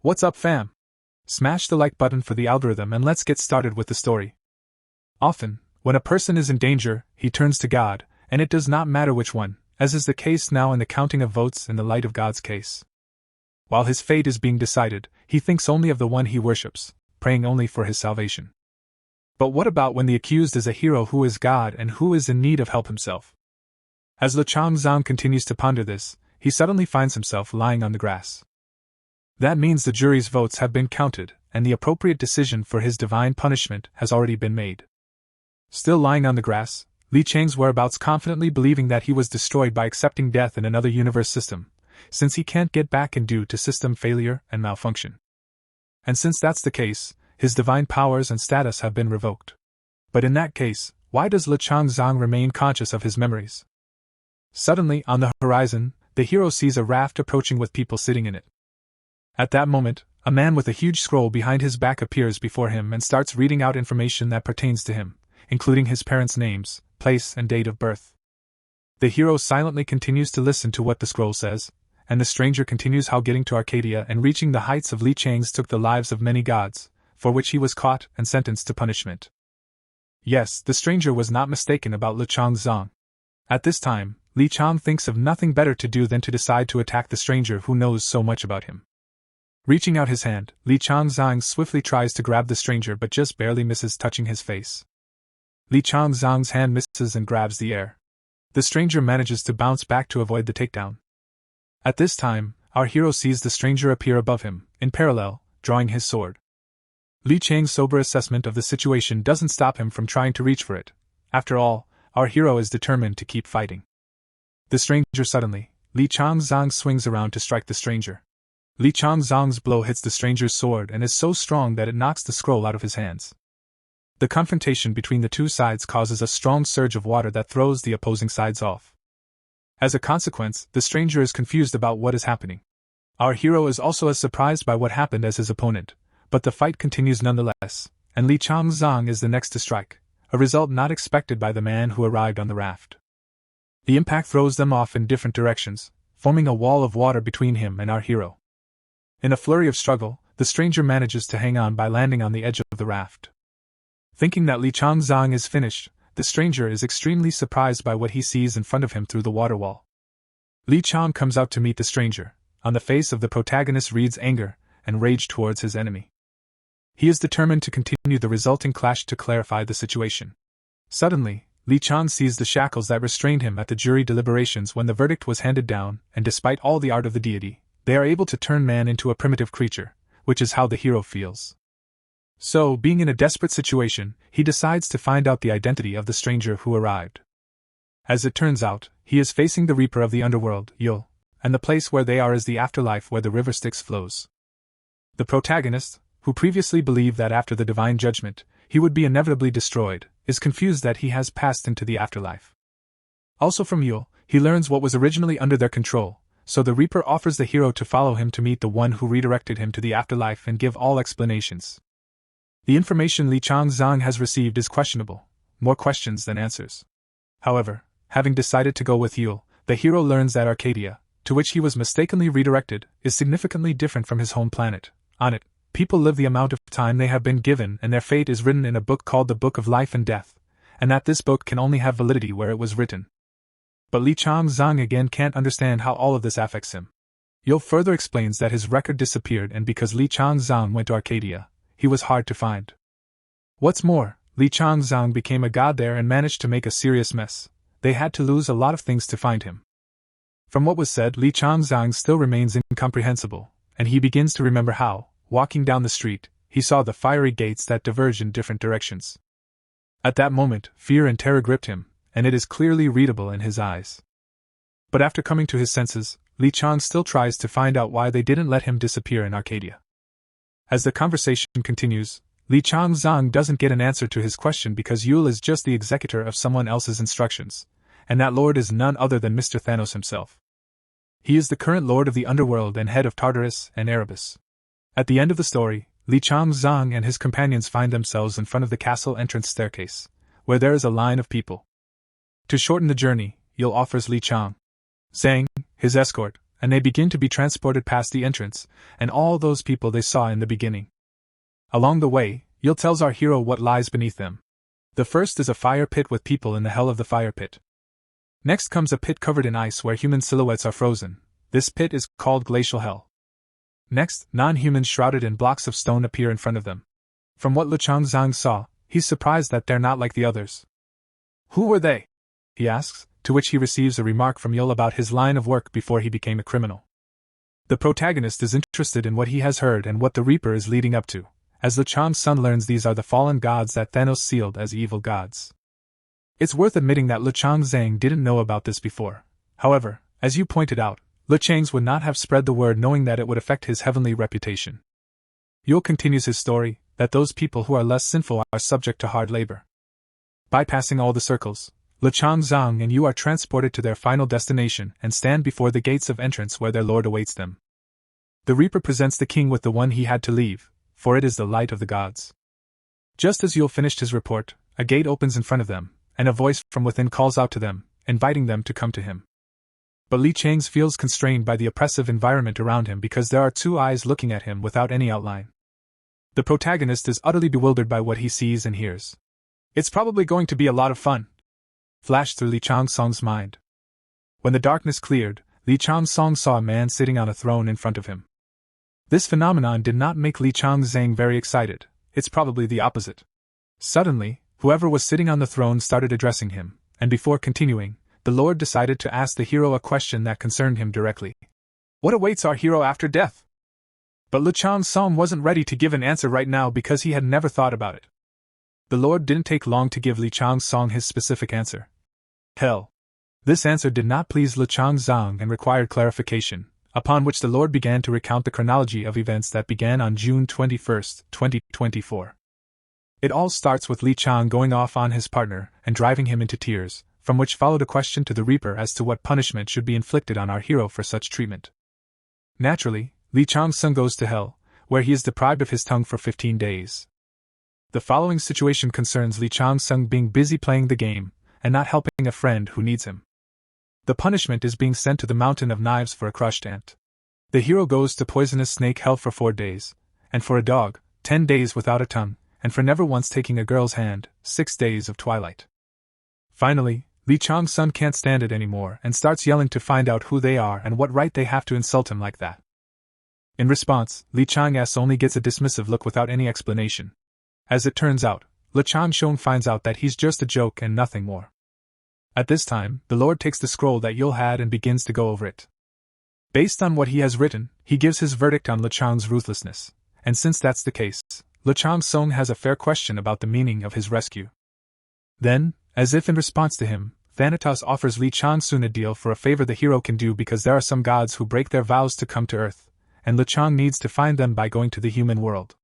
What's up, fam? Smash the like button for the algorithm and let's get started with the story. Often, when a person is in danger, he turns to God, and it does not matter which one, as is the case now in the counting of votes in the light of God's case. While his fate is being decided, he thinks only of the one he worships, praying only for his salvation. But what about when the accused is a hero who is God and who is in need of help himself? As Changsun continues to ponder this, he suddenly finds himself lying on the grass. That means the jury's votes have been counted, and the appropriate decision for his divine punishment has already been made. Still lying on the grass, Li Chang's whereabouts, confidently believing that he was destroyed by accepting death in another universe system, since he can't get back in due to system failure and malfunction. And since that's the case, his divine powers and status have been revoked. But in that case, why does Changsun remain conscious of his memories? Suddenly, on the horizon, the hero sees a raft approaching with people sitting in it. At that moment, a man with a huge scroll behind his back appears before him and starts reading out information that pertains to him, including his parents' names, place, and date of birth. The hero silently continues to listen to what the scroll says, and the stranger continues how getting to Arcadia and reaching the heights of Li Chang's took the lives of many gods, for which he was caught and sentenced to punishment. Yes, the stranger was not mistaken about Changsun. At this time, Li Chang thinks of nothing better to do than to decide to attack the stranger who knows so much about him. Reaching out his hand, Li Changsun swiftly tries to grab the stranger but just barely misses touching his face. Li Changsun's hand misses and grabs the air. The stranger manages to bounce back to avoid the takedown. At this time, our hero sees the stranger appear above him, in parallel, drawing his sword. Li Chang's sober assessment of the situation doesn't stop him from trying to reach for it. After all, our hero is determined to keep fighting. The stranger suddenly, Li Changsun swings around to strike the stranger. Li Changsun's blow hits the stranger's sword and is so strong that it knocks the scroll out of his hands. The confrontation between the two sides causes a strong surge of water that throws the opposing sides off. As a consequence, the stranger is confused about what is happening. Our hero is also as surprised by what happened as his opponent, but the fight continues nonetheless, and Li Changsun is the next to strike, a result not expected by the man who arrived on the raft. The impact throws them off in different directions, forming a wall of water between him and our hero. In a flurry of struggle, the stranger manages to hang on by landing on the edge of the raft. Thinking that Li Changsun is finished, the stranger is extremely surprised by what he sees in front of him through the water wall. Li Chang comes out to meet the stranger. On the face of the protagonist reads anger and rage towards his enemy. He is determined to continue the resulting clash to clarify the situation. Suddenly, Li Chang sees the shackles that restrained him at the jury deliberations when the verdict was handed down, and despite all the art of the deity, they are able to turn man into a primitive creature, which is how the hero feels. So, being in a desperate situation, he decides to find out the identity of the stranger who arrived. As it turns out, he is facing the Reaper of the underworld, Yul, and the place where they are is the afterlife where the river Styx flows. The protagonist, who previously believed that after the divine judgment, he would be inevitably destroyed, is confused that he has passed into the afterlife. Also from Yul, he learns what was originally under their control, so the Reaper offers the hero to follow him to meet the one who redirected him to the afterlife and give all explanations. The information Li Changsun has received is questionable, more questions than answers. However, having decided to go with Yul, the hero learns that Arcadia, to which he was mistakenly redirected, is significantly different from his home planet. On it, people live the amount of time they have been given and their fate is written in a book called the Book of Life and Death, and that this book can only have validity where it was written. But Li Changsun again can't understand how all of this affects him. Yul further explains that his record disappeared and because Li Changsun went to Arcadia, he was hard to find. What's more, Li Changsun became a god there and managed to make a serious mess. They had to lose a lot of things to find him. From what was said, Li Changsun still remains incomprehensible, and he begins to remember how, walking down the street, he saw the fiery gates that diverge in different directions. At that moment, fear and terror gripped him, and it is clearly readable in his eyes. But after coming to his senses, Li Chang still tries to find out why they didn't let him disappear in Arcadia. As the conversation continues, Li Changsun doesn't get an answer to his question because Yul is just the executor of someone else's instructions, and that lord is none other than Mr. Thanatos himself. He is the current lord of the underworld and head of Tartarus and Erebus. At the end of the story, Li Changsun and his companions find themselves in front of the castle entrance staircase, where there is a line of people. To shorten the journey, Yul offers Li Changsun his escort, and they begin to be transported past the entrance, and all those people they saw in the beginning. Along the way, Yul tells our hero what lies beneath them. The first is a fire pit with people in the hell of the fire pit. Next comes a pit covered in ice where human silhouettes are frozen. This pit is called glacial hell. Next, non-humans shrouded in blocks of stone appear in front of them. From what Changsun saw, he's surprised that they're not like the others. Who were they? He asks, to which he receives a remark from Yul about his line of work before he became a criminal. The protagonist is interested in what he has heard and what the Reaper is leading up to, as Changsun learns these are the fallen gods that Thanos sealed as evil gods. It's worth admitting that Changsun didn't know about this before. However, as you pointed out, Changsun would not have spread the word knowing that it would affect his heavenly reputation. Yul continues his story, that those people who are less sinful are subject to hard labor. Bypassing all the circles, Changsun and you are transported to their final destination and stand before the gates of entrance where their lord awaits them. The Reaper presents the king with the one he had to leave, for it is the light of the gods. Just as Yul finished his report, a gate opens in front of them, and a voice from within calls out to them, inviting them to come to him. But Changsun feels constrained by the oppressive environment around him because there are two eyes looking at him without any outline. The protagonist is utterly bewildered by what he sees and hears. It's probably going to be a lot of fun, flashed through Changsun's mind. When the darkness cleared, Changsun saw a man sitting on a throne in front of him. This phenomenon did not make Changsun very excited, it's probably the opposite. Suddenly, whoever was sitting on the throne started addressing him, and before continuing, the Lord decided to ask the hero a question that concerned him directly. What awaits our hero after death? But Changsun wasn't ready to give an answer right now because he had never thought about it. The Lord didn't take long to give Changsun his specific answer. Hell. This answer did not please Changsun and required clarification, upon which the Lord began to recount the chronology of events that began on June 21, 2024. It all starts with Chang going off on his partner and driving him into tears, from which followed a question to the Reaper as to what punishment should be inflicted on our hero for such treatment. Naturally, Changsun goes to hell, where he is deprived of his tongue for 15 days. The following situation concerns Changsun being busy playing the game, and not helping a friend who needs him. The punishment is being sent to the mountain of knives for a crushed ant. The hero goes to poisonous snake hell for 4 days, and for a dog, 10 days without a tongue, and for never once taking a girl's hand, 6 days of twilight. Finally, Changsun can't stand it anymore and starts yelling to find out who they are and what right they have to insult him like that. In response, Changsun only gets a dismissive look without any explanation. As it turns out, Changsun finds out that he's just a joke and nothing more. At this time, the Lord takes the scroll that Yul had and begins to go over it. Based on what he has written, he gives his verdict on Chang's ruthlessness, and since that's the case, Changsun has a fair question about the meaning of his rescue. Then, as if in response to him, Thanatos offers Changsun a deal for a favor the hero can do because there are some gods who break their vows to come to Earth, and Chang needs to find them by going to the human world.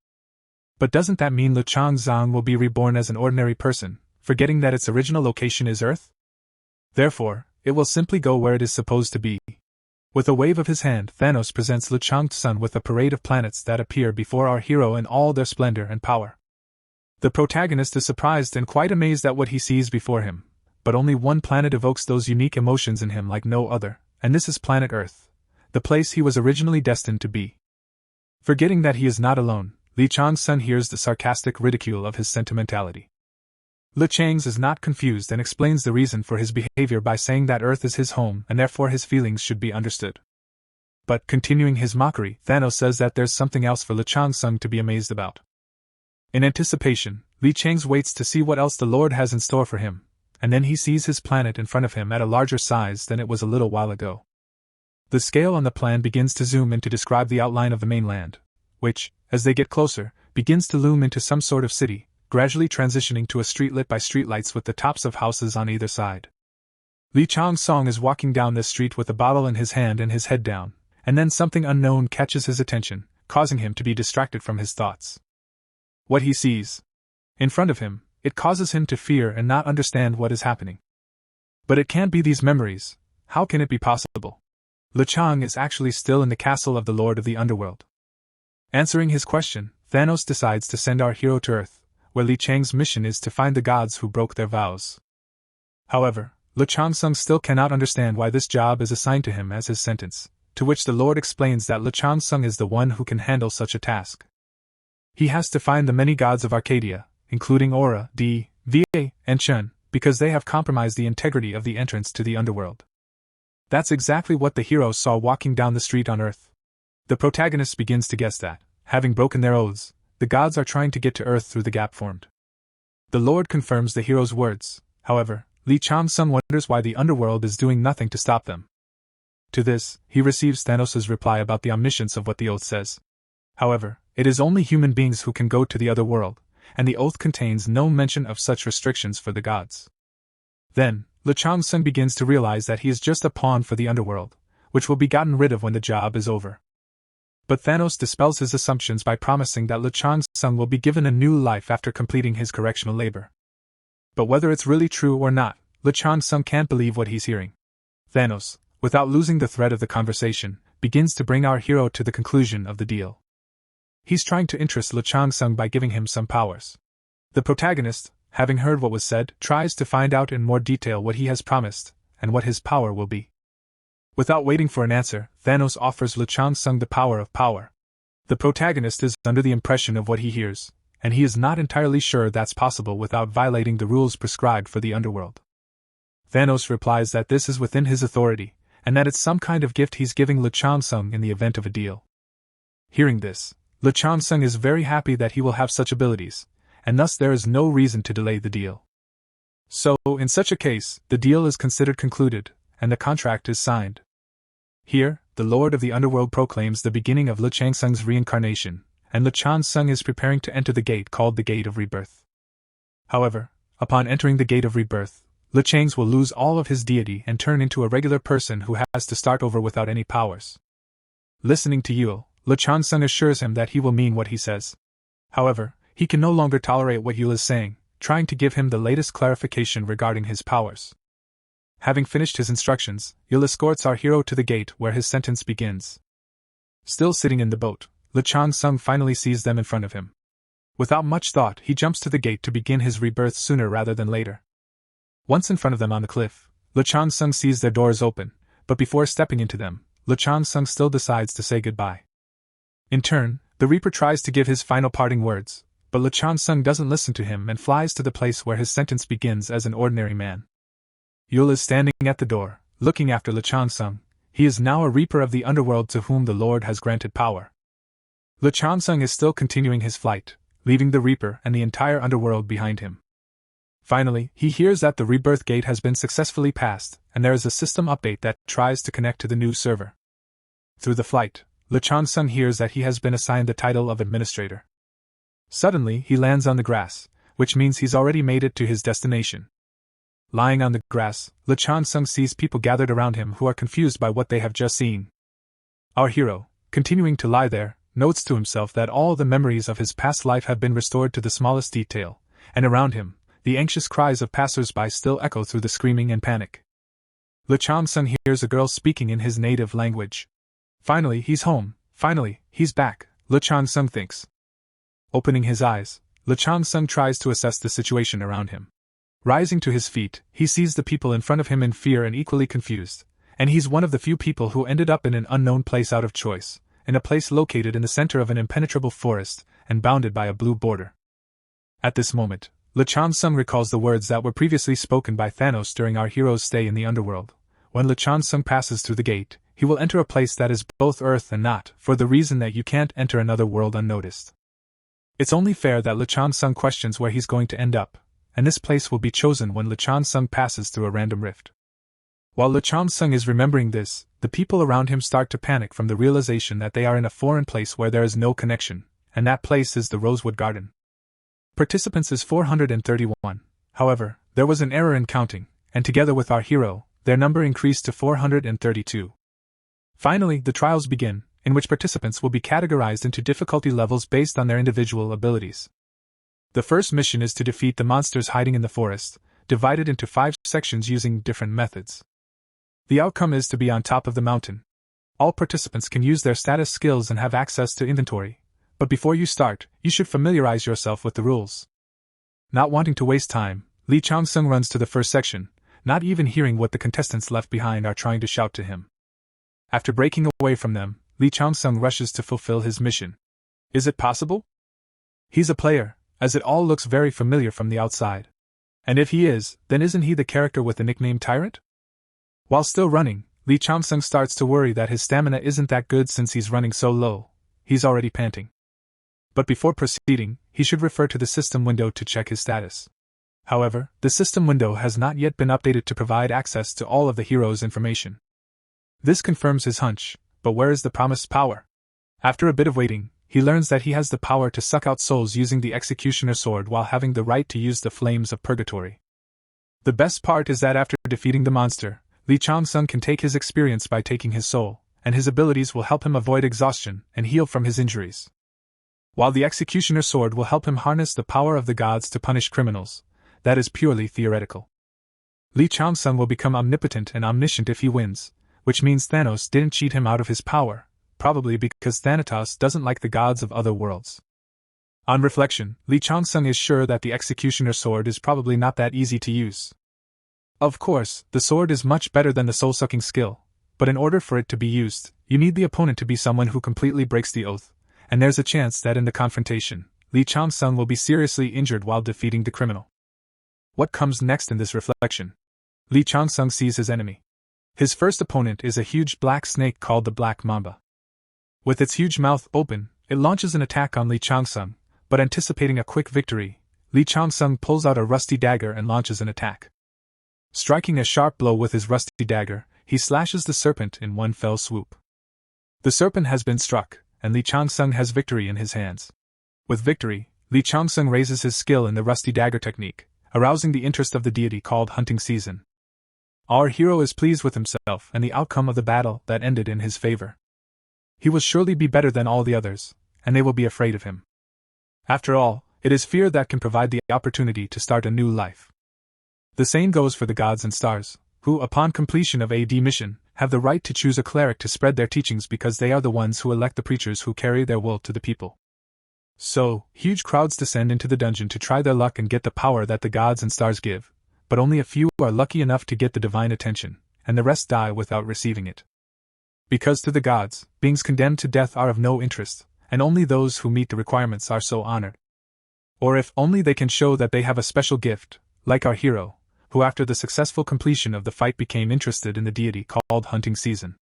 But doesn't that mean Changsun will be reborn as an ordinary person, forgetting that its original location is Earth? Therefore, it will simply go where it is supposed to be. With a wave of his hand, Thanos presents Changsun with a parade of planets that appear before our hero in all their splendor and power. The protagonist is surprised and quite amazed at what he sees before him, but only one planet evokes those unique emotions in him like no other, and this is planet Earth, the place he was originally destined to be. Forgetting that he is not alone, Changsun hears the sarcastic ridicule of his sentimentality. Changsun is not confused and explains the reason for his behavior by saying that Earth is his home and therefore his feelings should be understood. But continuing his mockery, Thanos says that there's something else for Changsun to be amazed about. In anticipation, Changsun waits to see what else the Lord has in store for him, and then he sees his planet in front of him at a larger size than it was a little while ago. The scale on the plan begins to zoom in to describe the outline of the mainland, which, as they get closer, begins to loom into some sort of city, gradually transitioning to a street lit by streetlights with the tops of houses on either side. Changsun is walking down this street with a bottle in his hand and his head down, and then something unknown catches his attention, causing him to be distracted from his thoughts. What he sees in front of him, it causes him to fear and not understand what is happening. But it can't be these memories. How can it be possible? Chang is actually still in the castle of the Lord of the Underworld. Answering his question, Thanos decides to send our hero to Earth, where Chang's mission is to find the gods who broke their vows. However, Changsun still cannot understand why this job is assigned to him as his sentence, to which the Lord explains that Changsun is the one who can handle such a task. He has to find the many gods of Arcadia, including Aura, Va, and Chun, because they have compromised the integrity of the entrance to the underworld. That's exactly what the hero saw walking down the street on Earth. The protagonist begins to guess that, having broken their oaths, the gods are trying to get to Earth through the gap formed. The Lord confirms the hero's words. However, Changsun wonders why the underworld is doing nothing to stop them. To this, he receives Thanos' reply about the omniscience of what the oath says. However, it is only human beings who can go to the other world, and the oath contains no mention of such restrictions for the gods. Then, Changsun begins to realize that he is just a pawn for the underworld, which will be gotten rid of when the job is over. But Thanos dispels his assumptions by promising that Changsun will be given a new life after completing his correctional labor. But whether it's really true or not, Changsun can't believe what he's hearing. Thanos, without losing the thread of the conversation, begins to bring our hero to the conclusion of the deal. He's trying to interest Changsun by giving him some powers. The protagonist, having heard what was said, tries to find out in more detail what he has promised, and what his power will be. Without waiting for an answer, Thanos offers Changsun the power of power. The protagonist is under the impression of what he hears, and he is not entirely sure that's possible without violating the rules prescribed for the underworld. Thanos replies that this is within his authority, and that it's some kind of gift he's giving Changsun in the event of a deal. Hearing this, Changsun is very happy that he will have such abilities, and thus there is no reason to delay the deal. So, in such a case, the deal is considered concluded, and the contract is signed. Here, the Lord of the Underworld proclaims the beginning of Changsun's reincarnation, and Changsun is preparing to enter the gate called the Gate of Rebirth. However, upon entering the Gate of Rebirth, Changsun will lose all of his deity and turn into a regular person who has to start over without any powers. Listening to Yule, Changsun assures him that he will mean what he says. However, he can no longer tolerate what Yule is saying, trying to give him the latest clarification regarding his powers. Having finished his instructions, Yule escorts our hero to the gate where his sentence begins. Still sitting in the boat, Changsun finally sees them in front of him. Without much thought, he jumps to the gate to begin his rebirth sooner rather than later. Once in front of them on the cliff, Changsun sees their doors open, but before stepping into them, Changsun still decides to say goodbye. In turn, the Reaper tries to give his final parting words, but Changsun doesn't listen to him and flies to the place where his sentence begins as an ordinary man. Yule is standing at the door, looking after Changsun. He is now a Reaper of the underworld to whom the Lord has granted power. Changsun is still continuing his flight, leaving the Reaper and the entire underworld behind him. Finally, he hears that the rebirth gate has been successfully passed, and there is a system update that tries to connect to the new server. Through the flight, Changsun hears that he has been assigned the title of administrator. Suddenly, he lands on the grass, which means he's already made it to his destination. Lying on the grass, Changsun sees people gathered around him who are confused by what they have just seen. Our hero, continuing to lie there, notes to himself that all the memories of his past life have been restored to the smallest detail, and around him, the anxious cries of passers-by still echo through the screaming and panic. Changsun hears a girl speaking in his native language. Finally, he's home. Finally, he's back, Changsun thinks. Opening his eyes, Changsun tries to assess the situation around him. Rising to his feet, he sees the people in front of him in fear and equally confused, and he's one of the few people who ended up in an unknown place out of choice, in a place located in the center of an impenetrable forest and bounded by a blue border. At this moment, Changsun recalls the words that were previously spoken by Thanos during our hero's stay in the underworld. When Changsun passes through the gate, he will enter a place that is both Earth and not, for the reason that you can't enter another world unnoticed. It's only fair that Changsun questions where he's going to end up, and this place will be chosen when Changsun passes through a random rift. While Changsun is remembering this, the people around him start to panic from the realization that they are in a foreign place where there is no connection, and that place is the Rosewood Garden. Participants is 431, however, there was an error in counting, and together with our hero, their number increased to 432. Finally, the trials begin, in which participants will be categorized into difficulty levels based on their individual abilities. The first mission is to defeat the monsters hiding in the forest, divided into 5 sections using different methods. The outcome is to be on top of the mountain. All participants can use their status skills and have access to inventory, but before you start, you should familiarize yourself with the rules. Not wanting to waste time, Changsun runs to the first section, not even hearing what the contestants left behind are trying to shout to him. After breaking away from them, Lee Chang-sung rushes to fulfill his mission. Is it possible? He's a player, as it all looks very familiar from the outside. And if he is, then isn't he the character with the nickname Tyrant? While still running, Lee Chang-sung starts to worry that his stamina isn't that good since he's running so low. He's already panting. But before proceeding, he should refer to the system window to check his status. However, the system window has not yet been updated to provide access to all of the hero's information. This confirms his hunch, but where is the promised power? After a bit of waiting, he learns that he has the power to suck out souls using the Executioner Sword while having the right to use the Flames of Purgatory. The best part is that after defeating the monster, Lee Chang-sung can take his experience by taking his soul, and his abilities will help him avoid exhaustion and heal from his injuries. While the Executioner Sword will help him harness the power of the gods to punish criminals, that is purely theoretical. Lee Chang-sung will become omnipotent and omniscient if he wins, which means Thanos didn't cheat him out of his power, probably because Thanatos doesn't like the gods of other worlds. On reflection, Lee Chang-sung is sure that the Executioner Sword is probably not that easy to use. Of course, the sword is much better than the soul-sucking skill, but in order for it to be used, you need the opponent to be someone who completely breaks the oath, and there's a chance that in the confrontation, Lee Chang-sung will be seriously injured while defeating the criminal. What comes next in this reflection? Lee Chang-sung sees his enemy. His first opponent is a huge black snake called the Black Mamba. With its huge mouth open, it launches an attack on Lee Chang-sung, but anticipating a quick victory, Lee Chang-sung pulls out a rusty dagger and launches an attack. Striking a sharp blow with his rusty dagger, he slashes the serpent in one fell swoop. The serpent has been struck, and Lee Chang-sung has victory in his hands. With victory, Lee Chang-sung raises his skill in the rusty dagger technique, arousing the interest of the deity called Hunting Season. Our hero is pleased with himself and the outcome of the battle that ended in his favor. He will surely be better than all the others, and they will be afraid of him. After all, it is fear that can provide the opportunity to start a new life. The same goes for the gods and stars, who, upon completion of AD mission, have the right to choose a cleric to spread their teachings because they are the ones who elect the preachers who carry their will to the people. So, huge crowds descend into the dungeon to try their luck and get the power that the gods and stars give, but only a few are lucky enough to get the divine attention, and the rest die without receiving it. Because to the gods, beings condemned to death are of no interest, and only those who meet the requirements are so honored. Or if only they can show that they have a special gift, like our hero, who after the successful completion of the fight became interested in the deity called Hunting Season.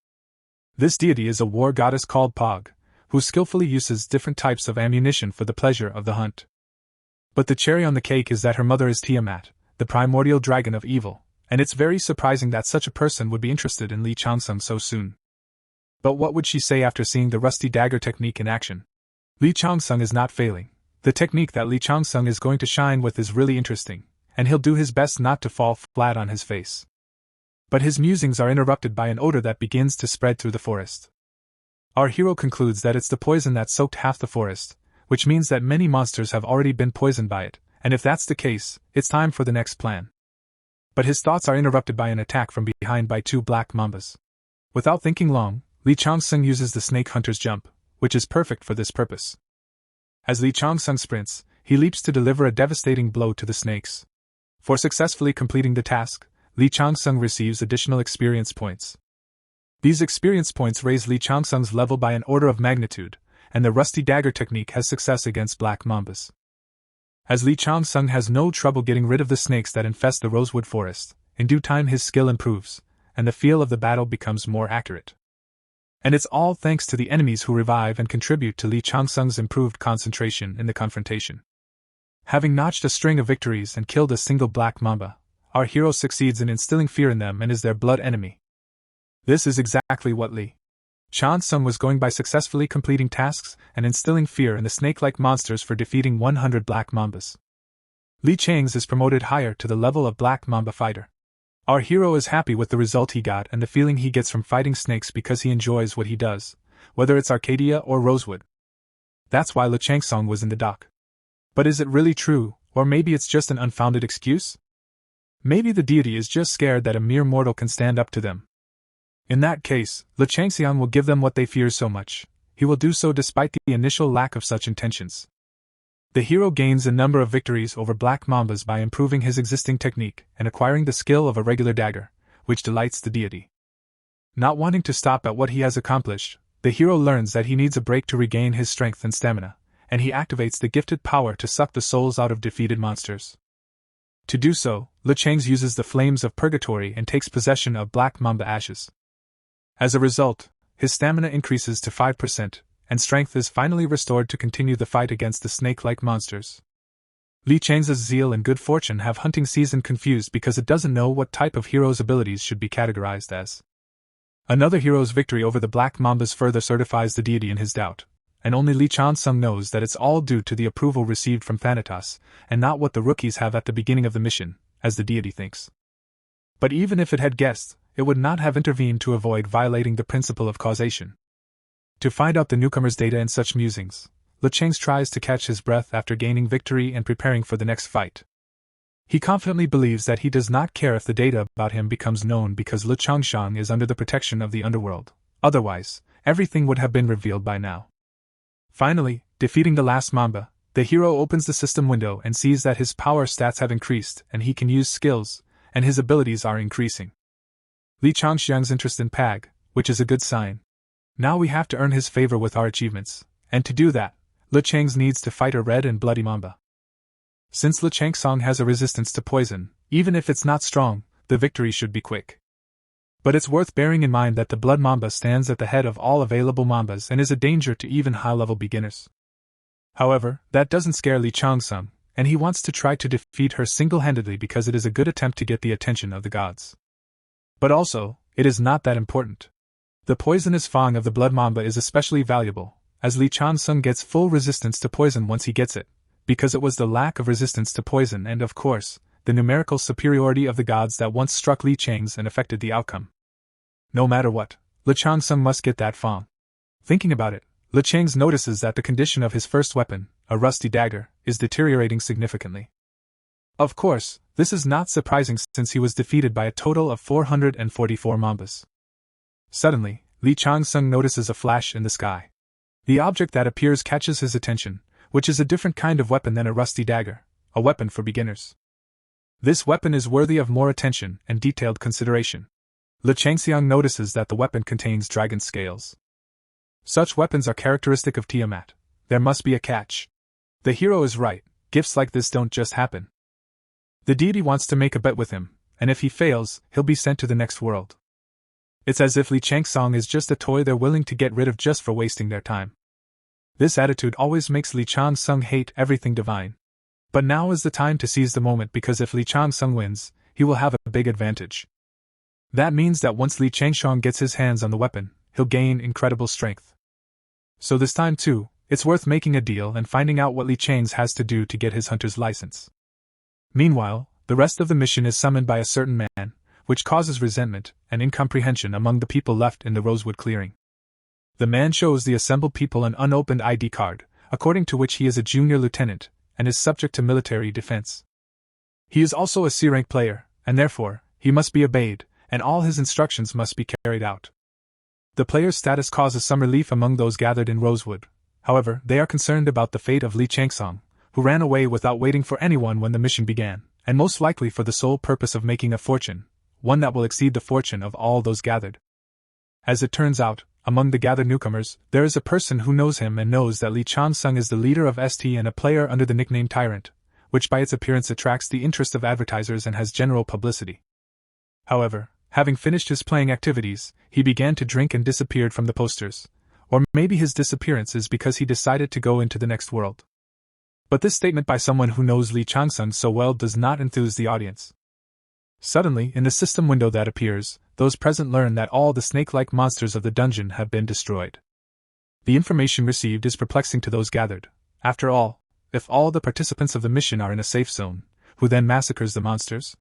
This deity is a war goddess called Pog, who skillfully uses different types of ammunition for the pleasure of the hunt. But the cherry on the cake is that her mother is Tiamat, the primordial dragon of evil, and it's very surprising that such a person would be interested in Lee Chang-sung so soon. But what would she say after seeing the rusty dagger technique in action? Lee Chang-sung is not failing. The technique that Lee Chang-sung is going to shine with is really interesting, and he'll do his best not to fall flat on his face. But his musings are interrupted by an odor that begins to spread through the forest. Our hero concludes that it's the poison that soaked half the forest, which means that many monsters have already been poisoned by it, and if that's the case, it's time for the next plan. But his thoughts are interrupted by an attack from behind by two black mambas. Without thinking long, Lee Chang-sung uses the snake hunter's jump, which is perfect for this purpose. As Lee Chang-sung sprints, he leaps to deliver a devastating blow to the snakes. For successfully completing the task, Lee Chang-sung receives additional experience points. These experience points raise Lee Chang-sung's level by an order of magnitude, and the rusty dagger technique has success against black mambas. As Lee Chang-sung has no trouble getting rid of the snakes that infest the rosewood forest, in due time his skill improves, and the feel of the battle becomes more accurate. And it's all thanks to the enemies who revive and contribute to Lee Chang-sung's improved concentration in the confrontation. Having notched a string of victories and killed a single black mamba, our hero succeeds in instilling fear in them and is their blood enemy. This is exactly what Lee Chang-sung was going by successfully completing tasks and instilling fear in the snake-like monsters for defeating 100 black mambas. Lee Chang's is promoted higher to the level of black mamba fighter. Our hero is happy with the result he got and the feeling he gets from fighting snakes because he enjoys what he does, whether it's Arcadia or Rosewood. That's why Lee Chang-sung was in the dock. But is it really true, or maybe it's just an unfounded excuse? Maybe the deity is just scared that a mere mortal can stand up to them. In that case, Lee Chang-sung will give them what they fear so much. He will do so despite the initial lack of such intentions. The hero gains a number of victories over black mambas by improving his existing technique and acquiring the skill of a regular dagger, which delights the deity. Not wanting to stop at what he has accomplished, the hero learns that he needs a break to regain his strength and stamina, and he activates the gifted power to suck the souls out of defeated monsters. To do so, Lichang uses the flames of purgatory and takes possession of Black Mamba ashes. As a result, his stamina increases to 5%, and strength is finally restored to continue the fight against the snake-like monsters. Lichang's zeal and good fortune have hunting season confused because it doesn't know what type of hero's abilities should be categorized as. Another hero's victory over the Black Mambas further certifies the deity in his doubt, and only Changsun knows that it's all due to the approval received from Thanatos, and not what the rookies have at the beginning of the mission, as the deity thinks. But even if it had guessed, it would not have intervened to avoid violating the principle of causation. To find out the newcomer's data in such musings, Lichang tries to catch his breath after gaining victory and preparing for the next fight. He confidently believes that he does not care if the data about him becomes known because Lichang is under the protection of the underworld. Otherwise, everything would have been revealed by now. Finally, defeating the last Mamba, the hero opens the system window and sees that his power stats have increased and he can use skills, and his abilities are increasing. Lichang's interest in Pag, which is a good sign. Now we have to earn his favor with our achievements, and to do that, Lichang needs to fight a red and bloody Mamba. Since Lichang has a resistance to poison, even if it's not strong, the victory should be quick. But it's worth bearing in mind that the Blood Mamba stands at the head of all available Mambas and is a danger to even high-level beginners. However, that doesn't scare Lichang, and he wants to try to defeat her single-handedly because it is a good attempt to get the attention of the gods. But also, it is not that important. The poisonous fang of the Blood Mamba is especially valuable, as Lichang gets full resistance to poison once he gets it, because it was the lack of resistance to poison and, of course, the numerical superiority of the gods that once struck Lichang and affected the outcome. No matter what, Lichang must get that fang. Thinking about it, Lichang notices that the condition of his first weapon, a rusty dagger, is deteriorating significantly. Of course, this is not surprising since he was defeated by a total of 444 Mambas. Suddenly, Lichang notices a flash in the sky. The object that appears catches his attention, which is a different kind of weapon than a rusty dagger, a weapon for beginners. This weapon is worthy of more attention and detailed consideration. Lichang notices that the weapon contains dragon scales. Such weapons are characteristic of Tiamat. There must be a catch. The hero is right, gifts like this don't just happen. The deity wants to make a bet with him, and if he fails, he'll be sent to the next world. It's as if Lichang is just a toy they're willing to get rid of just for wasting their time. This attitude always makes Lichang hate everything divine. But now is the time to seize the moment because if Lichang wins, he will have a big advantage. That means that once Lichang gets his hands on the weapon, he'll gain incredible strength. So this time too, it's worth making a deal and finding out what Lichang has to do to get his hunter's license. Meanwhile, the rest of the mission is summoned by a certain man, which causes resentment and incomprehension among the people left in the Rosewood clearing. The man shows the assembled people an unopened ID card, according to which he is a junior lieutenant, and is subject to military defense. He is also a C-rank player, and therefore, he must be obeyed, and all his instructions must be carried out. The player's status causes some relief among those gathered in Rosewood. However, they are concerned about the fate of Lichang, who ran away without waiting for anyone when the mission began, and most likely for the sole purpose of making a fortune, one that will exceed the fortune of all those gathered. As it turns out, among the gathered newcomers, there is a person who knows him and knows that Lichang is the leader of ST and a player under the nickname Tyrant, which by its appearance attracts the interest of advertisers and has general publicity. However, having finished his playing activities, he began to drink and disappeared from the posters. Or maybe his disappearance is because he decided to go into the next world. But this statement by someone who knows Lichang so well does not enthuse the audience. Suddenly, in the system window that appears, those present learn that all the snake-like monsters of the dungeon have been destroyed. The information received is perplexing to those gathered. After all, if all the participants of the mission are in a safe zone, who then massacres the monsters?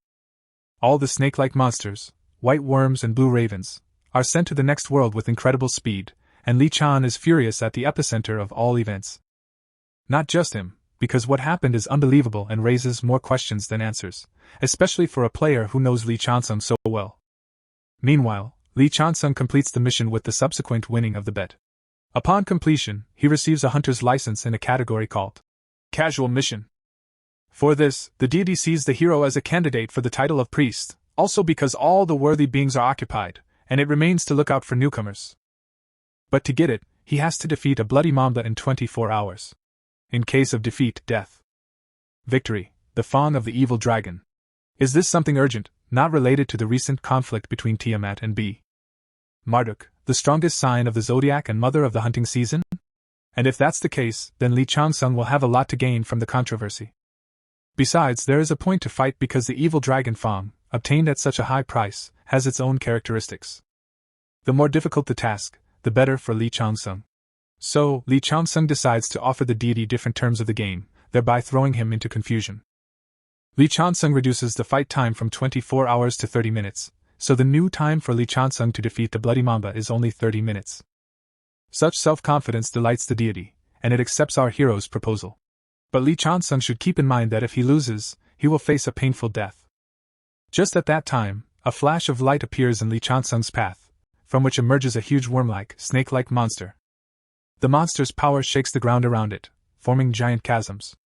All the snake-like monsters, white worms and blue ravens, are sent to the next world with incredible speed, and Lichang is furious at the epicenter of all events. Not just him, because what happened is unbelievable and raises more questions than answers, especially for a player who knows Lichang so well. Meanwhile, Lichang completes the mission with the subsequent winning of the bet. Upon completion, he receives a hunter's license in a category called Casual Mission. For this, the deity sees the hero as a candidate for the title of priest, also because all the worthy beings are occupied, and it remains to look out for newcomers. But to get it, he has to defeat a bloody mamba in 24 hours. In case of defeat, death. Victory, the fawn of the evil dragon. Is this something urgent, not related to the recent conflict between Tiamat and B. Marduk, the strongest sign of the zodiac and mother of the hunting season? And if that's the case, then Li Changsun will have a lot to gain from the controversy. Besides, there is a point to fight because the evil dragon Fang, obtained at such a high price, has its own characteristics. The more difficult the task, the better for Li Changsun. So, Li Changsun decides to offer the deity different terms of the game, thereby throwing him into confusion. Li Changsun reduces the fight time from 24 hours to 30 minutes, so the new time for Li Changsun to defeat the bloody mamba is only 30 minutes. Such self-confidence delights the deity, and it accepts our hero's proposal. But Li Changsun should keep in mind that if he loses, he will face a painful death. Just at that time, a flash of light appears in Li Changsun's path, from which emerges a huge worm-like, snake-like monster. The monster's power shakes the ground around it, forming giant chasms.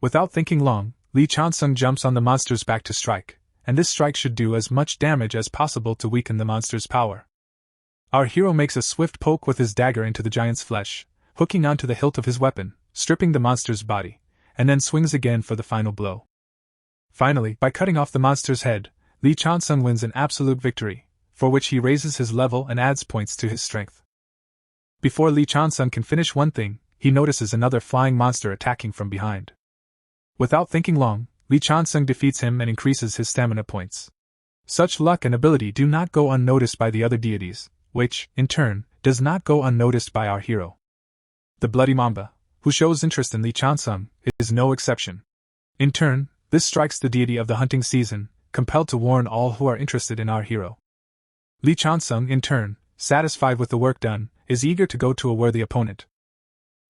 Without thinking long, Li Changsun jumps on the monster's back to strike, and this strike should do as much damage as possible to weaken the monster's power. Our hero makes a swift poke with his dagger into the giant's flesh, hooking onto the hilt of his weapon, stripping the monster's body, and then swings again for the final blow. Finally, by cutting off the monster's head, Li Changsun wins an absolute victory, for which he raises his level and adds points to his strength. Before Li Changsun can finish one thing, he notices another flying monster attacking from behind. Without thinking long, Li Changsun defeats him and increases his stamina points. Such luck and ability do not go unnoticed by the other deities, which, in turn, does not go unnoticed by our hero. The bloody mamba, who shows interest in Li Changsun, is no exception. In turn, this strikes the deity of the hunting season, compelled to warn all who are interested in our hero. Li Changsun, in turn, satisfied with the work done, is eager to go to a worthy opponent.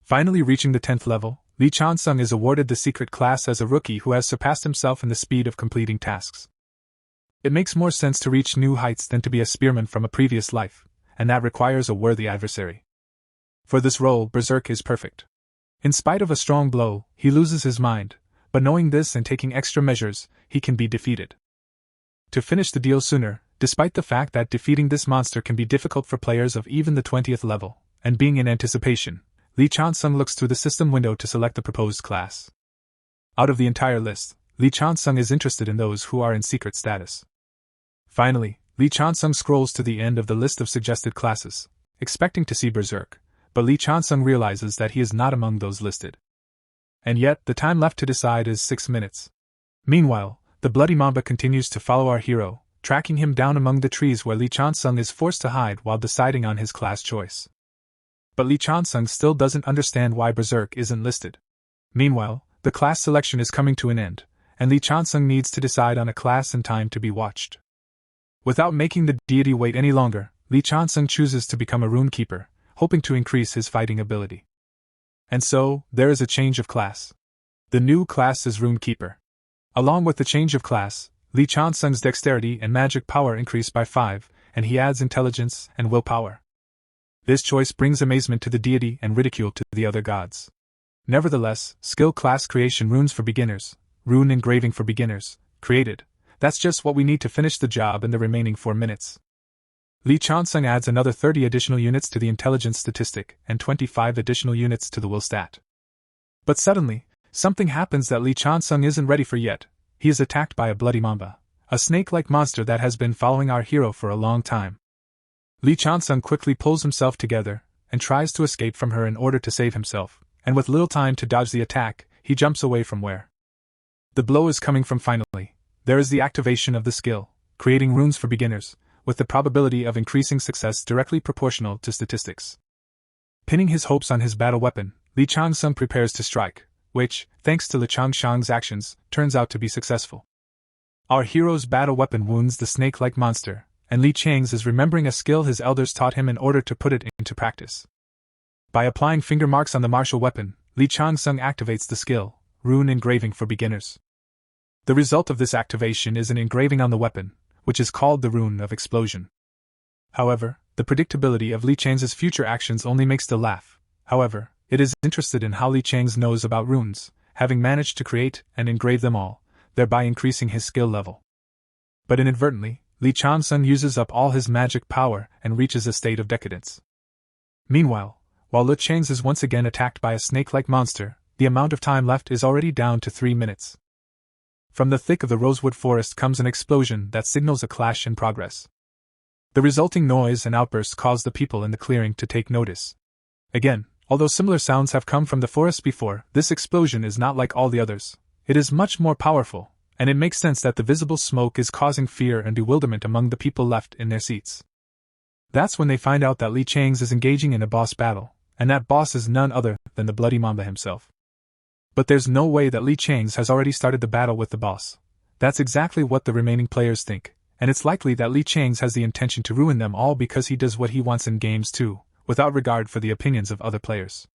Finally reaching the 10th level, Li Changsun is awarded the secret class as a rookie who has surpassed himself in the speed of completing tasks. It makes more sense to reach new heights than to be a spearman from a previous life, and that requires a worthy adversary. For this role, Berserk is perfect. In spite of a strong blow, he loses his mind, but knowing this and taking extra measures, he can be defeated. To finish the deal sooner, despite the fact that defeating this monster can be difficult for players of even the 20th level, and being in anticipation, Li Changsun looks through the system window to select the proposed class. Out of the entire list, Li Changsun is interested in those who are in secret status. Finally, Li Changsun scrolls to the end of the list of suggested classes, expecting to see Berserk, but Li Changsun realizes that he is not among those listed. And yet, the time left to decide is 6 minutes. Meanwhile, the bloody mamba continues to follow our hero, tracking him down among the trees where Li Changsun is forced to hide while deciding on his class choice. But Li Changsun still doesn't understand why Berserk isn't listed. Meanwhile, the class selection is coming to an end, and Li Changsun needs to decide on a class and time to be watched. Without making the deity wait any longer, Li Changsun chooses to become a rune keeper, hoping to increase his fighting ability. And so, there is a change of class. The new class is Rune Keeper. Along with the change of class, Li Changsun's dexterity and magic power increase by 5, and he adds intelligence and willpower. This choice brings amazement to the deity and ridicule to the other gods. Nevertheless, skill class creation runes for beginners, rune engraving for beginners, created. That's just what we need to finish the job in the remaining 4 minutes. Li Changsun adds another 30 additional units to the intelligence statistic and 25 additional units to the will stat. But suddenly, something happens that Li Changsun isn't ready for yet. He is attacked by a bloody mamba, a snake-like monster that has been following our hero for a long time. Li Changsun quickly pulls himself together and tries to escape from her in order to save himself, and with little time to dodge the attack, he jumps away from where the blow is coming from. Finally, there is the activation of the skill, creating runes for beginners, with the probability of increasing success directly proportional to statistics. Pinning his hopes on his battle weapon, Li Changsun prepares to strike, which, thanks to Li Changshang's actions, turns out to be successful. Our hero's battle weapon wounds the snake-like monster, and Li Chang's is remembering a skill his elders taught him in order to put it into practice. By applying finger marks on the martial weapon, Li Changsun activates the skill, Rune Engraving for Beginners. The result of this activation is an engraving on the weapon, which is called the Rune of Explosion. However, the predictability of Li Chang's future actions only makes the laugh. However, it is interested in how Li Chang's knows about runes, having managed to create and engrave them all, thereby increasing his skill level. But inadvertently, Li Changsun uses up all his magic power and reaches a state of decadence. Meanwhile, while Li Chang's is once again attacked by a snake-like monster, the amount of time left is already down to 3 minutes. From the thick of the rosewood forest comes an explosion that signals a clash in progress. The resulting noise and outbursts cause the people in the clearing to take notice. Again, although similar sounds have come from the forest before, this explosion is not like all the others. It is much more powerful, and it makes sense that the visible smoke is causing fear and bewilderment among the people left in their seats. That's when they find out that Li Chang's is engaging in a boss battle, and that boss is none other than the Bloody Mamba himself. But there's no way that Li Chang's has already started the battle with the boss. That's exactly what the remaining players think, and it's likely that Li Chang's has the intention to ruin them all because he does what he wants in games too, without regard for the opinions of other players.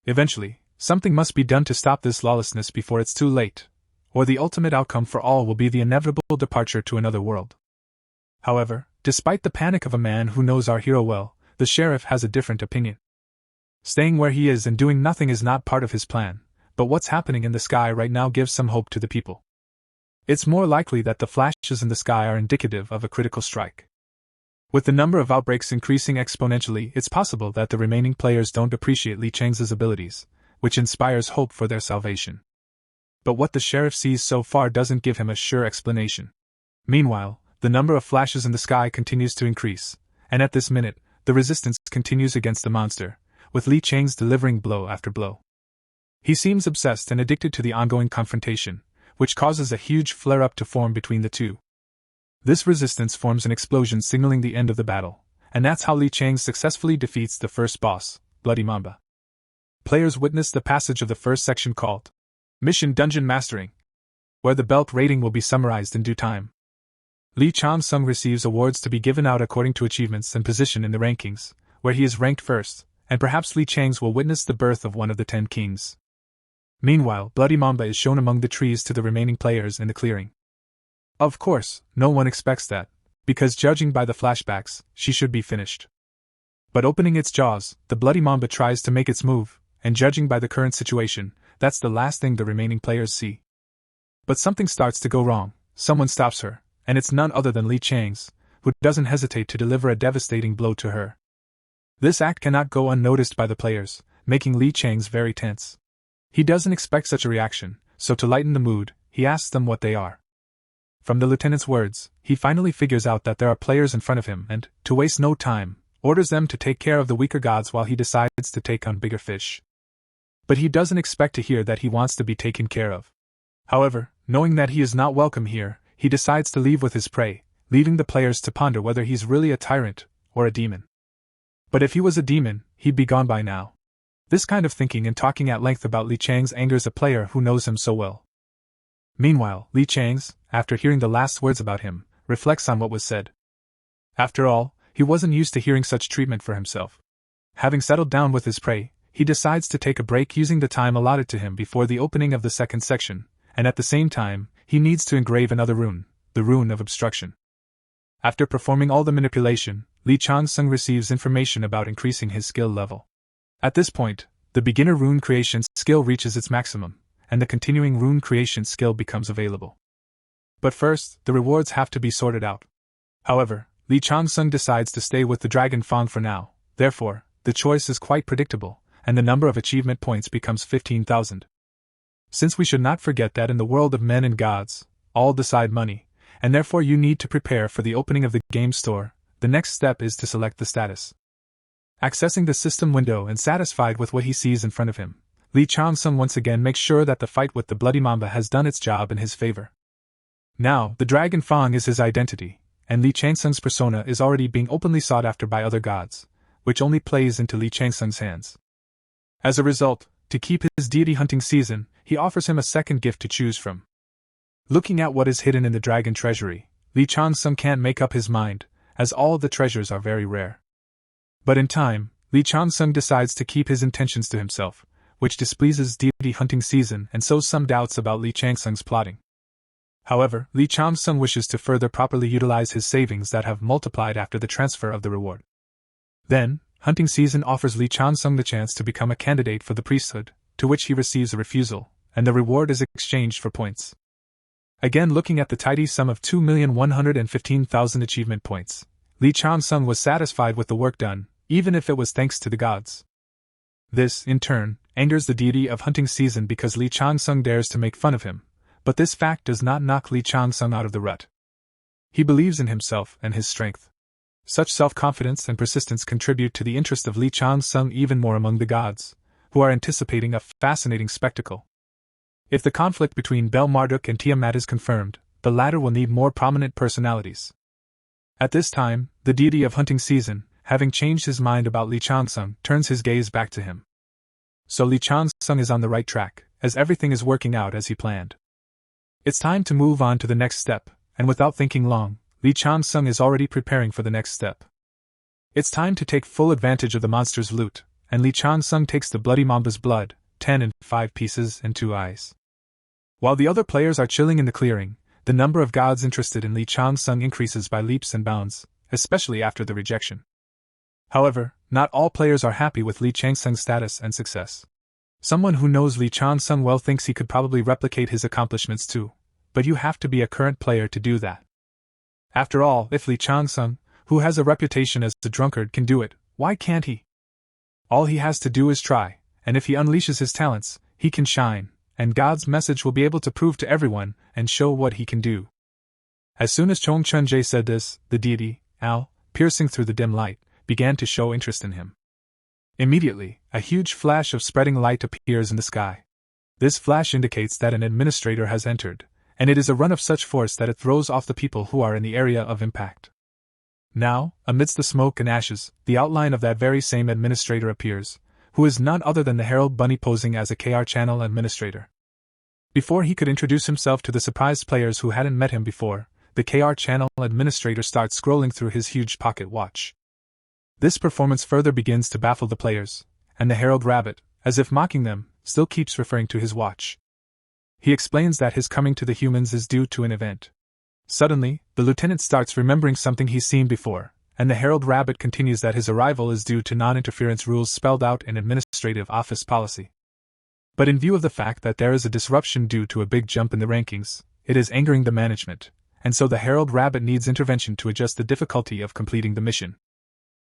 Eventually, something must be done to stop this lawlessness before it's too late, or the ultimate outcome for all will be the inevitable departure to another world. However, despite the panic of a man who knows our hero well, the sheriff has a different opinion. Staying where he is and doing nothing is not part of his plan, but what's happening in the sky right now gives some hope to the people. It's more likely that the flashes in the sky are indicative of a critical strike. With the number of outbreaks increasing exponentially, it's possible that the remaining players don't appreciate Li Chang's abilities, which inspires hope for their salvation. But what the sheriff sees so far doesn't give him a sure explanation. Meanwhile, the number of flashes in the sky continues to increase, and at this minute, the resistance continues against the monster, with Li Chang's delivering blow after blow. He seems obsessed and addicted to the ongoing confrontation, which causes a huge flare-up to form between the two. This resistance forms an explosion signaling the end of the battle, and that's how Li Chang successfully defeats the first boss, Bloody Mamba. Players witness the passage of the first section called Mission Dungeon Mastering, where the belt rating will be summarized in due time. Li Changsun receives awards to be given out according to achievements and position in the rankings, where he is ranked first, and perhaps Li Chang's will witness the birth of one of the 10 kings. Meanwhile, Bloody Mamba is shown among the trees to the remaining players in the clearing. Of course, no one expects that, because judging by the flashbacks, she should be finished. But opening its jaws, the Bloody Mamba tries to make its move, and judging by the current situation, that's the last thing the remaining players see. But something starts to go wrong, someone stops her, and it's none other than Li Chang's, who doesn't hesitate to deliver a devastating blow to her. This act cannot go unnoticed by the players, making Li Chang's very tense. He doesn't expect such a reaction, so to lighten the mood, he asks them what they are. From the lieutenant's words, he finally figures out that there are players in front of him and, to waste no time, orders them to take care of the weaker gods while he decides to take on bigger fish. But he doesn't expect to hear that he wants to be taken care of. However, knowing that he is not welcome here, he decides to leave with his prey, leaving the players to ponder whether he's really a tyrant or a demon. But if he was a demon, he'd be gone by now. This kind of thinking and talking at length about Li Chang's angers a player who knows him so well. Meanwhile, Li Chang's, after hearing the last words about him, reflects on what was said. After all, he wasn't used to hearing such treatment for himself. Having settled down with his prey, he decides to take a break using the time allotted to him before the opening of the second section, and at the same time, he needs to engrave another rune, the rune of obstruction. After performing all the manipulation, Li Changsun receives information about increasing his skill level. At this point, the beginner rune creation skill reaches its maximum, and the continuing rune creation skill becomes available. But first, the rewards have to be sorted out. However, Li Changsun decides to stay with the Dragon Fang for now, therefore, the choice is quite predictable, and the number of achievement points becomes 15,000. Since we should not forget that in the world of men and gods, all decide money, and therefore you need to prepare for the opening of the game store, the next step is to select the status. Accessing the system window and satisfied with what he sees in front of him, Li Changsun once again makes sure that the fight with the Bloody Mamba has done its job in his favor. Now, the Dragon Fang is his identity, and Li Changsun's persona is already being openly sought after by other gods, which only plays into Li Changsun's hands. As a result, to keep his deity hunting season, he offers him a second gift to choose from. Looking at what is hidden in the dragon treasury, Li Changsun can't make up his mind, as all the treasures are very rare. But in time, Li Changsun decides to keep his intentions to himself, which displeases deity hunting season and sows some doubts about Li Changsun's plotting. However, Li Changsun wishes to further properly utilize his savings that have multiplied after the transfer of the reward. Then, hunting season offers Li Changsun the chance to become a candidate for the priesthood, to which he receives a refusal, and the reward is exchanged for points. Again looking at the tidy sum of 2,115,000 achievement points, Li Changsun was satisfied with the work done, even if it was thanks to the gods. This, in turn, angers the deity of hunting season because Li Changsun dares to make fun of him, but this fact does not knock Li Changsun out of the rut. He believes in himself and his strength. Such self-confidence and persistence contribute to the interest of Li Changsun even more among the gods, who are anticipating a fascinating spectacle. If the conflict between Bel Marduk and Tiamat is confirmed, the latter will need more prominent personalities. At this time, the deity of hunting season, having changed his mind about Li Changsun, turns his gaze back to him. So Li Changsun is on the right track, as everything is working out as he planned. It's time to move on to the next step, and without thinking long, Li Changsun is already preparing for the next step. It's time to take full advantage of the monster's loot, and Li Changsun takes the bloody mamba's blood, 10 and 5 pieces and 2 eyes. While the other players are chilling in the clearing, the number of gods interested in Li Changsun increases by leaps and bounds, especially after the rejection. However, not all players are happy with Li Changsun's status and success. Someone who knows Li Changsun well thinks he could probably replicate his accomplishments too, but you have to be a current player to do that. After all, if Li Changsun, who has a reputation as a drunkard, can do it, why can't he? All he has to do is try, and if he unleashes his talents, he can shine, and God's message will be able to prove to everyone and show what he can do. As soon as Changchun said this, the deity, Al, piercing through the dim light, began to show interest in him. Immediately, a huge flash of spreading light appears in the sky. This flash indicates that an administrator has entered, and it is a run of such force that it throws off the people who are in the area of impact. Now, amidst the smoke and ashes, the outline of that very same administrator appears, who is none other than the Herald Bunny posing as a KR channel administrator. Before he could introduce himself to the surprised players who hadn't met him before, the KR channel administrator starts scrolling through his huge pocket watch. This performance further begins to baffle the players, and the Herald Rabbit, as if mocking them, still keeps referring to his watch. He explains that his coming to the humans is due to an event. Suddenly, the lieutenant starts remembering something he's seen before, and the Herald Rabbit continues that his arrival is due to non-interference rules spelled out in administrative office policy. But in view of the fact that there is a disruption due to a big jump in the rankings, it is angering the management, and so the Herald Rabbit needs intervention to adjust the difficulty of completing the mission.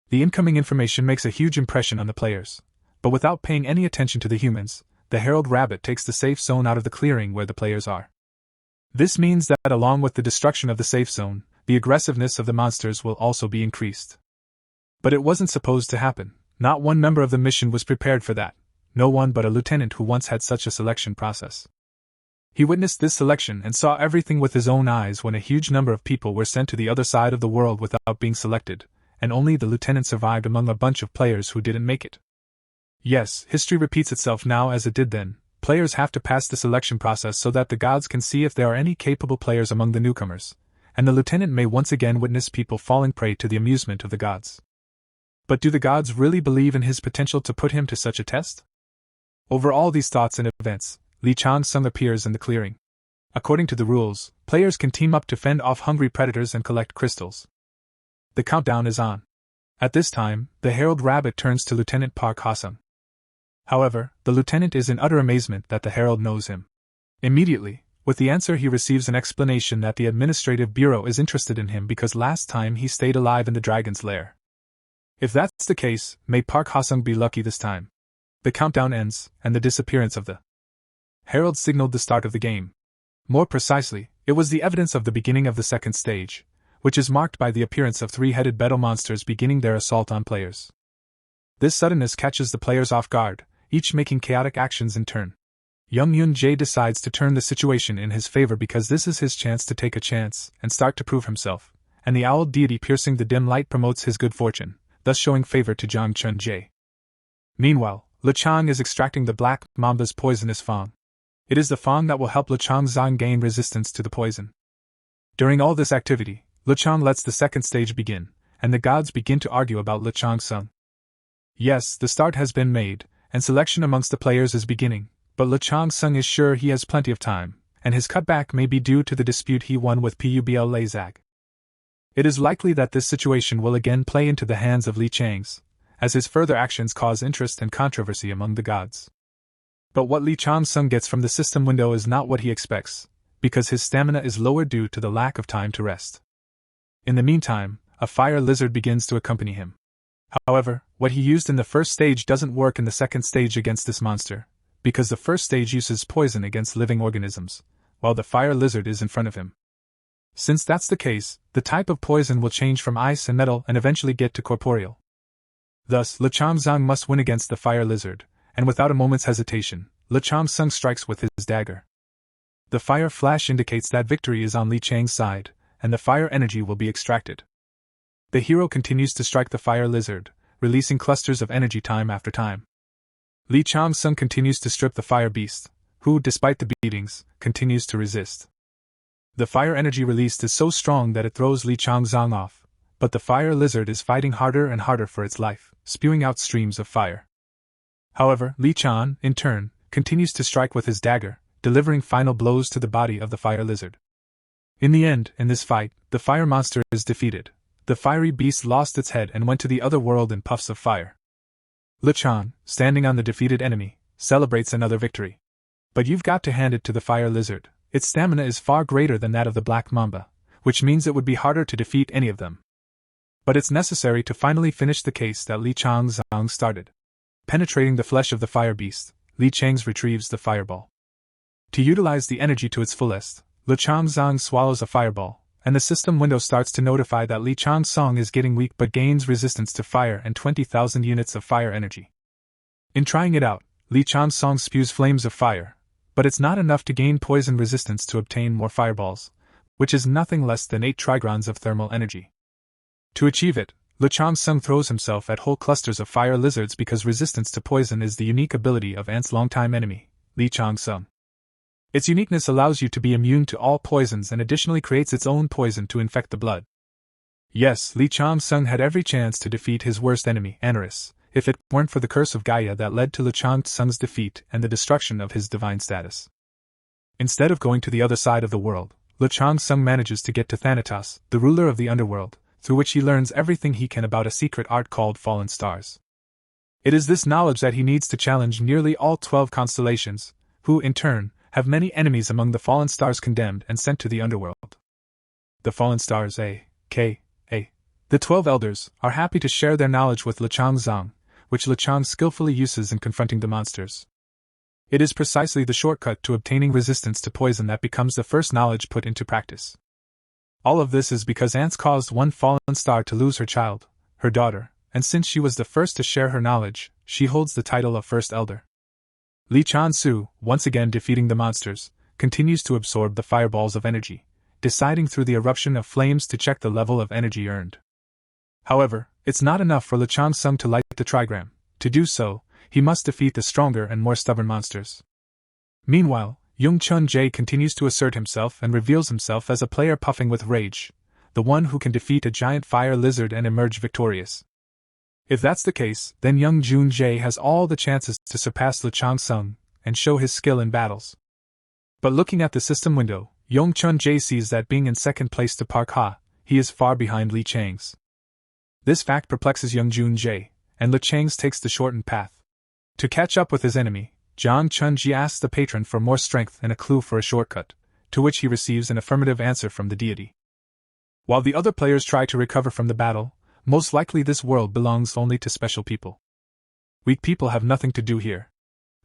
The incoming information makes a huge impression on the players, but without paying any attention to the humans, the Herald Rabbit takes the safe zone out of the clearing where the players are. This means that along with the destruction of the safe zone, the aggressiveness of the monsters will also be increased. But it wasn't supposed to happen. Not one member of the mission was prepared for that, no one but a lieutenant who once had such a selection process. He witnessed this selection and saw everything with his own eyes when a huge number of people were sent to the other side of the world without being selected, and only the lieutenant survived among a bunch of players who didn't make it. Yes, history repeats itself now as it did then. Players have to pass the selection process so that the gods can see if there are any capable players among the newcomers, and the lieutenant may once again witness people falling prey to the amusement of the gods. But do the gods really believe in his potential to put him to such a test? Over all these thoughts and events, Li Changsun appears in the clearing. According to the rules, players can team up to fend off hungry predators and collect crystals. The countdown is on. At this time, the Herald Rabbit turns to Lieutenant Park Ha-sung. However, the lieutenant is in utter amazement that the herald knows him. Immediately, with the answer he receives an explanation that the administrative bureau is interested in him because last time he stayed alive in the dragon's lair. If that's the case, may Park Ha-sung be lucky this time. The countdown ends, and the disappearance of the herald signaled the start of the game. More precisely, it was the evidence of the beginning of the second stage, which is marked by the appearance of three-headed battle monsters beginning their assault on players. This suddenness catches the players off guard, each making chaotic actions in turn. Young Yun-jae decides to turn the situation in his favor because this is his chance to take a chance and start to prove himself, and the owl deity piercing the dim light promotes his good fortune, thus showing favor to Jang Chun-jae. Meanwhile, Lechang is extracting the black mamba's poisonous fang. It is the fang that will help Lechang gain resistance to the poison. During all this activity, Lechang lets the second stage begin, and the gods begin to argue about Lechang. Yes, the start has been made, and selection amongst the players is beginning, but Lechang is sure he has plenty of time, and his cutback may be due to the dispute he won with Publ Lazag. It is likely that this situation will again play into the hands of Li Chang's, as his further actions cause interest and controversy among the gods. But what Li Changsun gets from the system window is not what he expects, because his stamina is lower due to the lack of time to rest. In the meantime, a fire lizard begins to accompany him. However, what he used in the first stage doesn't work in the second stage against this monster, because the first stage uses poison against living organisms, while the fire lizard is in front of him. Since that's the case, the type of poison will change from ice and metal and eventually get to corporeal. Thus, Changsun must win against the fire lizard, and without a moment's hesitation, Changsun strikes with his dagger. The fire flash indicates that victory is on Li Chang's side, and the fire energy will be extracted. The hero continues to strike the fire lizard, releasing clusters of energy time after time. Li Changsun continues to strip the fire beast, who, despite the beatings, continues to resist. The fire energy released is so strong that it throws Li Changsun off, but the fire lizard is fighting harder and harder for its life, spewing out streams of fire. However, Li Chang, in turn, continues to strike with his dagger, delivering final blows to the body of the fire lizard. In the end, in this fight, the fire monster is defeated. The fiery beast lost its head and went to the other world in puffs of fire. Li Chang, standing on the defeated enemy, celebrates another victory. But you've got to hand it to the fire lizard. Its stamina is far greater than that of the black mamba, which means it would be harder to defeat any of them. But it's necessary to finally finish the case that Li Changsun started. Penetrating the flesh of the fire beast, Li Chang's retrieves the fireball. To utilize the energy to its fullest, Li Changsun swallows a fireball, and the system window starts to notify that Li Changsun is getting weak but gains resistance to fire and 20,000 units of fire energy. In trying it out, Li Changsun spews flames of fire, but it's not enough to gain poison resistance to obtain more fireballs, which is nothing less than 8 trigrons of thermal energy. To achieve it, Li Changsun throws himself at whole clusters of fire lizards because resistance to poison is the unique ability of Ant's longtime enemy, Li Changsun. Its uniqueness allows you to be immune to all poisons and additionally creates its own poison to infect the blood. Yes, Li Changsun had every chance to defeat his worst enemy, Anaris, if it weren't for the curse of Gaia that led to Li Changsun's defeat and the destruction of his divine status. Instead of going to the other side of the world, Li Changsun manages to get to Thanatos, the ruler of the underworld, through which he learns everything he can about a secret art called Fallen Stars. It is this knowledge that he needs to challenge nearly all 12 constellations, who, in turn, have many enemies among the Fallen Stars condemned and sent to the underworld. The Fallen Stars, a.k.a. the 12 Elders, are happy to share their knowledge with Li Changsun, which Li Chang skillfully uses in confronting the monsters. It is precisely the shortcut to obtaining resistance to poison that becomes the first knowledge put into practice. All of this is because Ants caused one fallen star to lose her child, her daughter, and since she was the first to share her knowledge, she holds the title of First Elder. Li Changsu, once again defeating the monsters, continues to absorb the fireballs of energy, deciding through the eruption of flames to check the level of energy earned. However, it's not enough for Li Changsun to light the trigram. To do so, he must defeat the stronger and more stubborn monsters. Meanwhile, Chun Jae continues to assert himself and reveals himself as a player puffing with rage, the one who can defeat a giant fire lizard and emerge victorious. If that's the case, then Chun Jae has all the chances to surpass Li Changsun and show his skill in battles. But looking at the system window, Chun Jae sees that being in second place to Park Ha, he is far behind Li Chang's. This fact perplexes Chun Jae, and Li Chang's takes the shortened path. To catch up with his enemy, Chun Jae asks the patron for more strength and a clue for a shortcut, to which he receives an affirmative answer from the deity. While the other players try to recover from the battle, most likely this world belongs only to special people. Weak people have nothing to do here.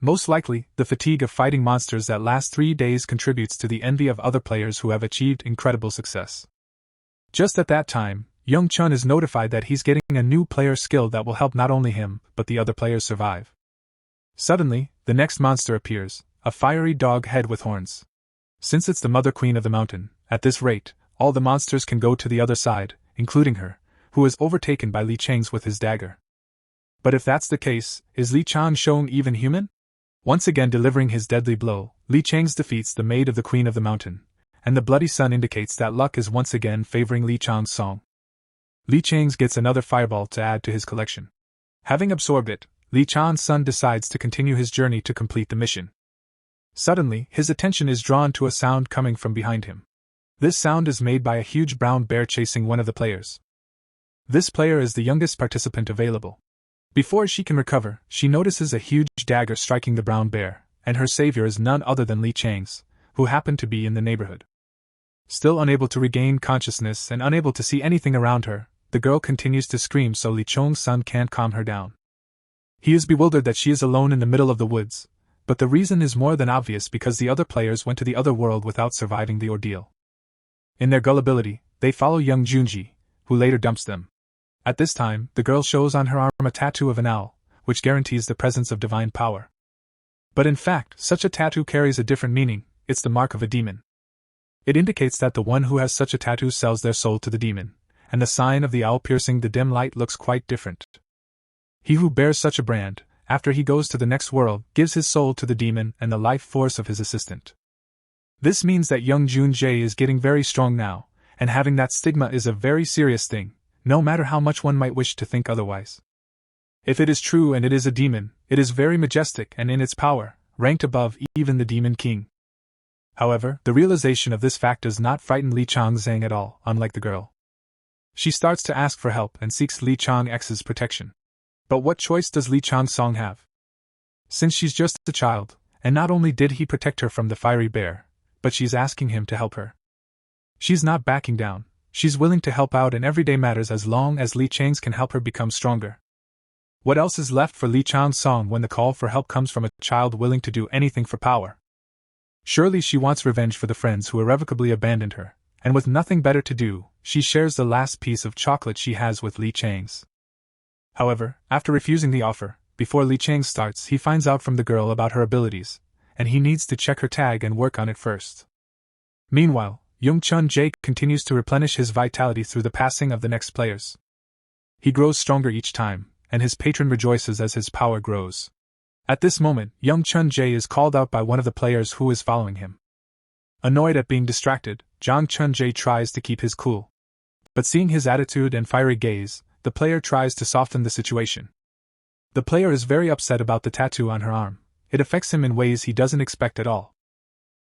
Most likely, the fatigue of fighting monsters that last 3 days contributes to the envy of other players who have achieved incredible success. Just at that time, Chun is notified that he's getting a new player skill that will help not only him, but the other players survive. Suddenly, the next monster appears, a fiery dog head with horns. Since it's the Mother Queen of the Mountain, at this rate, all the monsters can go to the other side, including her, who is overtaken by Li Chang's with his dagger. But if that's the case, is Li Chang shown even human? Once again delivering his deadly blow, Li Chang's defeats the maid of the Queen of the Mountain, and the bloody sun indicates that luck is once again favoring Li Chang's song. Li Chang's gets another fireball to add to his collection. Having absorbed it, Li Chang's son decides to continue his journey to complete the mission. Suddenly, his attention is drawn to a sound coming from behind him. This sound is made by a huge brown bear chasing one of the players. This player is the youngest participant available. Before she can recover, she notices a huge dagger striking the brown bear, and her savior is none other than Li Chang's, who happened to be in the neighborhood. Still unable to regain consciousness and unable to see anything around her, the girl continues to scream so Lee Chong-sun can't calm her down. He is bewildered that she is alone in the middle of the woods, but the reason is more than obvious because the other players went to the other world without surviving the ordeal. In their gullibility, they follow young Junji, who later dumps them. At this time, the girl shows on her arm a tattoo of an owl, which guarantees the presence of divine power. But in fact, such a tattoo carries a different meaning. It's the mark of a demon. It indicates that the one who has such a tattoo sells their soul to the demon, and the sign of the owl piercing the dim light looks quite different. He who bears such a brand, after he goes to the next world, gives his soul to the demon and the life force of his assistant. This means that young Jun-jae is getting very strong now, and having that stigma is a very serious thing, no matter how much one might wish to think otherwise. If it is true and it is a demon, it is very majestic and in its power, ranked above even the demon king. However, the realization of this fact does not frighten Lee Chong-zang at all, unlike the girl. She starts to ask for help and seeks Lee Chong-x's protection. But what choice does Lee Chong-song have? Since she's just a child, and not only did he protect her from the fiery bear, but she's asking him to help her. She's not backing down, she's willing to help out in everyday matters as long as Lee Chang's can help her become stronger. What else is left for Lee Chong-song when the call for help comes from a child willing to do anything for power? Surely she wants revenge for the friends who irrevocably abandoned her, and with nothing better to do, she shares the last piece of chocolate she has with Lee Chang's. However, after refusing the offer, before Lee Chang starts, he finds out from the girl about her abilities, and he needs to check her tag and work on it first. Meanwhile, Young Chun-jae continues to replenish his vitality through the passing of the next players. He grows stronger each time, and his patron rejoices as his power grows. At this moment, young Chun-jae is called out by one of the players who is following him. Annoyed at being distracted, Jang Chun-jae tries to keep his cool. But seeing his attitude and fiery gaze, the player tries to soften the situation. The player is very upset about the tattoo on her arm. It affects him in ways he doesn't expect at all.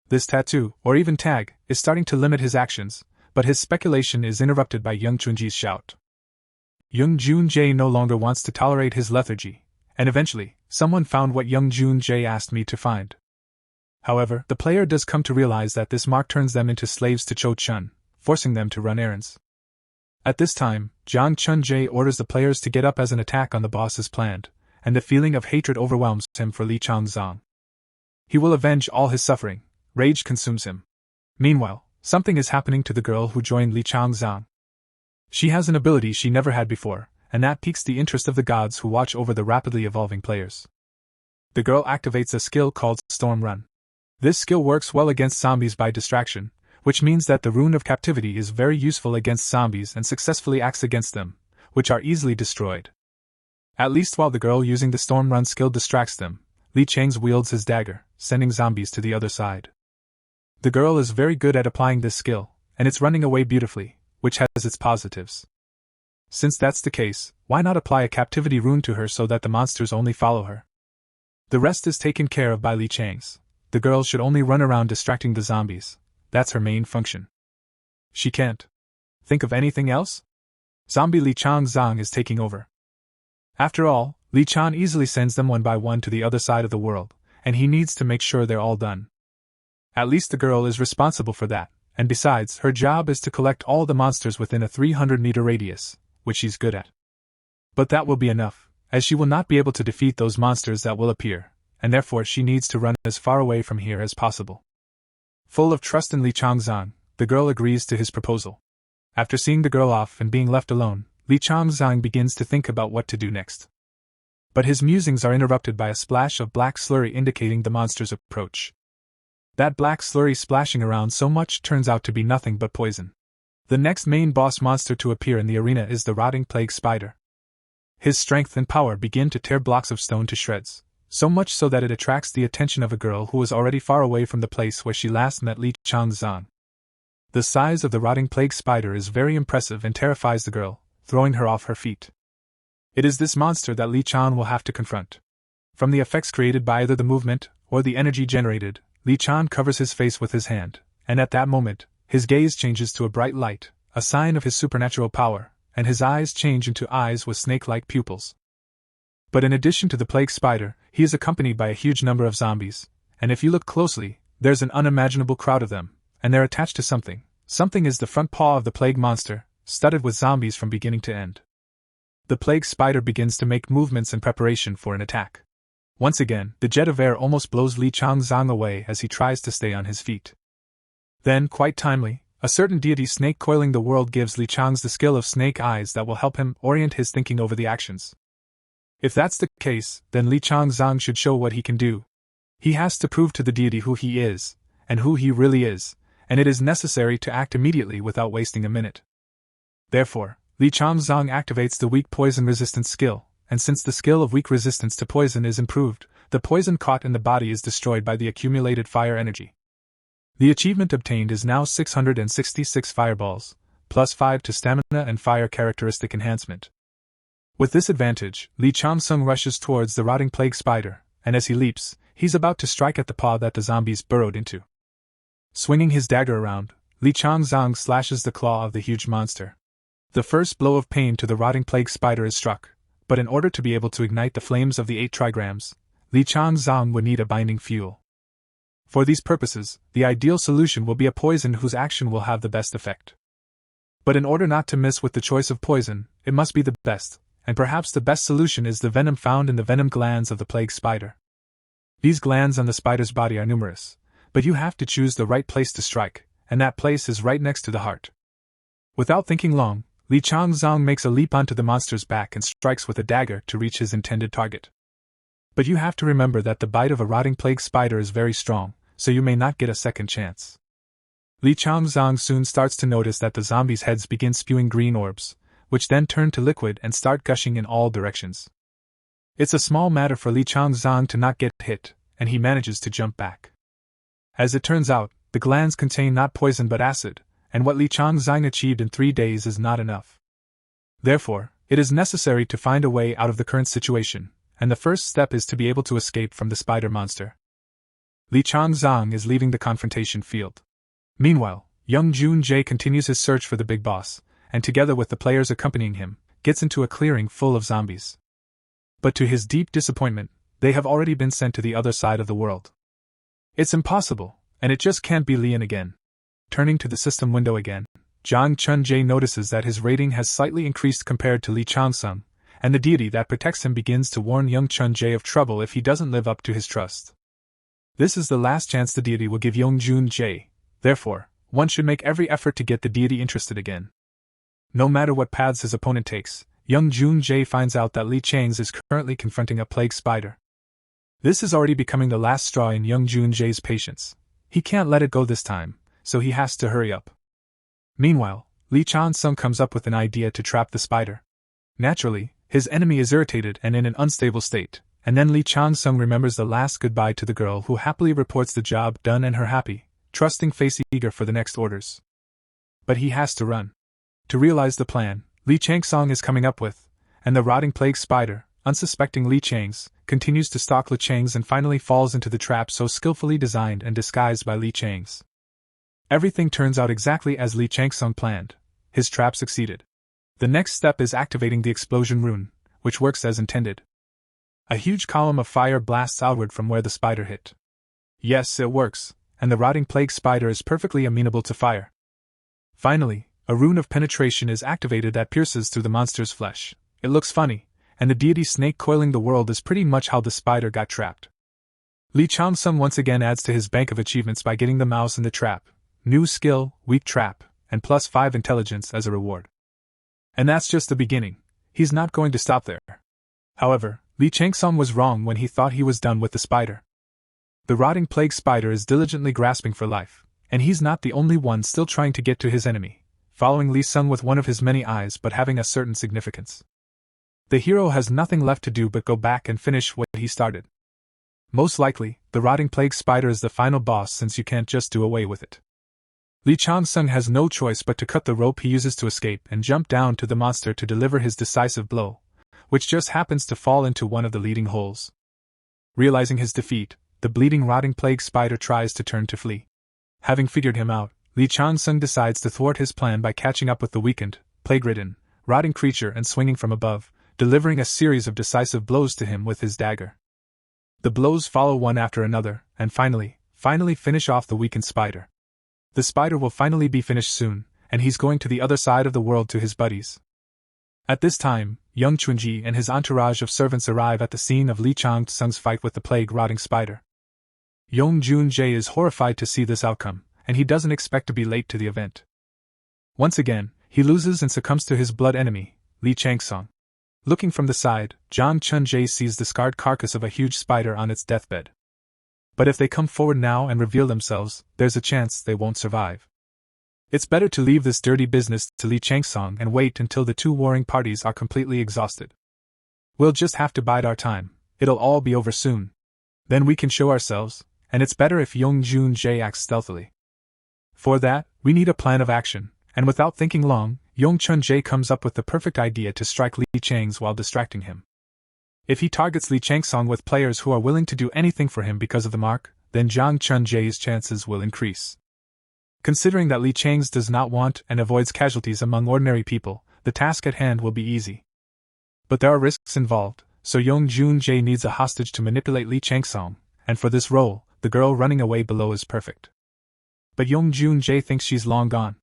This tattoo, or even tag, is starting to limit his actions, but his speculation is interrupted by Young Chun-ji's shout. Young Jun-jae no longer wants to tolerate his lethargy, and eventually, someone found what Young Jun-jae asked me to find. However, the player does come to realize that this mark turns them into slaves to Cho-chun, forcing them to run errands. At this time, Jang Chun-jae orders the players to get up as an attack on the boss is planned, and the feeling of hatred overwhelms him for Lee Chong-zang. He will avenge all his suffering. Rage consumes him. Meanwhile, something is happening to the girl who joined Lee Chong-zang. She has an ability she never had before, and that piques the interest of the gods who watch over the rapidly evolving players. The girl activates a skill called Storm Run. This skill works well against zombies by distraction, which means that the rune of captivity is very useful against zombies and successfully acts against them, which are easily destroyed. At least while the girl using the Storm Run skill distracts them, Lee Chang's wields his dagger, sending zombies to the other side. The girl is very good at applying this skill, and it's running away beautifully, which has its positives. Since that's the case, why not apply a captivity rune to her so that the monsters only follow her? The rest is taken care of by Lee Chang's. The girl should only run around distracting the zombies. That's her main function. She can't think of anything else? Zombie Lee Chong-zang is taking over. After all, Lee Chan easily sends them one by one to the other side of the world, and he needs to make sure they're all done. At least the girl is responsible for that, and besides, her job is to collect all the monsters within a 300-meter radius, which she's good at. But that will be enough, as she will not be able to defeat those monsters that will appear, and therefore she needs to run as far away from here as possible. Full of trust in Lee Chong-zang, the girl agrees to his proposal. After seeing the girl off and being left alone, Lee Chong-zang begins to think about what to do next. But his musings are interrupted by a splash of black slurry indicating the monster's approach. That black slurry splashing around so much turns out to be nothing but poison. The next main boss monster to appear in the arena is the rotting plague spider. His strength and power begin to tear blocks of stone to shreds, so much so that it attracts the attention of a girl who was already far away from the place where she last met Lee Chong-zang. The size of the rotting plague spider is very impressive and terrifies the girl, throwing her off her feet. It is this monster that Lee Chan will have to confront. From the effects created by either the movement or the energy generated, Lee Chan covers his face with his hand, and at that moment, his gaze changes to a bright light, a sign of his supernatural power, and his eyes change into eyes with snake-like pupils. But in addition to the plague spider, he is accompanied by a huge number of zombies, and if you look closely, There's an unimaginable crowd of them, and they're attached to something. Something is the front paw of the plague monster, studded with zombies from beginning to end. The plague spider begins to make movements in preparation for an attack. Once again, the jet of air almost blows Li Changzong away as he tries to stay on his feet. Then, quite timely, a certain deity snake coiling the world gives Li Chang's the skill of snake eyes that will help him orient his thinking over the actions. If that's the case, then Li Changzong should show what he can do. He has to prove to the deity who he is, and who he really is, and it is necessary to act immediately without wasting a minute. Therefore, Li Changzong activates the weak poison resistance skill, and since the skill of weak resistance to poison is improved, the poison caught in the body is destroyed by the accumulated fire energy. The achievement obtained is now 666 fireballs, plus 5 to stamina and fire characteristic enhancement. With this advantage, Li Changzong rushes towards the rotting plague spider, and as he leaps, he's about to strike at the paw that the zombies burrowed into. Swinging his dagger around, Li Changzong slashes the claw of the huge monster. The first blow of pain to the rotting plague spider is struck, but in order to be able to ignite the flames of the 8 trigrams, Li Changzong would need a binding fuel. For these purposes, the ideal solution will be a poison whose action will have the best effect. But in order not to miss with the choice of poison, it must be the best, and perhaps the best solution is the venom found in the venom glands of the plague spider. These glands on the spider's body are numerous, but you have to choose the right place to strike, and that place is right next to the heart. Without thinking long, Li Changzong makes a leap onto the monster's back and strikes with a dagger to reach his intended target. But you have to remember that the bite of a rotting plague spider is very strong, so you may not get a second chance. Li Changzong soon starts to notice that the zombies' heads begin spewing green orbs, which then turn to liquid and start gushing in all directions. It's a small matter for Li Changzong to not get hit, and he manages to jump back. As it turns out, the glands contain not poison but acid, and what Li Changzong achieved in 3 days is not enough. Therefore, it is necessary to find a way out of the current situation, and the first step is to be able to escape from the spider monster. Li Changzong is leaving the confrontation field. Meanwhile, young Jun Jae continues his search for the big boss, and together with the players accompanying him, gets into a clearing full of zombies. But to his deep disappointment, they have already been sent to the other side of the world. It's impossible, and it just can't be Lian again. Turning to the system window again, Zhang Chun-jae notices that his rating has slightly increased compared to Li Changzong, and the deity that protects him begins to warn young Chun-jae of trouble if he doesn't live up to his trust. This is the last chance the deity will give young Jun-jae, therefore, one should make every effort to get the deity interested again. No matter what paths his opponent takes, young Jun-jae finds out that Li Chang's is currently confronting a plague spider. This is already becoming the last straw in young Jun-jae's patience. He can't let it go this time, so he has to hurry up. Meanwhile, Li Changzong comes up with an idea to trap the spider. Naturally, his enemy is irritated and in an unstable state, and then Li Changzong remembers the last goodbye to the girl who happily reports the job done and her happy, trusting face eager for the next orders. But he has to run. To realize the plan, Li Changzong is coming up with, and the rotting plague spider, unsuspecting Li Chang's, continues to stalk Li Chang's and finally falls into the trap so skillfully designed and disguised by Li Chang's. Everything turns out exactly as Li Changzong planned. His trap succeeded. The next step is activating the explosion rune, which works as intended. A huge column of fire blasts outward from where the spider hit. Yes, it works, and the rotting plague spider is perfectly amenable to fire. Finally, a rune of penetration is activated that pierces through the monster's flesh. It looks funny, and the deity snake coiling the world is pretty much how the spider got trapped. Li Changzong once again adds to his bank of achievements by getting the mouse in the trap, new skill, weak trap, and plus 5 intelligence as a reward. And that's just the beginning. He's not going to stop there. However, Li Changzong was wrong when he thought he was done with the spider. The rotting plague spider is diligently grasping for life, and he's not the only one still trying to get to his enemy, following Li Sung with one of his many eyes but having a certain significance. The hero has nothing left to do but go back and finish what he started. Most likely, the rotting plague spider is the final boss since you can't just do away with it. Li Changzong has no choice but to cut the rope he uses to escape and jump down to the monster to deliver his decisive blow, which just happens to fall into one of the leading holes. Realizing his defeat, the bleeding rotting plague spider tries to turn to flee. Having figured him out, Li Changzong decides to thwart his plan by catching up with the weakened, plague-ridden, rotting creature and swinging from above, delivering a series of decisive blows to him with his dagger. The blows follow one after another, and finally, finally finish off the weakened spider. The spider will finally be finished soon, and he's going to the other side of the world to his buddies. At this time, young Chunji and his entourage of servants arrive at the scene of Li Changsung's fight with the plague-rotting spider. Young Junjae is horrified to see this outcome, and he doesn't expect to be late to the event. Once again, he loses and succumbs to his blood enemy, Li Changsung. Looking from the side, Zhang Chunjae sees the scarred carcass of a huge spider on its deathbed. But if they come forward now and reveal themselves, there's a chance they won't survive. It's better to leave this dirty business to Li Changsung and wait until the two warring parties are completely exhausted. We'll just have to bide our time, it'll all be over soon. Then we can show ourselves, and it's better if Young Junjae acts stealthily. For that, we need a plan of action, and without thinking long, Young Chunjae comes up with the perfect idea to strike Li Changs while distracting him. If he targets Li Changsung with players who are willing to do anything for him because of the mark, then Zhang Chunjae's chances will increase. Considering that Li Changs does not want and avoids casualties among ordinary people, the task at hand will be easy. But there are risks involved, so Young Junjae needs a hostage to manipulate Li Changsung, and for this role, the girl running away below is perfect. But Young Junjae thinks she's long gone.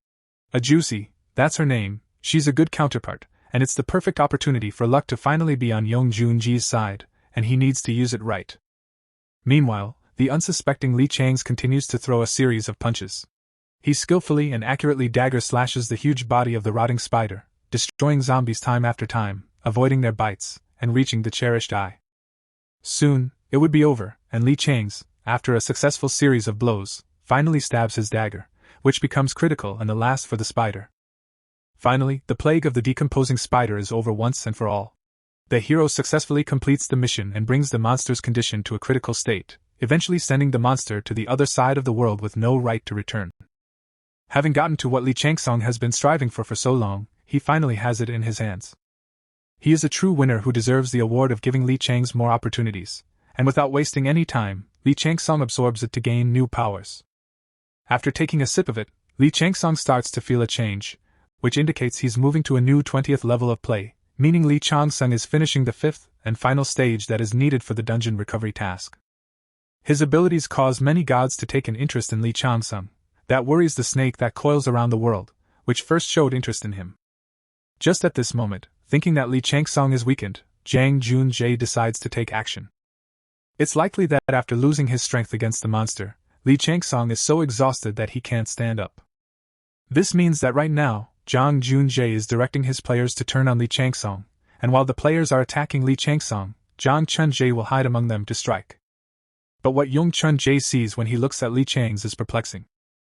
A Juicy, that's her name, she's a good counterpart, and it's the perfect opportunity for luck to finally be on Young Junji's side, and he needs to use it right. Meanwhile, the unsuspecting Li Changs continues to throw a series of punches. He skillfully and accurately dagger slashes the huge body of the rotting spider, destroying zombies time after time, avoiding their bites, and reaching the cherished eye. Soon, it would be over, and Li Changs, after a successful series of blows, finally stabs his dagger, which becomes critical and the last for the spider. Finally, the plague of the decomposing spider is over once and for all. The hero successfully completes the mission and brings the monster's condition to a critical state, eventually sending the monster to the other side of the world with no right to return. Having gotten to what Li Changsung has been striving for so long, he finally has it in his hands. He is a true winner who deserves the award of giving Li Changs more opportunities, and without wasting any time, Li Changsung absorbs it to gain new powers. After taking a sip of it, Li Changsung starts to feel a change, which indicates he's moving to a new 20th level of play, meaning Li Changsung is finishing the 5th and final stage that is needed for the dungeon recovery task. His abilities cause many gods to take an interest in Li Changsung. That worries the snake that coils around the world, which first showed interest in him. Just at this moment, thinking that Li Changsung is weakened, Zhang Junjae decides to take action. It's likely that after losing his strength against the monster, Li Changsung is so exhausted that he can't stand up. This means that right now, Zhang Junjae is directing his players to turn on Li Changsung, and while the players are attacking Li Changsung, Zhang Chunjae will hide among them to strike. But what Young Chunjae sees when he looks at Li Changs is perplexing.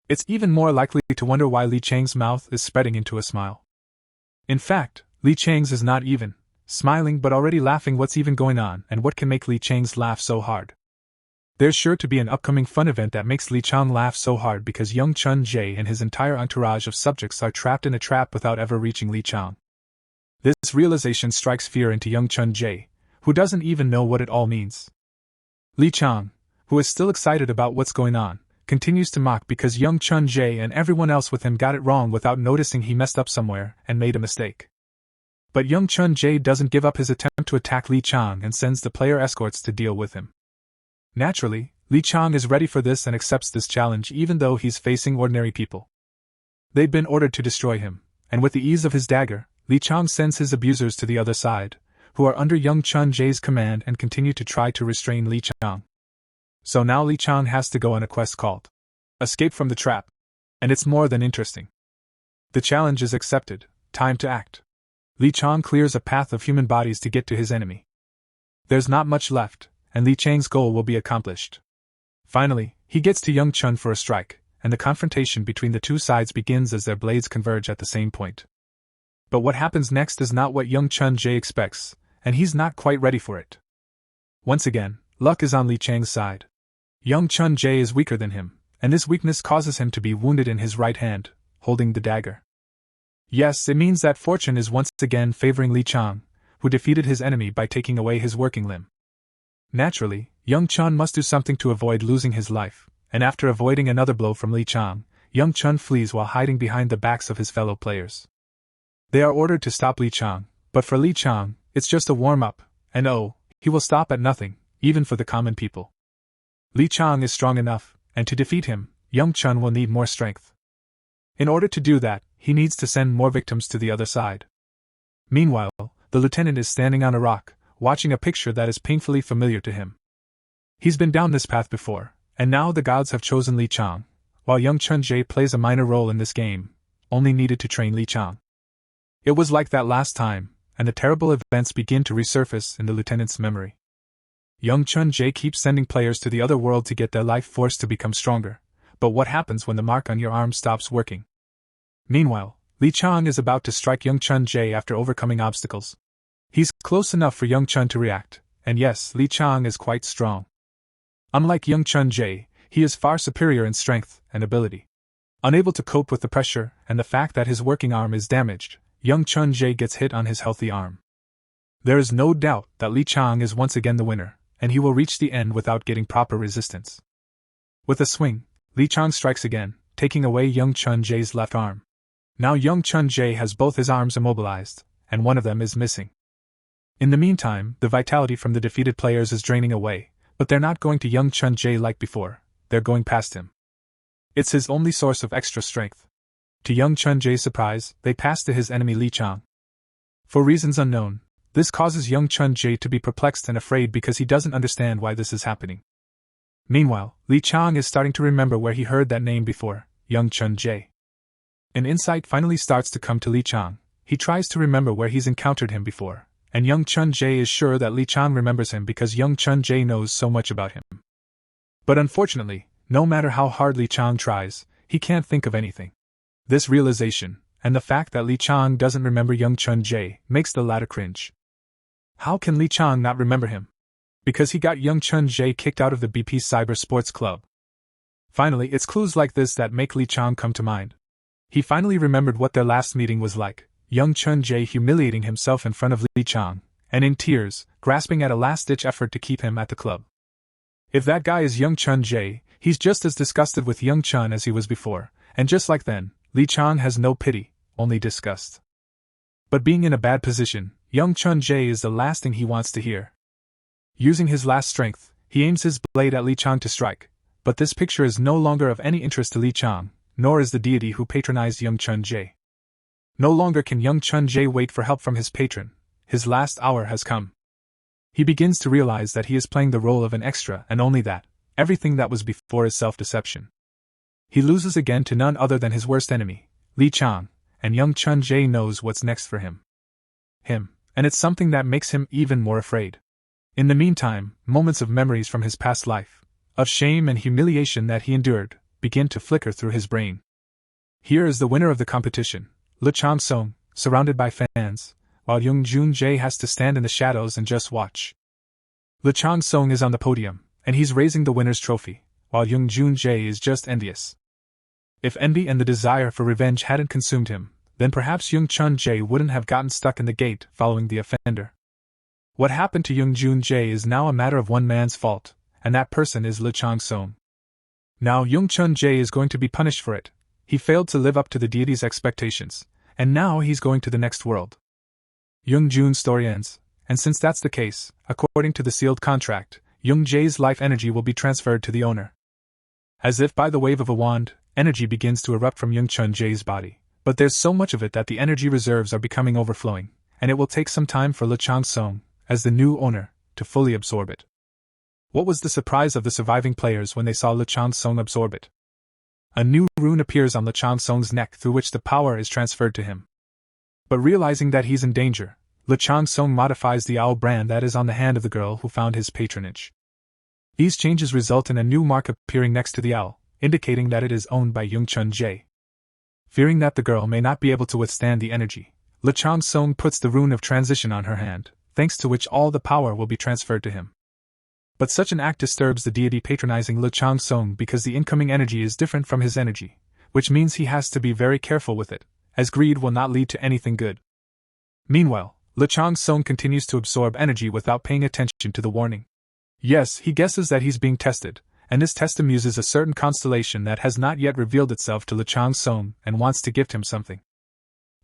It's even more likely to wonder why Li Chang's mouth is spreading into a smile. In fact, Li Chang's is not even smiling but already laughing. What's even going on, and what can make Li Chang's laugh so hard? There's sure to be an upcoming fun event that makes Li Chang laugh so hard because Young Chunjae and his entire entourage of subjects are trapped in a trap without ever reaching Li Chang. This realization strikes fear into Young Chunjae, who doesn't even know what it all means. Li Chang, who is still excited about what's going on, continues to mock because Young Chunjae and everyone else with him got it wrong without noticing he messed up somewhere and made a mistake. But Young Chunjae doesn't give up his attempt to attack Li Chang and sends the player escorts to deal with him. Naturally, Li Chang is ready for this and accepts this challenge even though he's facing ordinary people. They've been ordered to destroy him, and with the ease of his dagger, Li Chang sends his abusers to the other side, who are under Young Chunjae's command and continue to try to restrain Li Chang. So now Li Chang has to go on a quest called Escape from the Trap. And it's more than interesting. The challenge is accepted, time to act. Li Chang clears a path of human bodies to get to his enemy. There's not much left, and Li Chang's goal will be accomplished. Finally, he gets to Young Chun for a strike, and the confrontation between the two sides begins as their blades converge at the same point. But what happens next is not what Young Chunjae expects, and he's not quite ready for it. Once again, luck is on Li Chang's side. Young Chunjae is weaker than him, and this weakness causes him to be wounded in his right hand, holding the dagger. Yes, it means that fortune is once again favoring Li Chang, who defeated his enemy by taking away his working limb. Naturally, Young Chun must do something to avoid losing his life, and after avoiding another blow from Li Chang, Young Chun flees while hiding behind the backs of his fellow players. They are ordered to stop Li Chang, but for Li Chang, it's just a warm-up, and he will stop at nothing, even for the common people. Li Chang is strong enough, and to defeat him, Young Chun will need more strength. In order to do that, he needs to send more victims to the other side. Meanwhile, the lieutenant is standing on a rock, watching a picture that is painfully familiar to him. He's been down this path before, and now the gods have chosen Li Chang, while Young Chun Jae plays a minor role in this game, only needed to train Li Chang. It was like that last time, and the terrible events begin to resurface in the lieutenant's memory. Young Chun Jae keeps sending players to the other world to get their life force to become stronger, but what happens when the mark on your arm stops working? Meanwhile, Li Chang is about to strike Young Chun Jae after overcoming obstacles. He's close enough for Young Chun to react, and yes, Li Chang is quite strong. Unlike Young Chun Jae, he is far superior in strength and ability. Unable to cope with the pressure and the fact that his working arm is damaged, Young Chun Jae gets hit on his healthy arm. There is no doubt that Li Chang is once again the winner, and he will reach the end without getting proper resistance. With a swing, Li Chang strikes again, taking away Young Chun Jae's left arm. Now Young Chun Jae has both his arms immobilized, and one of them is missing. In the meantime, the vitality from the defeated players is draining away, but they're not going to Young Chun Jae like before, they're going past him. It's his only source of extra strength. To Young Chun Jae's surprise, they pass to his enemy Li Chang. For reasons unknown, this causes Young Chun Jae to be perplexed and afraid because he doesn't understand why this is happening. Meanwhile, Li Chang is starting to remember where he heard that name before, Young Chun Jae. An insight finally starts to come to Li Chang. He tries to remember where he's encountered him before, and Young Chun Jae is sure that Li Chang remembers him because Young Chun Jae knows so much about him. But unfortunately, no matter how hard Li Chang tries, he can't think of anything. This realization, and the fact that Li Chang doesn't remember Young Chun Jae, makes the latter cringe. How can Li Chang not remember him? Because he got Young Chun Jae kicked out of the BP Cyber Sports Club. Finally, it's clues like this that make Li Chang come to mind. He finally remembered what their last meeting was like, Young Chun Jae humiliating himself in front of Li Chang, and in tears, grasping at a last-ditch effort to keep him at the club. If that guy is Young Chun Jae, he's just as disgusted with Young Chun as he was before, and just like then, Li Chang has no pity, only disgust. But being in a bad position, Young Chun Jae is the last thing he wants to hear. Using his last strength, he aims his blade at Li Chang to strike, but this picture is no longer of any interest to Li Chang, nor is the deity who patronized Young Chun Jae. No longer can Young Chun Jae wait for help from his patron, his last hour has come. He begins to realize that he is playing the role of an extra and only that, everything that was before is self-deception. He loses again to none other than his worst enemy, Li Chang, and Young Chun Jae knows what's next for him. And it's something that makes him even more afraid. In the meantime, moments of memories from his past life, of shame and humiliation that he endured, begin to flicker through his brain. Here is the winner of the competition, Le Chang-sung, surrounded by fans, while Young Chun Jae has to stand in the shadows and just watch. Le Chang-sung is on the podium, and he's raising the winner's trophy, while Young Chun Jae is just envious. If envy and the desire for revenge hadn't consumed him, then perhaps Young Chun Jae wouldn't have gotten stuck in the gate following the offender. What happened to Young Chun Jae is now a matter of one man's fault, and that person is Le Chang-sung. Now Young Chun Jae is going to be punished for it. He failed to live up to the deity's expectations, and now he's going to the next world. Young Jun's story ends, and since that's the case, according to the sealed contract, Young Jae's life energy will be transferred to the owner. As if by the wave of a wand, energy begins to erupt from Young Chun Jae's body, but there's so much of it that the energy reserves are becoming overflowing, and it will take some time for Le Chang-sung, as the new owner, to fully absorb it. What was the surprise of the surviving players when they saw Le Chang-sung absorb it? A new rune appears on Le Chang-sung's neck through which the power is transferred to him. But realizing that he's in danger, Le Chang-sung modifies the owl brand that is on the hand of the girl who found his patronage. These changes result in a new mark appearing next to the owl, indicating that it is owned by Young Chun Jae. Fearing that the girl may not be able to withstand the energy, Le Chang-sung puts the rune of transition on her hand, thanks to which all the power will be transferred to him. But such an act disturbs the deity patronizing Le Chang-sung because the incoming energy is different from his energy, which means he has to be very careful with it, as greed will not lead to anything good. Meanwhile, Le Chang-sung continues to absorb energy without paying attention to the warning. Yes, he guesses that he's being tested, and this test amuses a certain constellation that has not yet revealed itself to Le Chang-sung and wants to gift him something.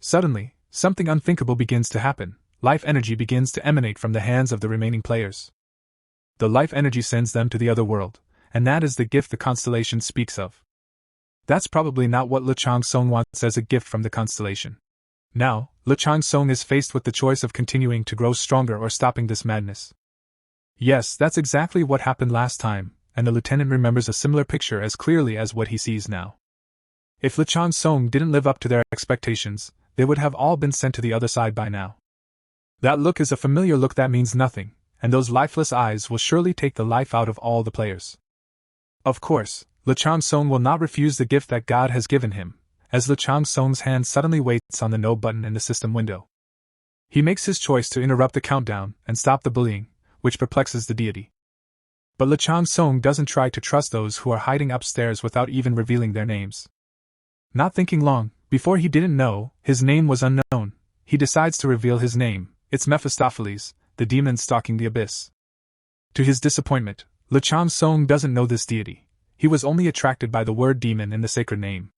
Suddenly, something unthinkable begins to happen. Life energy begins to emanate from the hands of the remaining players. The life energy sends them to the other world, and that is the gift the constellation speaks of. That's probably not what Le Changsun wants as a gift from the constellation. Now, Le Changsun is faced with the choice of continuing to grow stronger or stopping this madness. Yes, that's exactly what happened last time, and the lieutenant remembers a similar picture as clearly as what he sees now. If Le Changsun didn't live up to their expectations, they would have all been sent to the other side by now. That look is a familiar look that means nothing, and those lifeless eyes will surely take the life out of all the players. Of course, Le Changsun will not refuse the gift that God has given him, as Le Changsun's hand suddenly waits on the no button in the system window. He makes his choice to interrupt the countdown and stop the bullying, which perplexes the deity. But Le Changsun doesn't try to trust those who are hiding upstairs without even revealing their names. Not thinking long, before he didn't know his name was unknown, he decides to reveal his name. It's Mephistopheles, the demon stalking the abyss. To his disappointment, Le Changsun doesn't know this deity. He was only attracted by the word demon in the sacred name.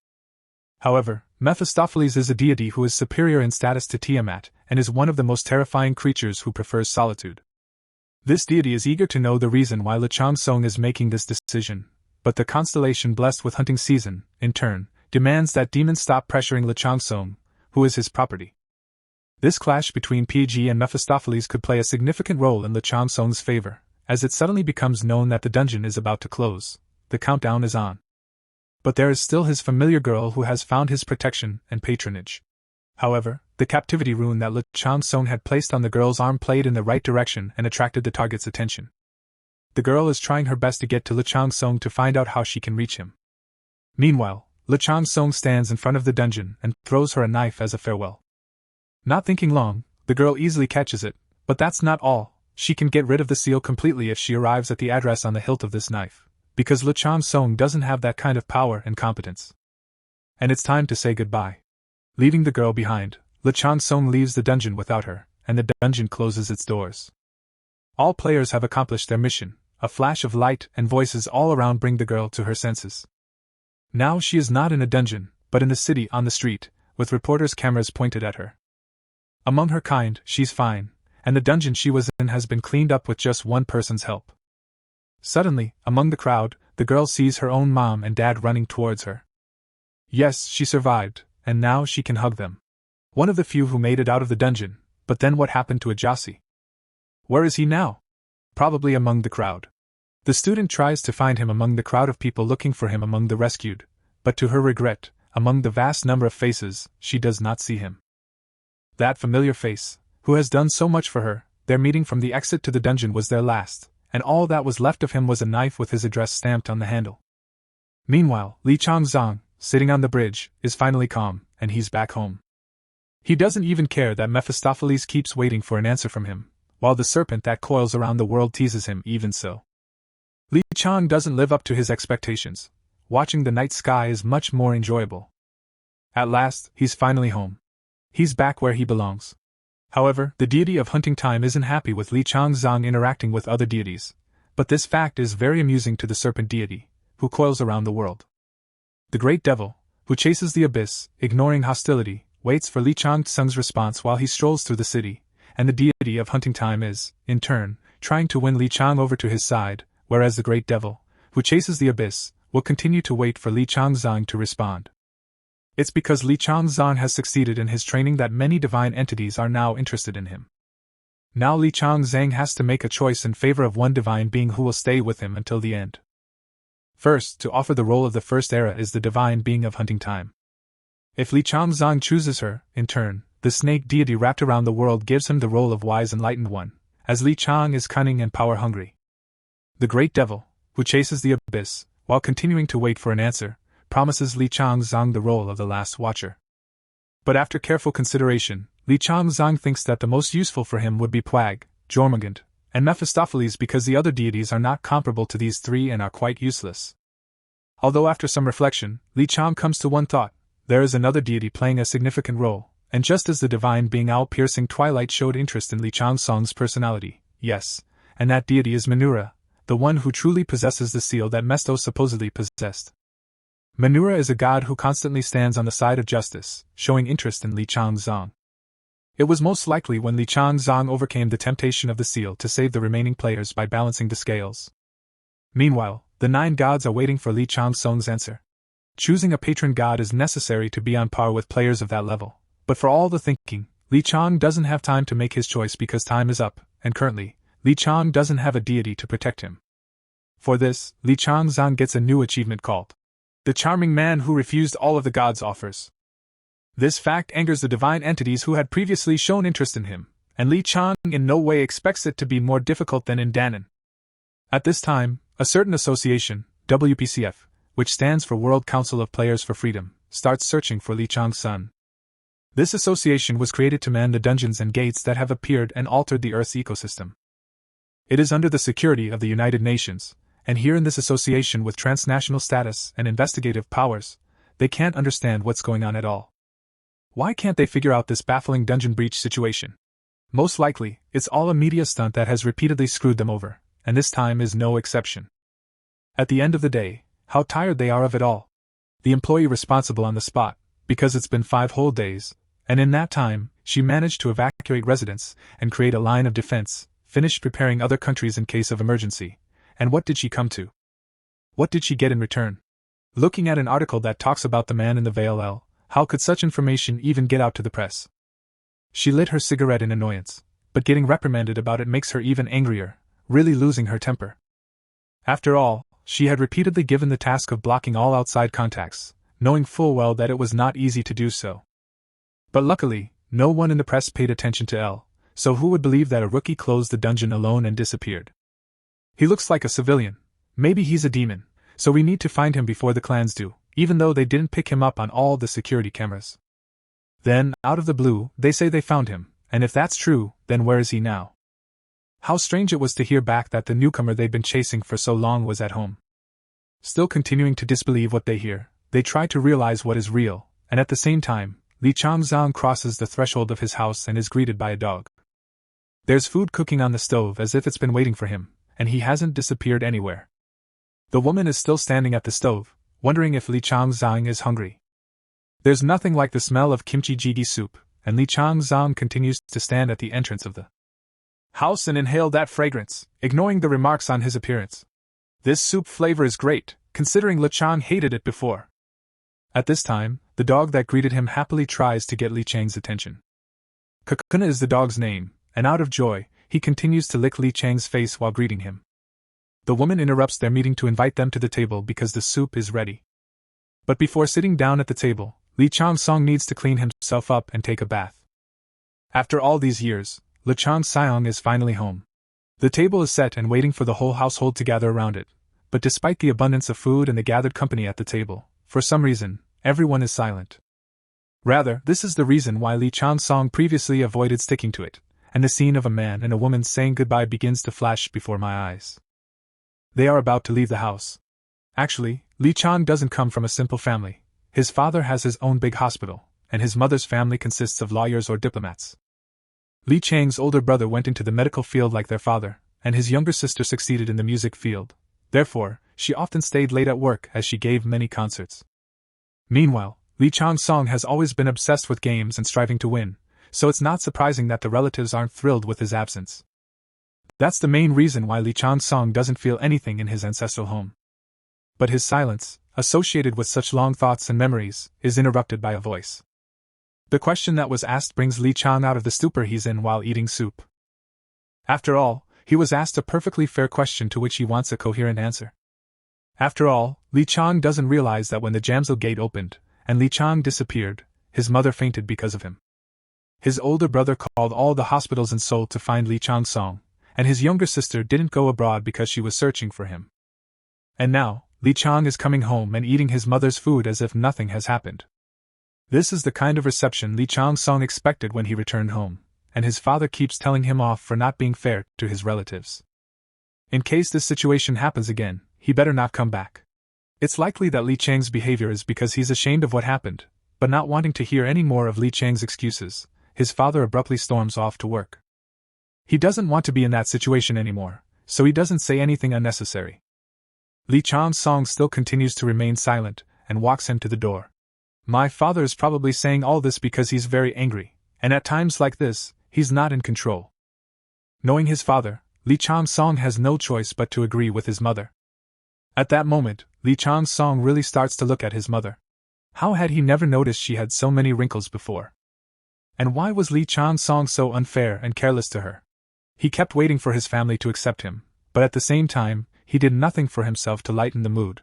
However, Mephistopheles is a deity who is superior in status to Tiamat and is one of the most terrifying creatures who prefers solitude. This deity is eager to know the reason why Le Changsun is making this decision, but the constellation blessed with hunting season, in turn, demands that demon stop pressuring Le Changsun, who is his property. This clash between PG and Mephistopheles could play a significant role in Le Changsun's favor, as it suddenly becomes known that the dungeon is about to close. The countdown is on. But there is still his familiar girl who has found his protection and patronage. However, the captivity rune that Le Changsun had placed on the girl's arm played in the right direction and attracted the target's attention. The girl is trying her best to get to Le Changsun to find out how she can reach him. Meanwhile, Le Changsun stands in front of the dungeon and throws her a knife as a farewell. Not thinking long, the girl easily catches it, but that's not all. She can get rid of the seal completely if she arrives at the address on the hilt of this knife, because Le Changsun doesn't have that kind of power and competence. And it's time to say goodbye. Leaving the girl behind, Le Changsun leaves the dungeon without her, and the dungeon closes its doors. All players have accomplished their mission. A flash of light and voices all around bring the girl to her senses. Now she is not in a dungeon, but in the city on the street, with reporters' cameras pointed at her. Among her kind, she's fine, and the dungeon she was in has been cleaned up with just one person's help. Suddenly, among the crowd, the girl sees her own mom and dad running towards her. Yes, she survived, and now she can hug them. One of the few who made it out of the dungeon, but then what happened to Ajasi? Where is he now? Probably among the crowd. The student tries to find him among the crowd of people looking for him among the rescued, but to her regret, among the vast number of faces, she does not see him. That familiar face, who has done so much for her, their meeting from the exit to the dungeon was their last, and all that was left of him was a knife with his address stamped on the handle. Meanwhile, Li Changzong, sitting on the bridge, is finally calm, and he's back home. He doesn't even care that Mephistopheles keeps waiting for an answer from him, while the serpent that coils around the world teases him even so. Li Chang doesn't live up to his expectations. Watching the night sky is much more enjoyable. At last, he's finally home. He's back where he belongs. However, the deity of hunting time isn't happy with Li Changzong interacting with other deities, but this fact is very amusing to the serpent deity, who coils around the world. The great devil, who chases the abyss, ignoring hostility, waits for Li Changzong's response while he strolls through the city, and the deity of hunting time is, in turn, trying to win Li Chang over to his side, whereas the great devil, who chases the abyss, will continue to wait for Li Changzong to respond. It's because Li Changzong has succeeded in his training that many divine entities are now interested in him. Now Li Changzong has to make a choice in favor of one divine being who will stay with him until the end. First, to offer the role of the first era is the divine being of hunting time. If Li Changzong chooses her, in turn, the snake deity wrapped around the world gives him the role of wise enlightened one, as Li Chang is cunning and power-hungry. The great devil, who chases the abyss, while continuing to wait for an answer, promises Li Changzong the role of the last watcher. But after careful consideration, Li Changzong thinks that the most useful for him would be Pwag, Jormungand, and Mephistopheles because the other deities are not comparable to these three and are quite useless. Although after some reflection, Li Chang comes to one thought: there is another deity playing a significant role, and just as the divine being owl-piercing Twilight showed interest in Li Changzong's personality, yes, and that deity is Manhwa, the one who truly possesses the seal that Mesto supposedly possessed. Manhwa is a god who constantly stands on the side of justice, showing interest in Li Changzong. It was most likely when Li Changzong overcame the temptation of the seal to save the remaining players by balancing the scales. Meanwhile, The 9 gods are waiting for Li Changsong's answer. Choosing a patron god is necessary to be on par with players of that level, but for all the thinking, Li Chang doesn't have time to make his choice because time is up, and currently, Li Chang doesn't have a deity to protect him. For this, Li Changzong gets a new achievement called the charming man who refused all of the gods' offers. This fact angers the divine entities who had previously shown interest in him, and Li Chang in no way expects it to be more difficult than in Danan. At this time, a certain association, WPCF, which stands for World Council of Players for Freedom, starts searching for Li Chang's son. This association was created to man the dungeons and gates that have appeared and altered the Earth's ecosystem. It is under the security of the United Nations, and here in this association with transnational status and investigative powers, they can't understand what's going on at all. Why can't they figure out this baffling dungeon breach situation? Most likely, it's all a media stunt that has repeatedly screwed them over, and this time is no exception. At the end of the day, how tired they are of it all. The employee responsible on the spot, because it's been 5 whole days, and in that time, she managed to evacuate residents and create a line of defense, finished preparing other countries in case of emergency. And what did she come to? What did she get in return? Looking at an article that talks about the man in the veil, how could such information even get out to the press? She lit her cigarette in annoyance, but getting reprimanded about it makes her even angrier, really losing her temper. After all, she had repeatedly given the task of blocking all outside contacts, knowing full well that it was not easy to do so. But luckily, no one in the press paid attention to L, so who would believe that a rookie closed the dungeon alone and disappeared? He looks like a civilian. Maybe he's a demon, so we need to find him before the clans do, even though they didn't pick him up on all the security cameras. Then, out of the blue, they say they found him, and if that's true, then where is he now? How strange it was to hear back that the newcomer they'd been chasing for so long was at home. Still continuing to disbelieve what they hear, they try to realize what is real, and at the same time, Li Changzong crosses the threshold of his house and is greeted by a dog. There's food cooking on the stove as if it's been waiting for him, and he hasn't disappeared anywhere. The woman is still standing at the stove, wondering if Li Changzong is hungry. There's nothing like the smell of kimchi jjigae soup, and Li Changzong continues to stand at the entrance of the house and inhale that fragrance, ignoring the remarks on his appearance. This soup flavor is great, considering Li Chang hated it before. At this time, the dog that greeted him happily tries to get Li Chang's attention. Kakuna is the dog's name, and out of joy, he continues to lick Li Chang's face while greeting him. The woman interrupts their meeting to invite them to the table because the soup is ready. But before sitting down at the table, Li Changsong needs to clean himself up and take a bath. After all these years, Li Changsong is finally home. The table is set and waiting for the whole household to gather around it, but despite the abundance of food and the gathered company at the table, for some reason, everyone is silent. Rather, this is the reason why Li Changsong previously avoided sticking to it, and the scene of a man and a woman saying goodbye begins to flash before my eyes. They are about to leave the house. Actually, Li Chang doesn't come from a simple family. His father has his own big hospital, and his mother's family consists of lawyers or diplomats. Li Chang's older brother went into the medical field like their father, and his younger sister succeeded in the music field. Therefore, she often stayed late at work as she gave many concerts. Meanwhile, Li Changsong has always been obsessed with games and striving to win, so it's not surprising that the relatives aren't thrilled with his absence. That's the main reason why Li Changsong doesn't feel anything in his ancestral home. But his silence, associated with such long thoughts and memories, is interrupted by a voice. The question that was asked brings Li Chang out of the stupor he's in while eating soup. After all, he was asked a perfectly fair question to which he wants a coherent answer. After all, Li Chang doesn't realize that when the Jamsil gate opened, and Li Chang disappeared, his mother fainted because of him. His older brother called all the hospitals in Seoul to find Li Changsong, and his younger sister didn't go abroad because she was searching for him. And now, Li Chang is coming home and eating his mother's food as if nothing has happened. This is the kind of reception Li Changsong expected when he returned home, and his father keeps telling him off for not being fair to his relatives. In case this situation happens again, he better not come back. It's likely that Li Chang's behavior is because he's ashamed of what happened, but not wanting to hear any more of Li Chang's excuses, his father abruptly storms off to work. He doesn't want to be in that situation anymore, so he doesn't say anything unnecessary. Li Changsong still continues to remain silent, and walks him to the door. My father is probably saying all this because he's very angry, and at times like this, he's not in control. Knowing his father, Li Changsong has no choice but to agree with his mother. At that moment, Li Changsong really starts to look at his mother. How had he never noticed she had so many wrinkles before? And why was Li Changsong so unfair and careless to her? He kept waiting for his family to accept him, but at the same time, he did nothing for himself to lighten the mood.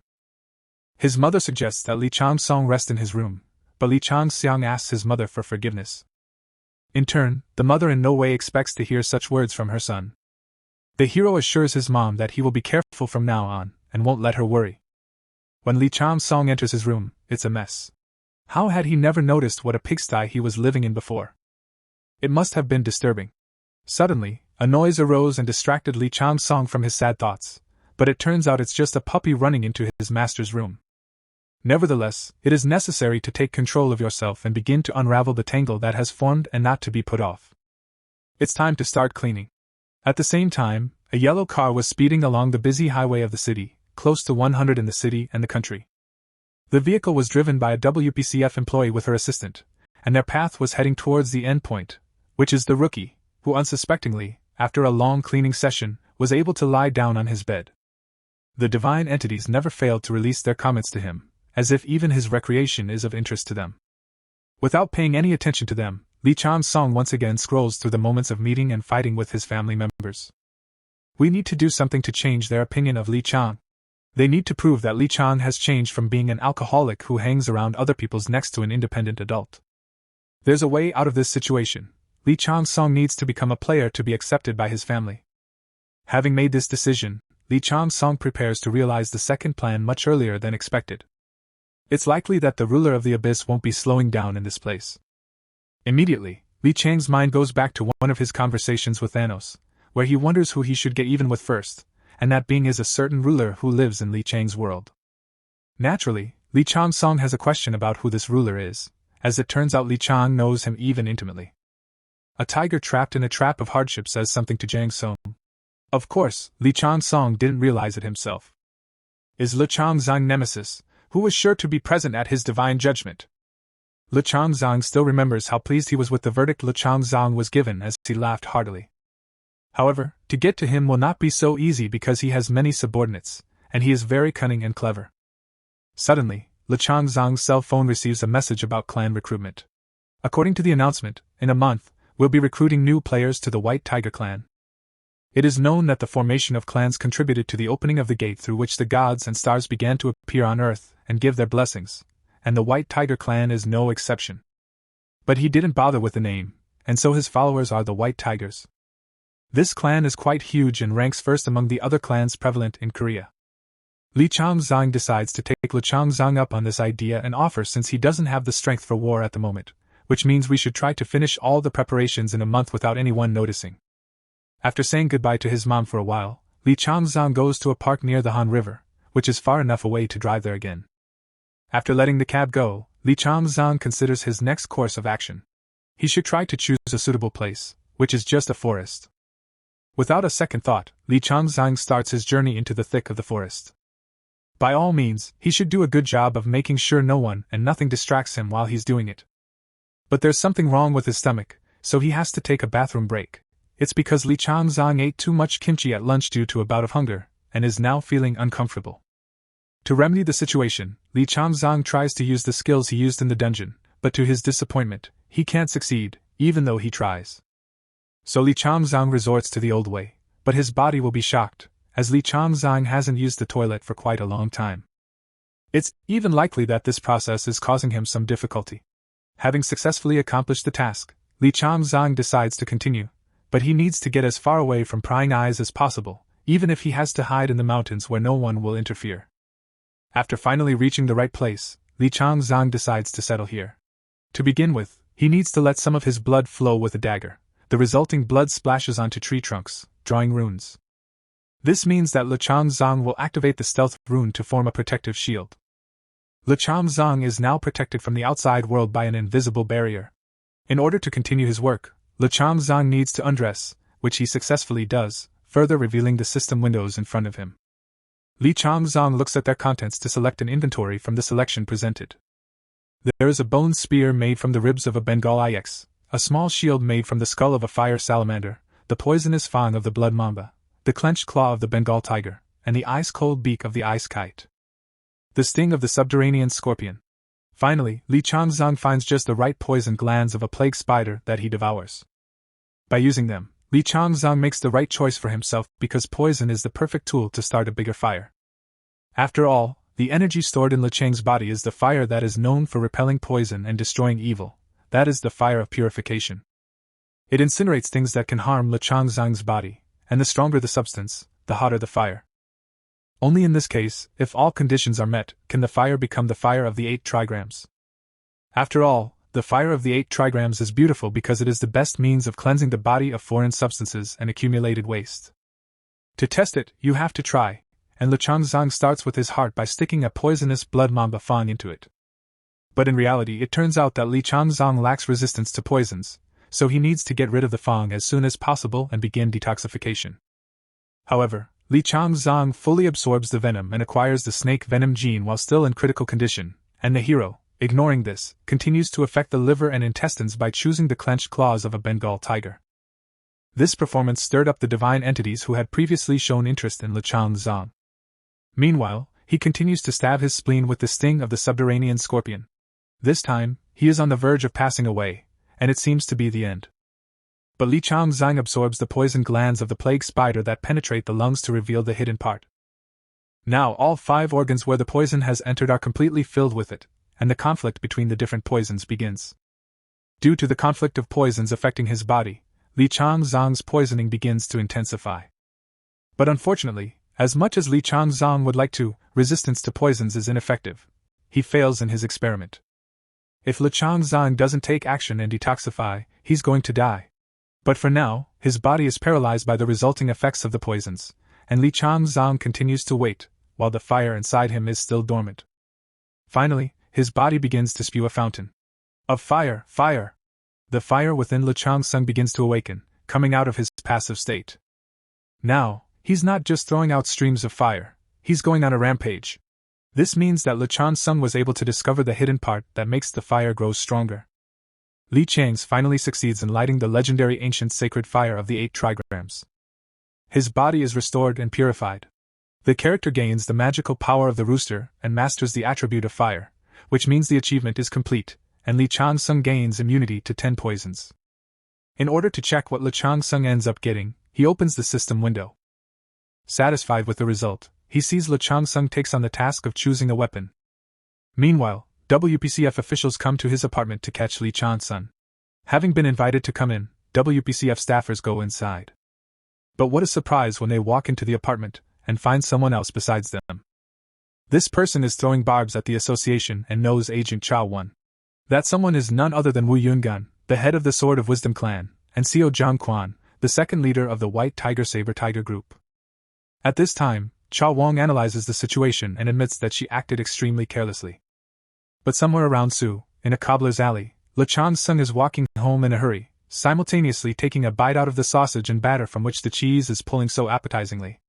His mother suggests that Li Changsong rest in his room, but Li Changsong asks his mother for forgiveness. In turn, the mother in no way expects to hear such words from her son. The hero assures his mom that he will be careful from now on, and won't let her worry. When Li Changsong enters his room, it's a mess. How had he never noticed what a pigsty he was living in before? It must have been disturbing. Suddenly, a noise arose and distracted Li Changsong from his sad thoughts, but it turns out it's just a puppy running into his master's room. Nevertheless, it is necessary to take control of yourself and begin to unravel the tangle that has formed and not to be put off. It's time to start cleaning. At the same time, a yellow car was speeding along the busy highway of the city, close to 100 in the city and the country. The vehicle was driven by a WPCF employee with her assistant, and their path was heading towards the end point, which is the rookie, who unsuspectingly, after a long cleaning session, was able to lie down on his bed. The divine entities never failed to release their comments to him, as if even his recreation is of interest to them. Without paying any attention to them, Li Changsong once again scrolls through the moments of meeting and fighting with his family members. We need to do something to change their opinion of Li Chang. They need to prove that Li Chang has changed from being an alcoholic who hangs around other people's necks to an independent adult. There's a way out of this situation. Li Changsong needs to become a player to be accepted by his family. Having made this decision, Li Changsong prepares to realize the second plan much earlier than expected. It's likely that the ruler of the abyss won't be slowing down in this place. Immediately, Li Chang's mind goes back to one of his conversations with Thanatos, where he wonders who he should get even with first, and that being is a certain ruler who lives in Li Chang's world. Naturally, Li Changsong has a question about who this ruler is, as it turns out Li Chang knows him even intimately. A tiger trapped in a trap of hardship says something to Changsun. Of course, Li Changsong didn't realize it himself. Is Li Changzong nemesis, who was sure to be present at his divine judgment. Li Changzong still remembers how pleased he was with the verdict Li Changzong was given as he laughed heartily. However, to get to him will not be so easy because he has many subordinates, and he is very cunning and clever. Suddenly, Li Changzong's cell phone receives a message about clan recruitment. According to the announcement, in a month, we'll be recruiting new players to the White Tiger clan. It is known that the formation of clans contributed to the opening of the gate through which the gods and stars began to appear on Earth and give their blessings, and the White Tiger clan is no exception. But he didn't bother with the name, and so his followers are the White Tigers. This clan is quite huge and ranks first among the other clans prevalent in Korea. Li Changzong decides to take Li Changzong up on this idea and offer since he doesn't have the strength for war at the moment, which means we should try to finish all the preparations in a month without anyone noticing. After saying goodbye to his mom for a while, Li Changzong goes to a park near the Han River, which is far enough away to drive there again. After letting the cab go, Li Changzong considers his next course of action. He should try to choose a suitable place, which is just a forest. Without a second thought, Li Changzong starts his journey into the thick of the forest. By all means, he should do a good job of making sure no one and nothing distracts him while he's doing it. But there's something wrong with his stomach, so he has to take a bathroom break. It's because Li Changzong ate too much kimchi at lunch due to a bout of hunger, and is now feeling uncomfortable. To remedy the situation, Li Changzong tries to use the skills he used in the dungeon, but to his disappointment, he can't succeed, even though he tries. So Li Changzong resorts to the old way, but his body will be shocked, as Li Changzong hasn't used the toilet for quite a long time. It's even likely that this process is causing him some difficulty. Having successfully accomplished the task, Li Changzong decides to continue, but he needs to get as far away from prying eyes as possible, even if he has to hide in the mountains where no one will interfere. After finally reaching the right place, Li Changzong decides to settle here. To begin with, he needs to let some of his blood flow with a dagger. The resulting blood splashes onto tree trunks, drawing runes. This means that Li Changzong will activate the stealth rune to form a protective shield. Li Changzong is now protected from the outside world by an invisible barrier. In order to continue his work, Li Changzong needs to undress, which he successfully does, further revealing the system windows in front of him. Li Changzong looks at their contents to select an inventory from the selection presented. There is a bone spear made from the ribs of a Bengal iX, a small shield made from the skull of a fire salamander, the poisonous fang of the blood mamba, the clenched claw of the Bengal tiger, and the ice-cold beak of the ice kite. The sting of the subterranean scorpion. Finally, Li Changzong finds just the right poison glands of a plague spider that he devours. By using them, Li Changzong makes the right choice for himself because poison is the perfect tool to start a bigger fire. After all, the energy stored in Le Chang's body is the fire that is known for repelling poison and destroying evil. That is the fire of purification. It incinerates things that can harm Le Changzong's body, and the stronger the substance, the hotter the fire. Only in this case, if all conditions are met, can the fire become the fire of the 8 trigrams. After all, the fire of the 8 trigrams is beautiful because it is the best means of cleansing the body of foreign substances and accumulated waste. To test it, you have to try, and Le Changzong starts with his heart by sticking a poisonous blood mamba fang into it. But in reality it turns out that Li Changzong lacks resistance to poisons, so he needs to get rid of the fang as soon as possible and begin detoxification. However, Li Changzong fully absorbs the venom and acquires the snake venom gene while still in critical condition, and the hero, ignoring this, continues to affect the liver and intestines by choosing the clenched claws of a Bengal tiger. This performance stirred up the divine entities who had previously shown interest in Li Changzong. Meanwhile, he continues to stab his spleen with the sting of the subterranean scorpion. This time, he is on the verge of passing away, and it seems to be the end. But Li Changzong absorbs the poison glands of the plague spider that penetrate the lungs to reveal the hidden part. Now all 5 organs where the poison has entered are completely filled with it, and the conflict between the different poisons begins. Due to the conflict of poisons affecting his body, Li Changzong's poisoning begins to intensify. But unfortunately, as much as Li Changzong would like to, resistance to poisons is ineffective. He fails in his experiment. If Li Changzong doesn't take action and detoxify, he's going to die. But for now, his body is paralyzed by the resulting effects of the poisons, and Li Changzong continues to wait, while the fire inside him is still dormant. Finally, his body begins to spew a fountain of fire, fire! The fire within Li Changzong begins to awaken, coming out of his passive state. Now, he's not just throwing out streams of fire, he's going on a rampage. This means that Li Changzong was able to discover the hidden part that makes the fire grow stronger. Li Chang's finally succeeds in lighting the legendary ancient sacred fire of the 8 trigrams. His body is restored and purified. The character gains the magical power of the rooster and masters the attribute of fire, which means the achievement is complete, and Li Changzong gains immunity to 10 poisons. In order to check what Li Changzong ends up getting, he opens the system window. Satisfied with the result, he sees Li Changzong takes on the task of choosing a weapon. Meanwhile, WPCF officials come to his apartment to catch Li Changzong. Having been invited to come in, WPCF staffers go inside. But what a surprise when they walk into the apartment and find someone else besides them. This person is throwing barbs at the association and knows Agent Cha Won. That someone is none other than Wu Yungan, the head of the Sword of Wisdom clan, and Xiao Zhangquan, the second leader of the White Tiger Saber Tiger group. At this time, Cha Wong analyzes the situation and admits that she acted extremely carelessly. But somewhere around Su, in a cobbler's alley, Li Changzong is walking home in a hurry, simultaneously taking a bite out of the sausage and batter from which the cheese is pulling so appetizingly.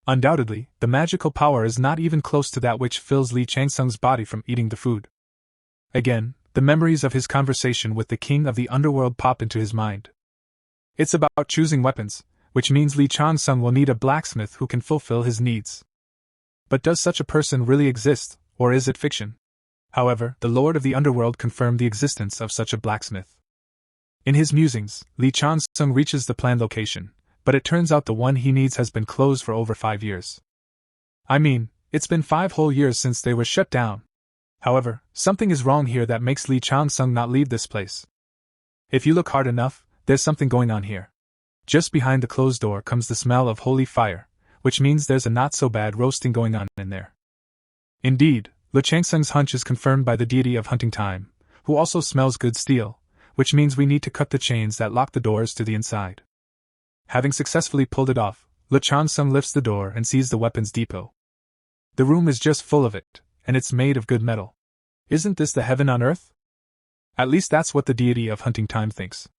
Undoubtedly, the magical power is not even close to that which fills Li Changzong's body from eating the food. Again, the memories of his conversation with the king of the underworld pop into his mind. It's about choosing weapons, which means Li Changzong will need a blacksmith who can fulfill his needs. But does such a person really exist, or is it fiction? However, the Lord of the Underworld confirmed the existence of such a blacksmith. In his musings, Li Changzong reaches the planned location, but it turns out the one he needs has been closed for over 5 years. I mean, it's been 5 whole years since they were shut down. However, something is wrong here that makes Li Changzong not leave this place. If you look hard enough, there's something going on here. Just behind the closed door comes the smell of holy fire, which means there's a not-so-bad roasting going on in there. Indeed, Li Changzong's hunch is confirmed by the deity of hunting time, who also smells good steel, which means we need to cut the chains that lock the doors to the inside. Having successfully pulled it off, Li Changzong lifts the door and sees the weapons depot. The room is just full of it, and it's made of good metal. Isn't this the heaven on earth? At least that's what the deity of hunting time thinks.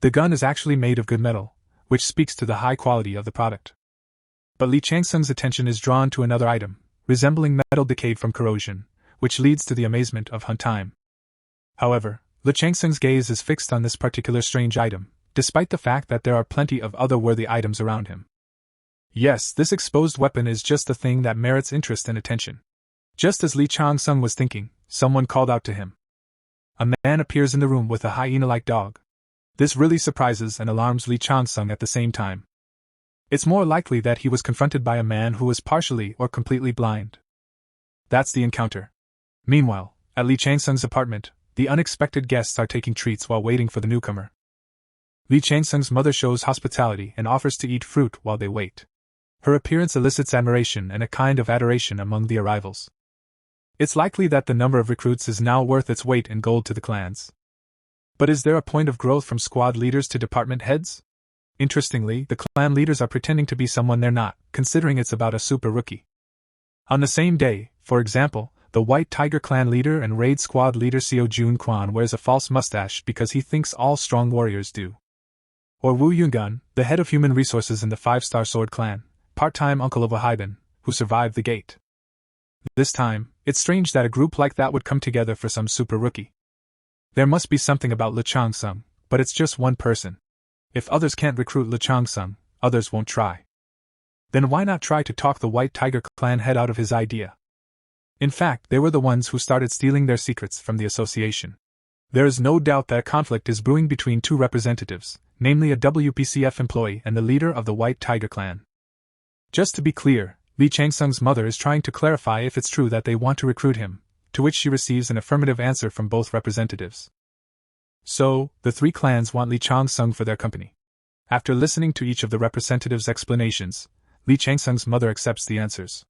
The gun is actually made of good metal, which speaks to the high quality of the product. But Li Changzong's attention is drawn to another item, resembling metal decayed from corrosion, which leads to the amazement of hunt time. However, Li Changzong's gaze is fixed on this particular strange item, despite the fact that there are plenty of other worthy items around him. Yes, this exposed weapon is just the thing that merits interest and attention. Just as Li Changsung was thinking, someone called out to him. A man appears in the room with a hyena-like dog. This really surprises and alarms Li Changsung at the same time. It's more likely that he was confronted by a man who was partially or completely blind. That's the encounter. Meanwhile, at Li Changsung's apartment, the unexpected guests are taking treats while waiting for the newcomer. Li Changsung's mother shows hospitality and offers to eat fruit while they wait. Her appearance elicits admiration and a kind of adoration among the arrivals. It's likely that the number of recruits is now worth its weight in gold to the clans. But is there a point of growth from squad leaders to department heads? Interestingly, the clan leaders are pretending to be someone they're not, considering it's about a super rookie. On the same day, for example, the White Tiger clan leader and raid squad leader Seo Jun Kwan wears a false mustache because he thinks all strong warriors do. Or Wu Yungan, the head of human resources in the 5-star sword clan, part-time uncle of Wahiban, who survived the gate. This time, it's strange that a group like that would come together for some super rookie. There must be something about Li Changsung, but it's just one person. If others can't recruit Li Changsung, others won't try. Then why not try to talk the White Tiger clan head out of his idea? In fact, they were the ones who started stealing their secrets from the association. There is no doubt that a conflict is brewing between two representatives, namely a WPCF employee and the leader of the White Tiger clan. Just to be clear, Li Changsung's mother is trying to clarify if it's true that they want to recruit him, to which she receives an affirmative answer from both representatives. So, the three clans want Li Changsung for their company. After listening to each of the representatives' explanations, Li Changsung's mother accepts the answers.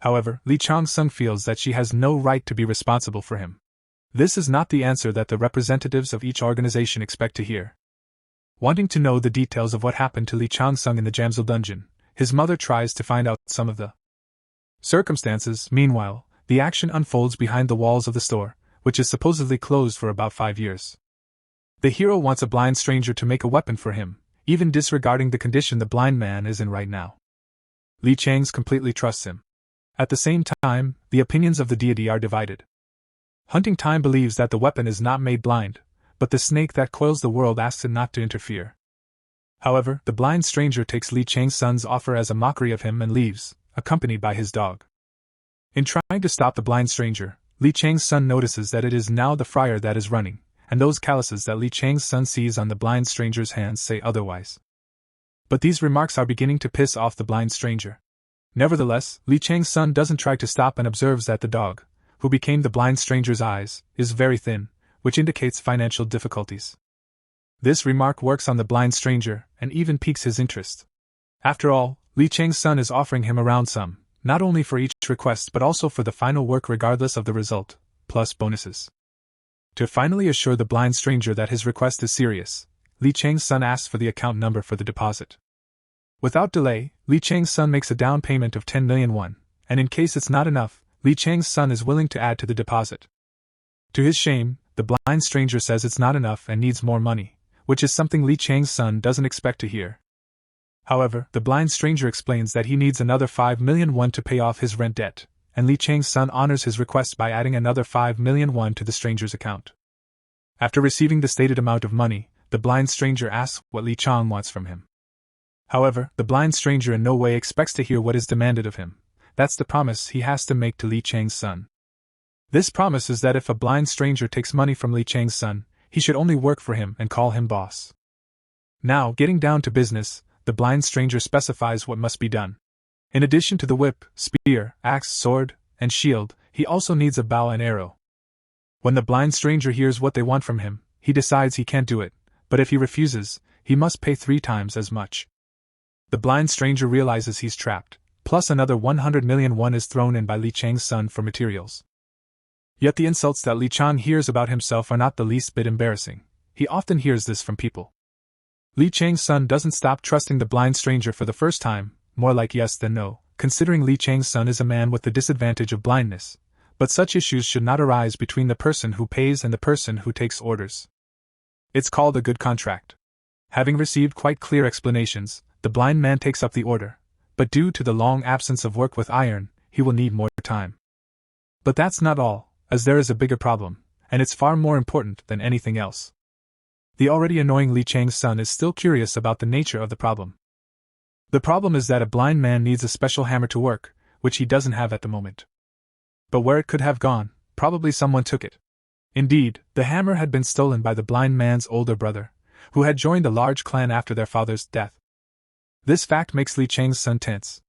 However, Li Changsung feels that she has no right to be responsible for him. This is not the answer that the representatives of each organization expect to hear. Wanting to know the details of what happened to Li Changsung in the Jamsil dungeon, his mother tries to find out some of the circumstances. Meanwhile, the action unfolds behind the walls of the store, which is supposedly closed for about 5 years. The hero wants a blind stranger to make a weapon for him, even disregarding the condition the blind man is in right now. Li Changs completely trusts him. At the same time, the opinions of the deity are divided. Hunting Time believes that the weapon is not made blind, but the snake that coils the world asks it not to interfere. However, the blind stranger takes Li Changsung's offer as a mockery of him and leaves, accompanied by his dog. In trying to stop the blind stranger, Li Changsung notices that it is now the friar that is running, and those calluses that Li Changsung sees on the blind stranger's hands say otherwise. But these remarks are beginning to piss off the blind stranger. Nevertheless, Li Changsung doesn't try to stop and observes that the dog, who became the blind stranger's eyes, is very thin, which indicates financial difficulties. This remark works on the blind stranger and even piques his interest. After all, Li Changsung is offering him a round sum, not only for each request but also for the final work regardless of the result, plus bonuses. To finally assure the blind stranger that his request is serious, Li Changsung asks for the account number for the deposit. Without delay, Li Changsung makes a down payment of 10 million won, and in case it's not enough, Li Changsung is willing to add to the deposit. To his shame, the blind stranger says it's not enough and needs more money, which is something Li Changsung doesn't expect to hear. However, the blind stranger explains that he needs another 5 million won to pay off his rent debt, and Li Changsung honors his request by adding another 5 million won to the stranger's account. After receiving the stated amount of money, the blind stranger asks what Li Chang wants from him. However, the blind stranger in no way expects to hear what is demanded of him. That's the promise he has to make to Li Changsung. This promise is that if a blind stranger takes money from Li Changsung, he should only work for him and call him boss. Now, getting down to business, the blind stranger specifies what must be done. In addition to the whip, spear, axe, sword, and shield, he also needs a bow and arrow. When the blind stranger hears what they want from him, he decides he can't do it, but if he refuses, he must pay 3 times as much. The blind stranger realizes he's trapped, plus another 100 million won is thrown in by Li Changsung for materials. Yet the insults that Li Chang hears about himself are not the least bit embarrassing. He often hears this from people. Li Changsung doesn't stop trusting the blind stranger for the first time, more like yes than no, considering Li Changsung is a man with the disadvantage of blindness, but such issues should not arise between the person who pays and the person who takes orders. It's called a good contract. Having received quite clear explanations, the blind man takes up the order, but due to the long absence of work with iron, he will need more time. But that's not all, as there is a bigger problem, and it's far more important than anything else. The already annoying Li Changsung is still curious about the nature of the problem. The problem is that a blind man needs a special hammer to work, which he doesn't have at the moment. But where it could have gone, probably someone took it. Indeed, the hammer had been stolen by the blind man's older brother, who had joined a large clan after their father's death. This fact makes Li Chang's son tense.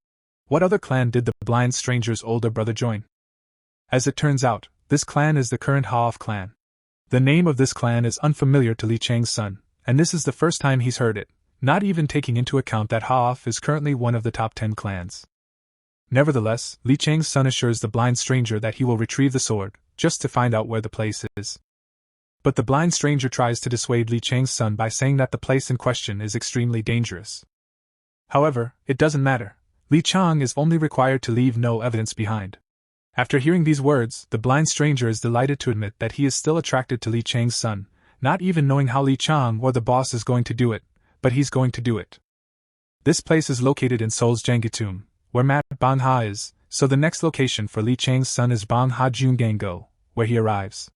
What other clan did the blind stranger's older brother join? As it turns out, this clan is the current Haof clan. The name of this clan is unfamiliar to Li Chang's son, and this is the first time he's heard it, not even taking into account that Haof is currently one of the top 10 clans. Nevertheless, Li Chang's son assures the blind stranger that he will retrieve the sword, just to find out where the place is. But the blind stranger tries to dissuade Li Chang's son by saying that the place in question is extremely dangerous. However, it doesn't matter. Li Chang is only required to leave no evidence behind. After hearing these words, the blind stranger is delighted to admit that he is still attracted to Li Chang's son, not even knowing how Li Chang or the boss is going to do it, but he's going to do it. This place is located in Seoul's Janggitum, where Mat Bangha is, so the next location for Li Chang's son is Bangha Jungango, where he arrives.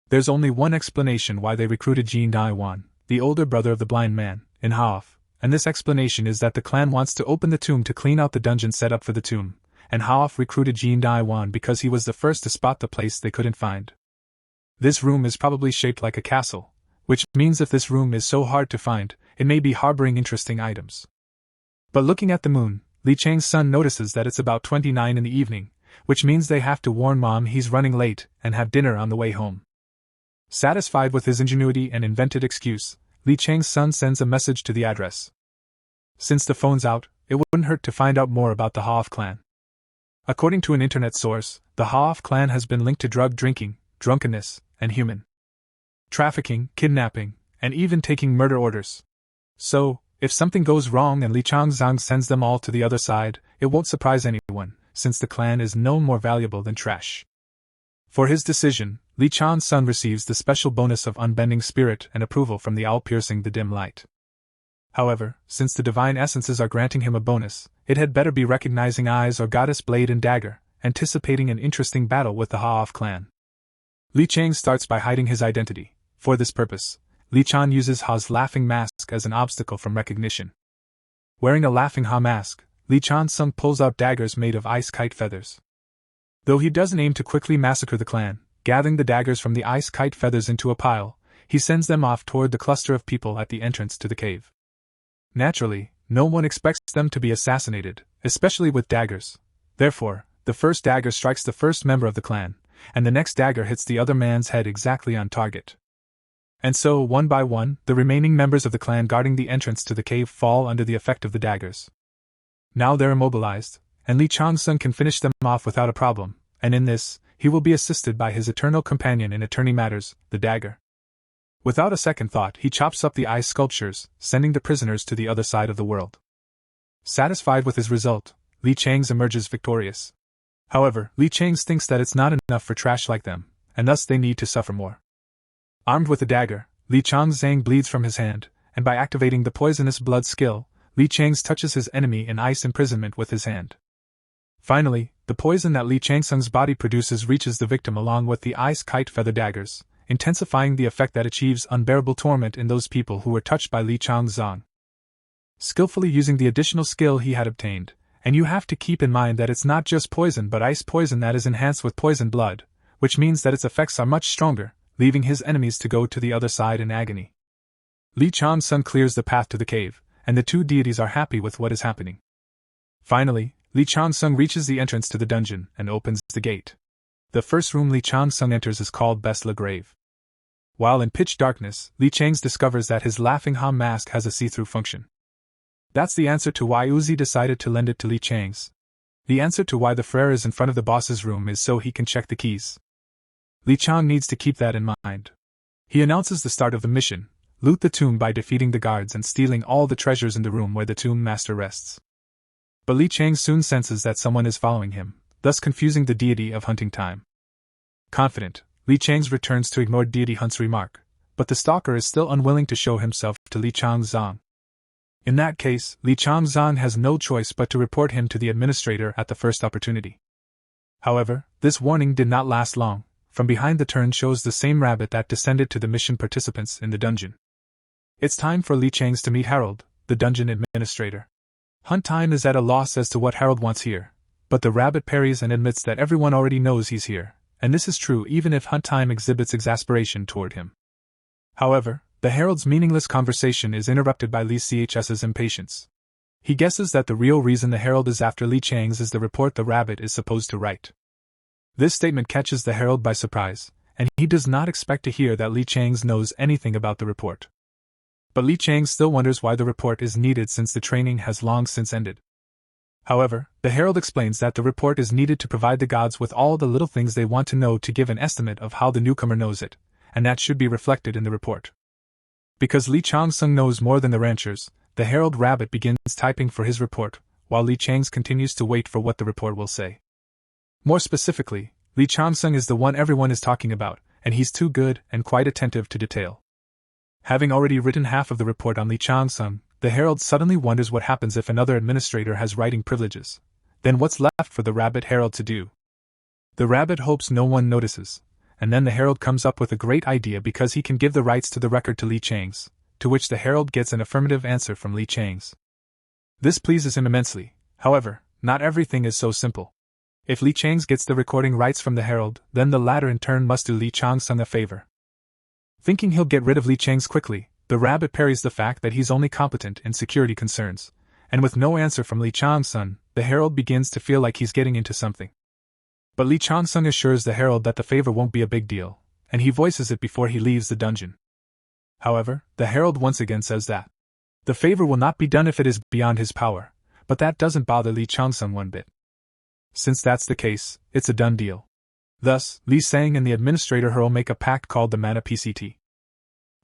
There's only one explanation why they recruited Jin Daiwan, the older brother of the blind man, in Haof, and this explanation is that the clan wants to open the tomb to clean out the dungeon set up for the tomb, and Haof recruited Jin Daiwan because he was the first to spot the place they couldn't find. This room is probably shaped like a castle, which means if this room is so hard to find, it may be harboring interesting items. But looking at the moon, Li Chang's son notices that it's about 29 in the evening, which means they have to warn mom he's running late and have dinner on the way home. Satisfied with his ingenuity and invented excuse, Li Chang's son sends a message to the address. Since the phone's out, it wouldn't hurt to find out more about the Haof clan. According to an internet source, the Haof clan has been linked to drug drinking, drunkenness, and human trafficking, kidnapping, and even taking murder orders. So, if something goes wrong and Li Changzang sends them all to the other side, it won't surprise anyone, since the clan is no more valuable than trash. For his decision, Li Chang's son receives the special bonus of unbending spirit and approval from the owl piercing the dim light. However, since the divine essences are granting him a bonus, it had better be recognizing eyes or goddess blade and dagger, anticipating an interesting battle with the Haof clan. Li Chang starts by hiding his identity. For this purpose, Li Chang uses Ha's laughing mask as an obstacle from recognition. Wearing a laughing Ha mask, Li Chang's son pulls out daggers made of ice kite feathers. Though he doesn't aim to quickly massacre the clan, gathering the daggers from the ice kite feathers into a pile, he sends them off toward the cluster of people at the entrance to the cave. Naturally, no one expects them to be assassinated, especially with daggers. Therefore, the first dagger strikes the first member of the clan, and the next dagger hits the other man's head exactly on target. And so, one by one, the remaining members of the clan guarding the entrance to the cave fall under the effect of the daggers. Now they're immobilized, and Li Chang's son can finish them off without a problem, and in this, he will be assisted by his eternal companion in attorney matters, the dagger. Without a second thought, he chops up the ice sculptures, sending the prisoners to the other side of the world. Satisfied with his result, Li Chang's emerges victorious. However, Li Chang's thinks that it's not enough for trash like them, and thus they need to suffer more. Armed with a dagger, Li Changzang bleeds from his hand, and by activating the poisonous blood skill, Li Chang's touches his enemy in ice imprisonment with his hand. Finally, the poison that Li Changsung's body produces reaches the victim along with the ice kite feather daggers, intensifying the effect that achieves unbearable torment in those people who were touched by Li Changzang. Skillfully using the additional skill he had obtained, and you have to keep in mind that it's not just poison but ice poison that is enhanced with poison blood, which means that its effects are much stronger, leaving his enemies to go to the other side in agony. Li Chang's son clears the path to the cave, and the two deities are happy with what is happening. Finally, Li Changsung reaches the entrance to the dungeon and opens the gate. The first room Li Changsung enters is called Besla Grave. While in pitch darkness, Li Chang's discovers that his laughing Ha mask has a see-through function. That's the answer to why Uzi decided to lend it to Li Chang's. The answer to why the Frere is in front of the boss's room is so he can check the keys. Li Chang needs to keep that in mind. He announces the start of the mission: loot the tomb by defeating the guards and stealing all the treasures in the room where the tomb master rests. But Li Chang soon senses that someone is following him, thus confusing the deity of hunting time. Confident, Li Chang's returns to ignore deity Hunt's remark, but the stalker is still unwilling to show himself to Li Changzang. In that case, Li Changzang has no choice but to report him to the administrator at the first opportunity. However, this warning did not last long. From behind the turn shows the same rabbit that descended to the mission participants in the dungeon. It's time for Li Chang's to meet Harold, the dungeon administrator. Hunt Time is at a loss as to what Harold wants here, but the rabbit parries and admits that everyone already knows he's here, and this is true even if Hunt Time exhibits exasperation toward him. However, the Herald's meaningless conversation is interrupted by Li Ch's impatience. He guesses that the real reason the Herald is after Li Chang's is the report the rabbit is supposed to write. This statement catches the Herald by surprise, and he does not expect to hear that Li Chang's knows anything about the report. But Li Chang still wonders why the report is needed since the training has long since ended. However, the Herald explains that the report is needed to provide the gods with all the little things they want to know to give an estimate of how the newcomer knows it, and that should be reflected in the report. Because Li Changsun knows more than the ranchers, the Herald Rabbit begins typing for his report, while Li Chang's continues to wait for what the report will say. More specifically, Li Changsun is the one everyone is talking about, and he's too good and quite attentive to detail. Having already written half of the report on Li Changsun, the Herald suddenly wonders what happens if another administrator has writing privileges. Then what's left for the Rabbit Herald to do? The Rabbit hopes no one notices, and then the Herald comes up with a great idea because he can give the rights to the record to Li Chang's, to which the Herald gets an affirmative answer from Li Chang's. This pleases him immensely. However, not everything is so simple. If Li Chang's gets the recording rights from the Herald, then the latter in turn must do Li Changsun a favor. Thinking he'll get rid of Li Chang's quickly, the Rabbit parries the fact that he's only competent in security concerns, and with no answer from Li Changsun, the Herald begins to feel like he's getting into something. But Li Changsun assures the Herald that the favor won't be a big deal, and he voices it before he leaves the dungeon. However, the Herald once again says that the favor will not be done if it is beyond his power, but that doesn't bother Li Changsun one bit. Since that's the case, it's a done deal. Thus, Li Sang and the administrator Herald make a pact called the Mana PCT.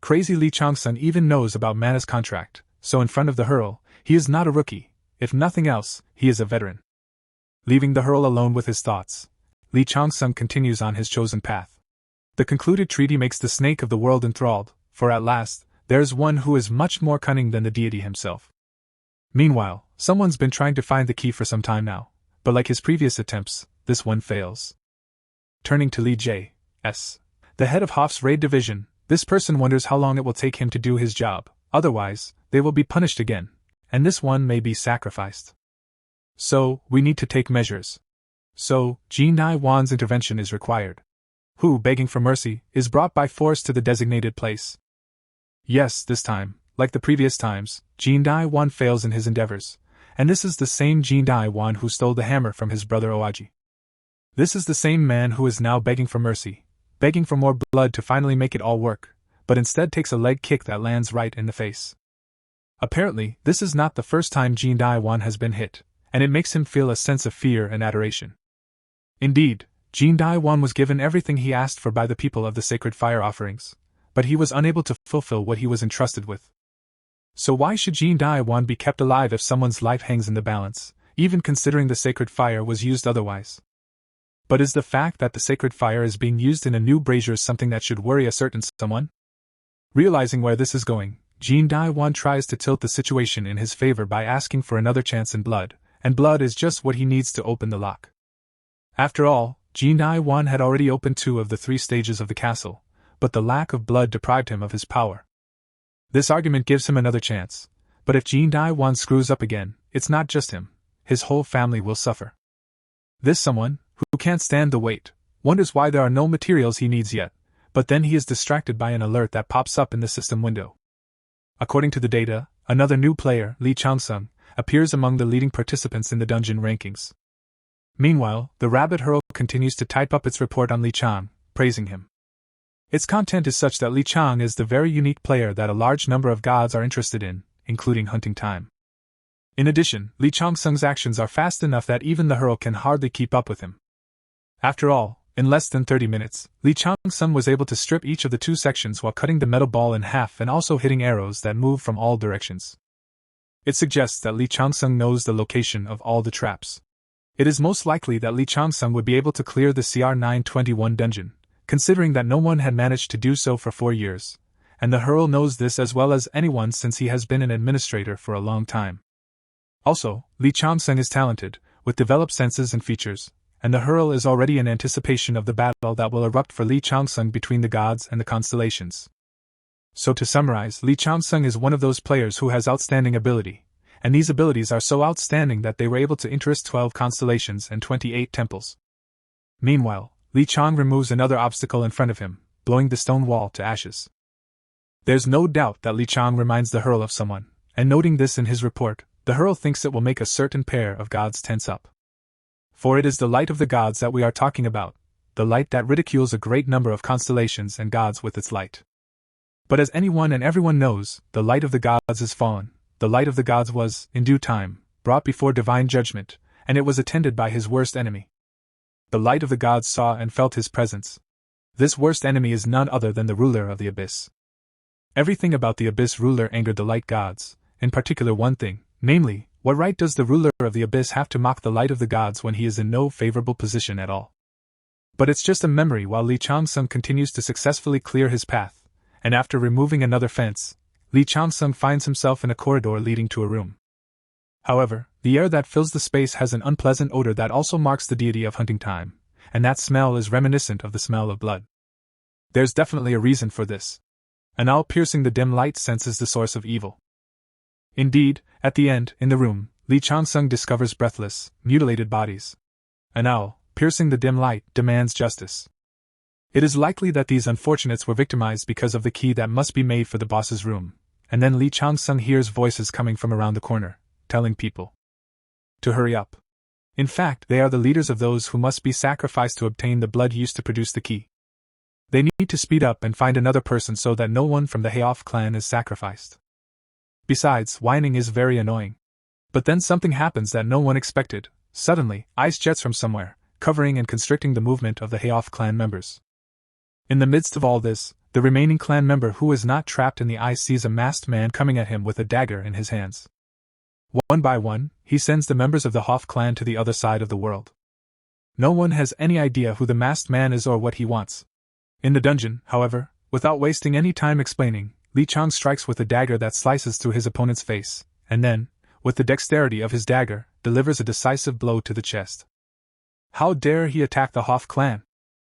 Crazy Li Changsun even knows about Mana's contract, so in front of the Herald, he is not a rookie. If nothing else, he is a veteran. Leaving the Herald alone with his thoughts, Li Changsun continues on his chosen path. The concluded treaty makes the snake of the world enthralled, for at last, there's one who is much more cunning than the deity himself. Meanwhile, someone's been trying to find the key for some time now, but like his previous attempts, this one fails. Turning to Li J.S., the head of Hoff's raid division, this person wonders how long it will take him to do his job, otherwise, they will be punished again, and this one may be sacrificed. So, we need to take measures. So, Jin Dai Wan's intervention is required. Who, begging for mercy, is brought by force to the designated place. Yes, this time, like the previous times, Jin Dai Wan fails in his endeavors, and this is the same Jin Dai Wan who stole the hammer from his brother Oaji. This is the same man who is now begging for mercy, begging for more blood to finally make it all work, but instead takes a leg kick that lands right in the face. Apparently, this is not the first time Jin Dai Wan has been hit, and it makes him feel a sense of fear and adoration. Indeed, Jin Dai Wan was given everything he asked for by the people of the sacred fire offerings, but he was unable to fulfill what he was entrusted with. So why should Jin Dai Wan be kept alive if someone's life hangs in the balance, even considering the sacred fire was used otherwise? But is the fact that the sacred fire is being used in a new brazier something that should worry a certain someone? Realizing where this is going, Jin Dai Wan tries to tilt the situation in his favor by asking for another chance in blood, and blood is just what he needs to open the lock. After all, Jin Dai Wan had already opened 2 of the 3 stages of the castle, but the lack of blood deprived him of his power. This argument gives him another chance, but if Jin Dai Wan screws up again, it's not just him, his whole family will suffer. This someone, who can't stand the wait, wonders why there are no materials he needs yet, but then he is distracted by an alert that pops up in the system window. According to the data, another new player, Li Changsun, appears among the leading participants in the dungeon rankings. Meanwhile, the Rabbit Herald continues to type up its report on Li Chang, praising him. Its content is such that Li Chang is the very unique player that a large number of gods are interested in, including hunting time. In addition, Li Changsun's actions are fast enough that even the Herald can hardly keep up with him. After all, in less than 30 minutes, Li Changsun was able to strip each of the 2 sections while cutting the metal ball in half and also hitting arrows that move from all directions. It suggests that Li Changsun knows the location of all the traps. It is most likely that Li Changsun would be able to clear the CR 921 dungeon, considering that no one had managed to do so for 4 years, and the Herald knows this as well as anyone since he has been an administrator for a long time. Also, Li Changsun is talented, with developed senses and features, and the Herald is already in anticipation of the battle that will erupt for Li Changsun between the gods and the constellations. So to summarize, Li Changsun is one of those players who has outstanding ability, and these abilities are so outstanding that they were able to interest 12 constellations and 28 temples. Meanwhile, Li Chang removes another obstacle in front of him, blowing the stone wall to ashes. There's no doubt that Li Chang reminds the Hurl of someone, and noting this in his report, the Hurl thinks it will make a certain pair of gods tense up. For it is the light of the gods that we are talking about, the light that ridicules a great number of constellations and gods with its light. But as anyone and everyone knows, the light of the gods is fallen. The light of the gods was, in due time, brought before divine judgment, and it was attended by his worst enemy. The light of the gods saw and felt his presence. This worst enemy is none other than the ruler of the abyss. Everything about the abyss ruler angered the light gods, in particular one thing, namely, what right does the ruler of the abyss have to mock the light of the gods when he is in no favorable position at all? But it's just a memory while Li Changsung continues to successfully clear his path, and after removing another fence, Li Changsung finds himself in a corridor leading to a room. However, the air that fills the space has an unpleasant odor that also marks the deity of hunting time, and that smell is reminiscent of the smell of blood. There's definitely a reason for this. An owl piercing the dim light senses the source of evil. Indeed, at the end, in the room, Li Changsung discovers breathless, mutilated bodies. An owl, piercing the dim light, demands justice. It is likely that these unfortunates were victimized because of the key that must be made for the boss's room, and then Li Changsung hears voices coming from around the corner, telling people to hurry up. In fact, they are the leaders of those who must be sacrificed to obtain the blood used to produce the key. They need to speed up and find another person so that no one from the Hayoff clan is sacrificed. Besides, whining is very annoying. But then something happens that no one expected. Suddenly, ice jets from somewhere, covering and constricting the movement of the Hayoff clan members. In the midst of all this, the remaining clan member who is not trapped in the ice sees a masked man coming at him with a dagger in his hands. One by one, he sends the members of the Hoff clan to the other side of the world. No one has any idea who the masked man is or what he wants. In the dungeon, however, without wasting any time explaining, Li Chang strikes with a dagger that slices through his opponent's face, and then, with the dexterity of his dagger, delivers a decisive blow to the chest. How dare he attack the Hoff clan?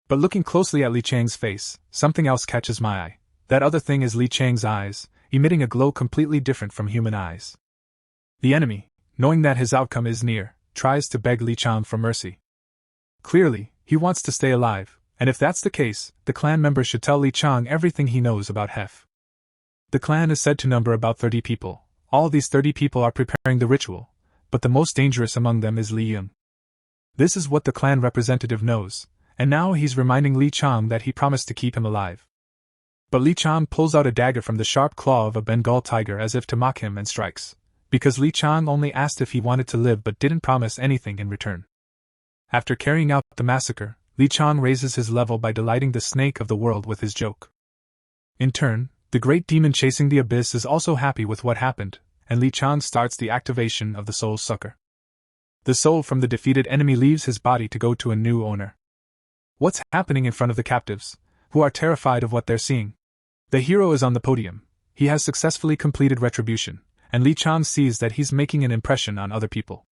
But looking closely at Li Chang's face, something else catches my eye. That other thing is Li Chang's eyes, emitting a glow completely different from human eyes. The enemy, knowing that his outcome is near, tries to beg Li Chang for mercy. Clearly, he wants to stay alive, and if that's the case, the clan member should tell Li Chang everything he knows about Hef. The clan is said to number about 30 people. All these 30 people are preparing the ritual, but the most dangerous among them is Li Yun. This is what the clan representative knows, and now he's reminding Li Chang that he promised to keep him alive. But Li Chang pulls out a dagger from the sharp claw of a Bengal tiger as if to mock him and strikes, because Li Chang only asked if he wanted to live but didn't promise anything in return. After carrying out the massacre, Li Chang raises his level by delighting the snake of the world with his joke. In turn, the great demon chasing the abyss is also happy with what happened, and Li Chang starts the activation of the soul sucker. The soul from the defeated enemy leaves his body to go to a new owner. What's happening in front of the captives, who are terrified of what they're seeing? The hero is on the podium. He has successfully completed retribution, and Li Chang sees that he's making an impression on other people.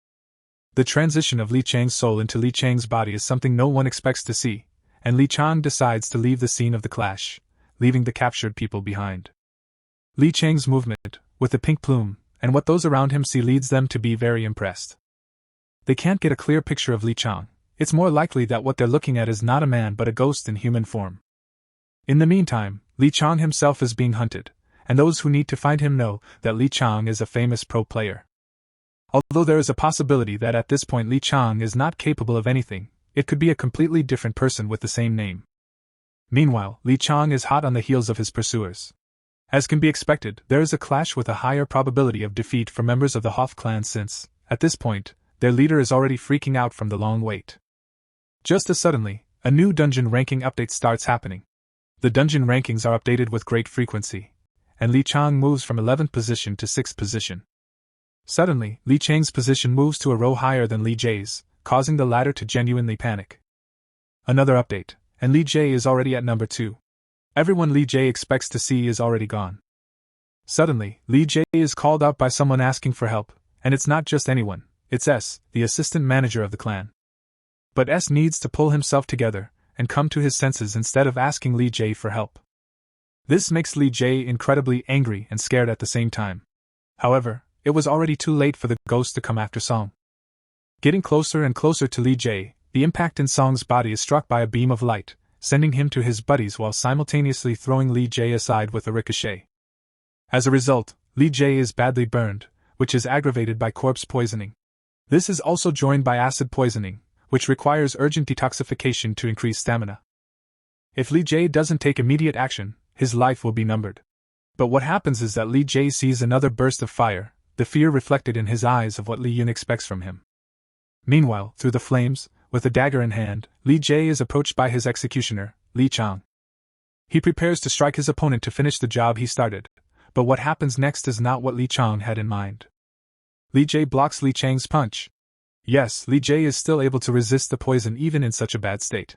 The transition of Li Chang's soul into Li Chang's body is something no one expects to see, and Li Chang decides to leave the scene of the clash, leaving the captured people behind. Li Chang's movement, with the pink plume, and what those around him see leads them to be very impressed. They can't get a clear picture of Li Chang. It's more likely that what they're looking at is not a man but a ghost in human form. In the meantime, Li Chang himself is being hunted, and those who need to find him know that Li Chang is a famous pro player. Although there is a possibility that at this point Li Chang is not capable of anything, it could be a completely different person with the same name. Meanwhile, Li Chang is hot on the heels of his pursuers. As can be expected, there is a clash with a higher probability of defeat for members of the Hoff clan since, at this point, their leader is already freaking out from the long wait. Just as suddenly, a new dungeon ranking update starts happening. The dungeon rankings are updated with great frequency, and Li Chang moves from 11th position to 6th position. Suddenly, Li Chang's position moves to a row higher than Li Jie's, causing the latter to genuinely panic. Another update, and Li Jie is already at number 2. Everyone Li Jie expects to see is already gone. Suddenly, Li Jie is called out by someone asking for help, and it's not just anyone, it's S, the assistant manager of the clan. But S needs to pull himself together and come to his senses instead of asking Li Jie for help. This makes Li Jie incredibly angry and scared at the same time. However, it was already too late for the ghost to come after Song. Getting closer and closer to Li Jie, the impact in Song's body is struck by a beam of light, sending him to his buddies while simultaneously throwing Li Jie aside with a ricochet. As a result, Li Jie is badly burned, which is aggravated by corpse poisoning. This is also joined by acid poisoning, which requires urgent detoxification to increase stamina. If Li Jie doesn't take immediate action, his life will be numbered. But what happens is that Li Jie sees another burst of fire, the fear reflected in his eyes of what Li Yun expects from him. Meanwhile, through the flames, with a dagger in hand, Li Jie is approached by his executioner, Li Chang. He prepares to strike his opponent to finish the job he started, but what happens next is not what Li Chang had in mind. Li Jie blocks Li Chang's punch. Yes, Li Jie is still able to resist the poison even in such a bad state.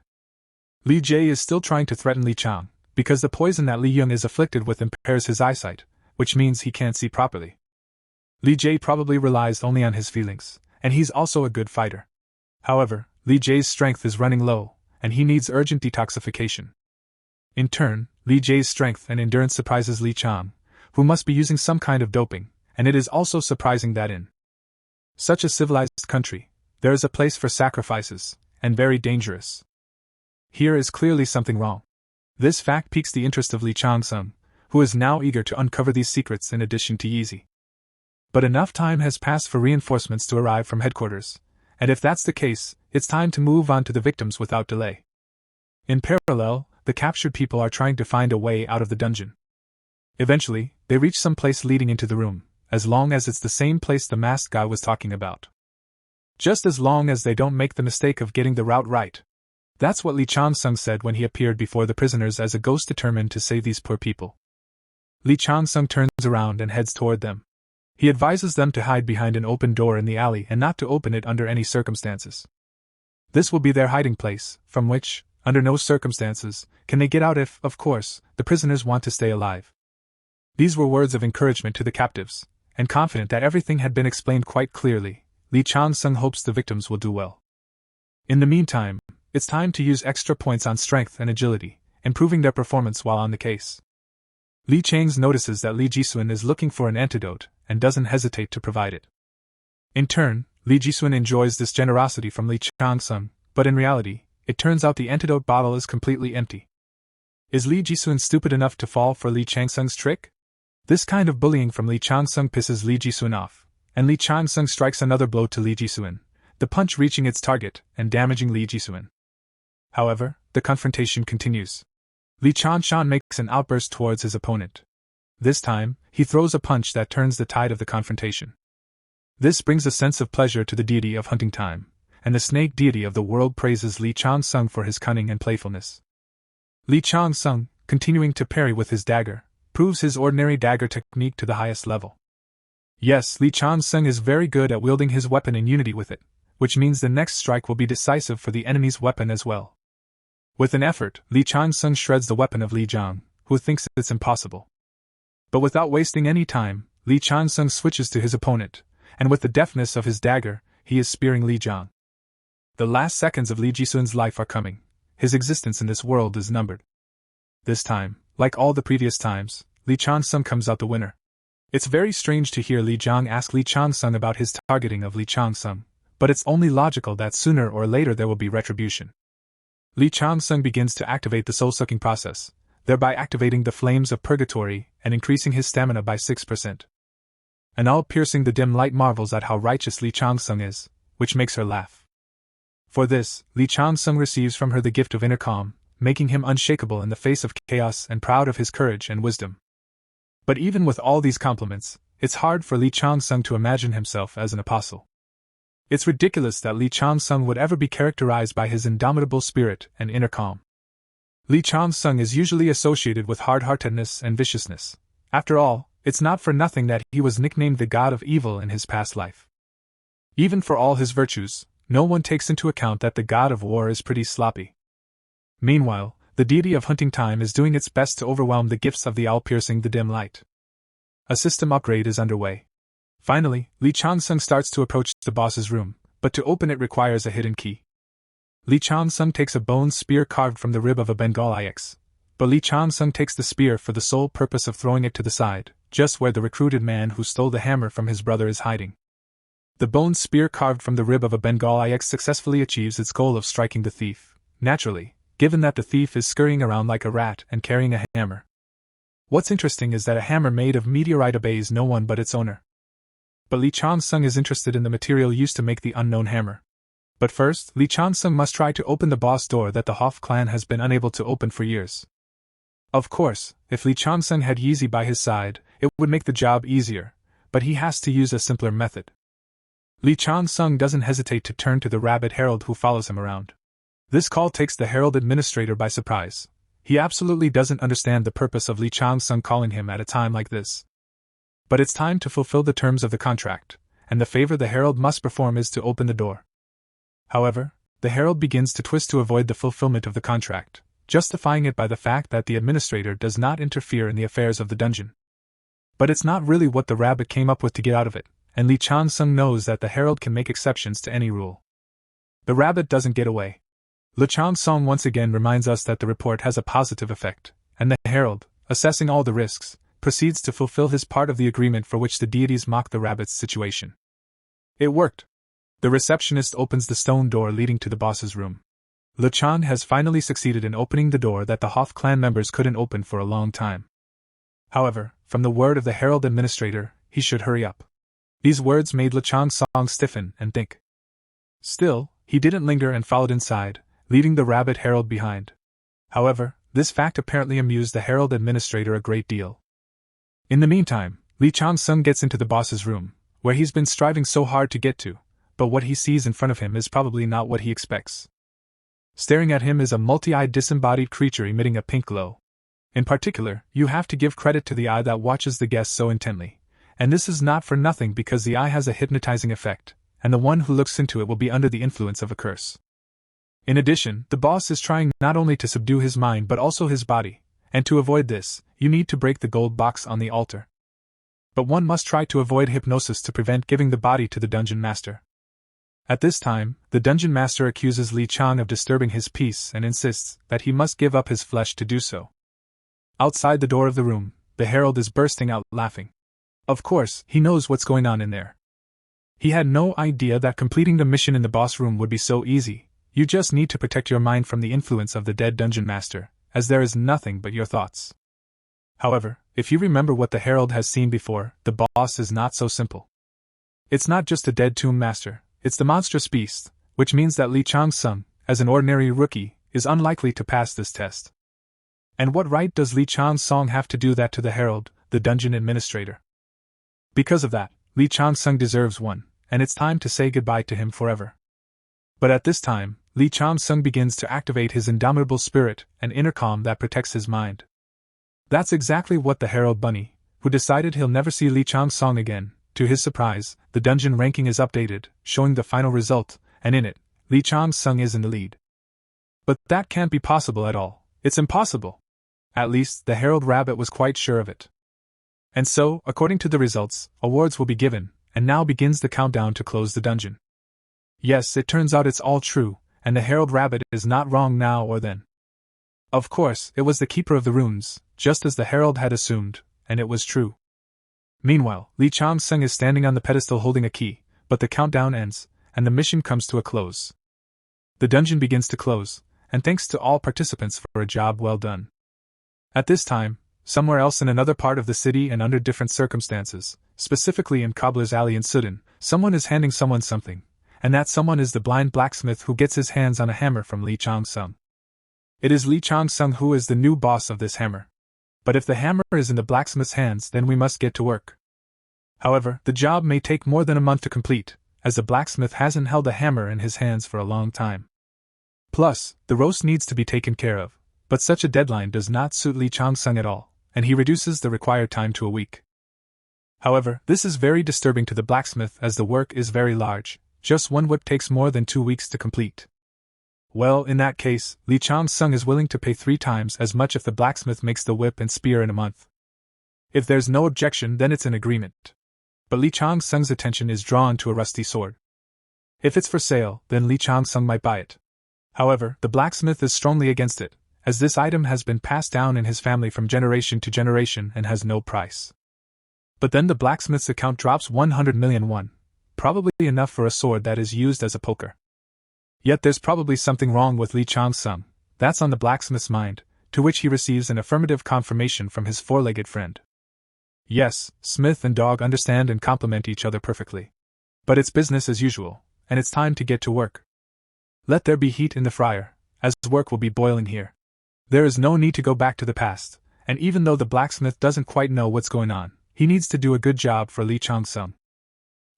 Li Jie is still trying to threaten Li Chang, because the poison that Li Yun is afflicted with impairs his eyesight, which means he can't see properly. Li Jie probably relies only on his feelings, and he's also a good fighter. However, Li Jie's strength is running low, and he needs urgent detoxification. In turn, Li Jie's strength and endurance surprises Li Chang, who must be using some kind of doping, and it is also surprising that in such a civilized country, there is a place for sacrifices, and very dangerous. Here is clearly something wrong. This fact piques the interest of Li Changsun, who is now eager to uncover these secrets in addition to Yeezy. But enough time has passed for reinforcements to arrive from headquarters, and if that's the case, it's time to move on to the victims without delay. In parallel, the captured people are trying to find a way out of the dungeon. Eventually, they reach some place leading into the room, as long as it's the same place the masked guy was talking about. Just as long as they don't make the mistake of getting the route right. That's what Li Changsun said when he appeared before the prisoners as a ghost determined to save these poor people. Li Changsun turns around and heads toward them. He advises them to hide behind an open door in the alley and not to open it under any circumstances. This will be their hiding place, from which, under no circumstances, can they get out if, of course, the prisoners want to stay alive. These were words of encouragement to the captives, and confident that everything had been explained quite clearly, Li Changsun hopes the victims will do well. In the meantime, it's time to use extra points on strength and agility, improving their performance while on the case. Li Chang's notices that Li Jisuan is looking for an antidote, and doesn't hesitate to provide it. In turn, Li Jisuan enjoys this generosity from Li Changsun, but in reality, it turns out the antidote bottle is completely empty. Is Li Jisuan stupid enough to fall for Li Changsun's trick? This kind of bullying from Li Changsun pisses Li Jisuan off, and Li Changsun strikes another blow to Li Jisuan, the punch reaching its target and damaging Li Jisuan. However, the confrontation continues. Li Changsun makes an outburst towards his opponent. This time, he throws a punch that turns the tide of the confrontation. This brings a sense of pleasure to the deity of hunting time, and the snake deity of the world praises Li Changsun for his cunning and playfulness. Li Changsun, continuing to parry with his dagger, proves his ordinary dagger technique to the highest level. Yes, Li Changsun is very good at wielding his weapon in unity with it, which means the next strike will be decisive for the enemy's weapon as well. With an effort, Li Changsun shreds the weapon of Li Jiang, who thinks it's impossible. But without wasting any time, Li Changsun switches to his opponent, and with the deftness of his dagger, he is spearing Li Jiang. The last seconds of Li Jisuan's life are coming. His existence in this world is numbered. This time, like all the previous times, Li Changsun comes out the winner. It's very strange to hear Li Jiang ask Li Changsun about his targeting of Li Changsun, but it's only logical that sooner or later there will be retribution. Li Changsun begins to activate the soul-sucking process, thereby activating the flames of purgatory and increasing his stamina by 6%. And all-piercing the dim light marvels at how righteous Li Changsun is, which makes her laugh. For this, Li Changsun receives from her the gift of inner calm, making him unshakable in the face of chaos and proud of his courage and wisdom. But even with all these compliments, it's hard for Li Changsun to imagine himself as an apostle. It's ridiculous that Li Changsun would ever be characterized by his indomitable spirit and inner calm. Li Changsun is usually associated with hard-heartedness and viciousness. After all, it's not for nothing that he was nicknamed the god of evil in his past life. Even for all his virtues, no one takes into account that the god of war is pretty sloppy. Meanwhile, the deity of hunting time is doing its best to overwhelm the gifts of the owl piercing the dim light. A system upgrade is underway. Finally, Li Changsun starts to approach the boss's room, but to open it requires a hidden key. Li Changsun takes a bone spear carved from the rib of a Bengal IX, but Li Changsun takes the spear for the sole purpose of throwing it to the side, just where the recruited man who stole the hammer from his brother is hiding. The bone spear carved from the rib of a Bengal IX successfully achieves its goal of striking the thief, naturally, given that the thief is scurrying around like a rat and carrying a hammer. What's interesting is that a hammer made of meteorite obeys no one but its owner. But Lee Chang-sung is interested in the material used to make the unknown hammer. But first, Lee Chang-sung must try to open the boss door that the Hoff clan has been unable to open for years. Of course, if Lee Chang-sung had Yeezy by his side, it would make the job easier, but he has to use a simpler method. Lee Chang-sung doesn't hesitate to turn to the rabbit herald who follows him around. This call takes the herald administrator by surprise. He absolutely doesn't understand the purpose of Lee Chang-sung calling him at a time like this. But it's time to fulfill the terms of the contract, and the favor the herald must perform is to open the door. However, the herald begins to twist to avoid the fulfillment of the contract, justifying it by the fact that the administrator does not interfere in the affairs of the dungeon. But it's not really what the rabbit came up with to get out of it, and Lee Chang-sung knows that the herald can make exceptions to any rule. The rabbit doesn't get away. Lee Chang-sung once again reminds us that the report has a positive effect, and the herald, assessing all the risks, proceeds to fulfill his part of the agreement for which the deities mock the rabbit's situation. It worked. The receptionist opens the stone door leading to the boss's room. Le Chan has finally succeeded in opening the door that the Hoff clan members couldn't open for a long time. However, from the word of the herald administrator, he should hurry up. These words made Le Chang-sung stiffen and think. Still, he didn't linger and followed inside, leaving the rabbit herald behind. However, this fact apparently amused the herald administrator a great deal. In the meantime, Lee Chang-sung gets into the boss's room, where he's been striving so hard to get to, but what he sees in front of him is probably not what he expects. Staring at him is a multi-eyed disembodied creature emitting a pink glow. In particular, you have to give credit to the eye that watches the guest so intently, and this is not for nothing because the eye has a hypnotizing effect, and the one who looks into it will be under the influence of a curse. In addition, the boss is trying not only to subdue his mind but also his body, and to avoid this, you need to break the gold box on the altar. But one must try to avoid hypnosis to prevent giving the body to the dungeon master. At this time, the dungeon master accuses Li Chang of disturbing his peace and insists that he must give up his flesh to do so. Outside the door of the room, the herald is bursting out laughing. Of course, he knows what's going on in there. He had no idea that completing the mission in the boss room would be so easy. You just need to protect your mind from the influence of the dead dungeon master, as there is nothing but your thoughts. However, if you remember what the herald has seen before, the boss is not so simple. It's not just a dead tomb master, it's the monstrous beast, which means that Lee Chang-sung, as an ordinary rookie, is unlikely to pass this test. And what right does Lee Chang-sung have to do that to the herald, the dungeon administrator? Because of that, Lee Chang-sung deserves one, and it's time to say goodbye to him forever. But at this time, Lee Chang-sung begins to activate his indomitable spirit and inner calm that protects his mind. That's exactly what the herald bunny, who decided he'll never see Lee Chang-sung again. To his surprise, the dungeon ranking is updated, showing the final result, and in it, Lee Chang-sung is in the lead. But that can't be possible at all. It's impossible. At least, the herald rabbit was quite sure of it. And so, according to the results, awards will be given, and now begins the countdown to close the dungeon. Yes, it turns out it's all true, and the herald rabbit is not wrong now or then. Of course, it was the keeper of the runes, just as the herald had assumed, and it was true. Meanwhile, Lee Chang-sung is standing on the pedestal holding a key, but the countdown ends, and the mission comes to a close. The dungeon begins to close, and thanks to all participants for a job well done. At this time, somewhere else in another part of the city and under different circumstances, specifically in Cobbler's Alley in Sudan, someone is handing someone something, and that someone is the blind blacksmith who gets his hands on a hammer from Lee Chang-sung. It is Lee Chang-sung who is the new boss of this hammer. But if the hammer is in the blacksmith's hands, then we must get to work. However, the job may take more than a month to complete, as the blacksmith hasn't held a hammer in his hands for a long time. Plus, the roast needs to be taken care of, but such a deadline does not suit Lee Chang-sung at all, and he reduces the required time to a week. However, this is very disturbing to the blacksmith as the work is very large. Just one whip takes more than 2 weeks to complete. Well, in that case, Lee Chang-sung is willing to pay 3 times as much if the blacksmith makes the whip and spear in a month. If there's no objection, then it's an agreement. But Lee Chang-sung's attention is drawn to a rusty sword. If it's for sale, then Lee Chang-sung might buy it. However, the blacksmith is strongly against it, as this item has been passed down in his family from generation to generation and has no price. But then the blacksmith's account drops 100 million won, probably enough for a sword that is used as a poker. Yet there's probably something wrong with Lee Chang-sung, that's on the blacksmith's mind, to which he receives an affirmative confirmation from his four-legged friend. Yes, Smith and dog understand and complement each other perfectly. But it's business as usual, and it's time to get to work. Let there be heat in the fryer, as work will be boiling here. There is no need to go back to the past, and even though the blacksmith doesn't quite know what's going on, he needs to do a good job for Lee Chang-sung.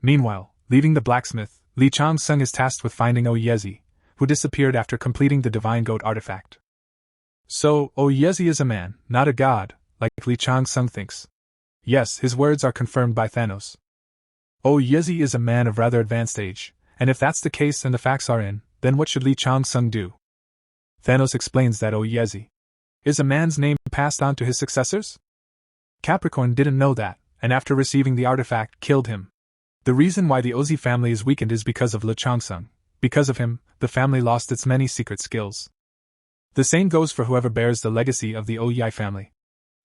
Meanwhile, leaving the blacksmith, Lee Chang-sung is tasked with finding Oyezi, who disappeared after completing the divine goat artifact. So, Oyezi is a man, not a god, like Lee Chang-sung thinks. Yes, his words are confirmed by Thanos. Oyezi is a man of rather advanced age, and if that's the case and the facts are in, then what should Lee Chang-sung do? Thanos explains that Oyezi is a man's name passed on to his successors? Capricorn didn't know that, and after receiving the artifact, killed him. The reason why the Ozi family is weakened is because of Lee Chang-sung. Because of him, the family lost its many secret skills. The same goes for whoever bears the legacy of the Oyi family.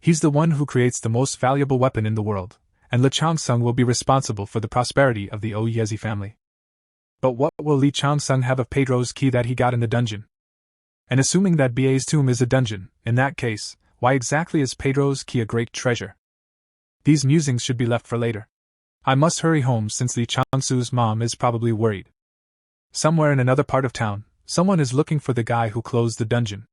He's the one who creates the most valuable weapon in the world, and Lee Chang-sung will be responsible for the prosperity of the Oyezi family. But what will Lee Chang-sung have of Pedro's key that he got in the dungeon? And assuming that BA's tomb is a dungeon, in that case, why exactly is Pedro's key a great treasure? These musings should be left for later. I must hurry home since Lee Chang-su's mom is probably worried. Somewhere in another part of town, someone is looking for the guy who closed the dungeon.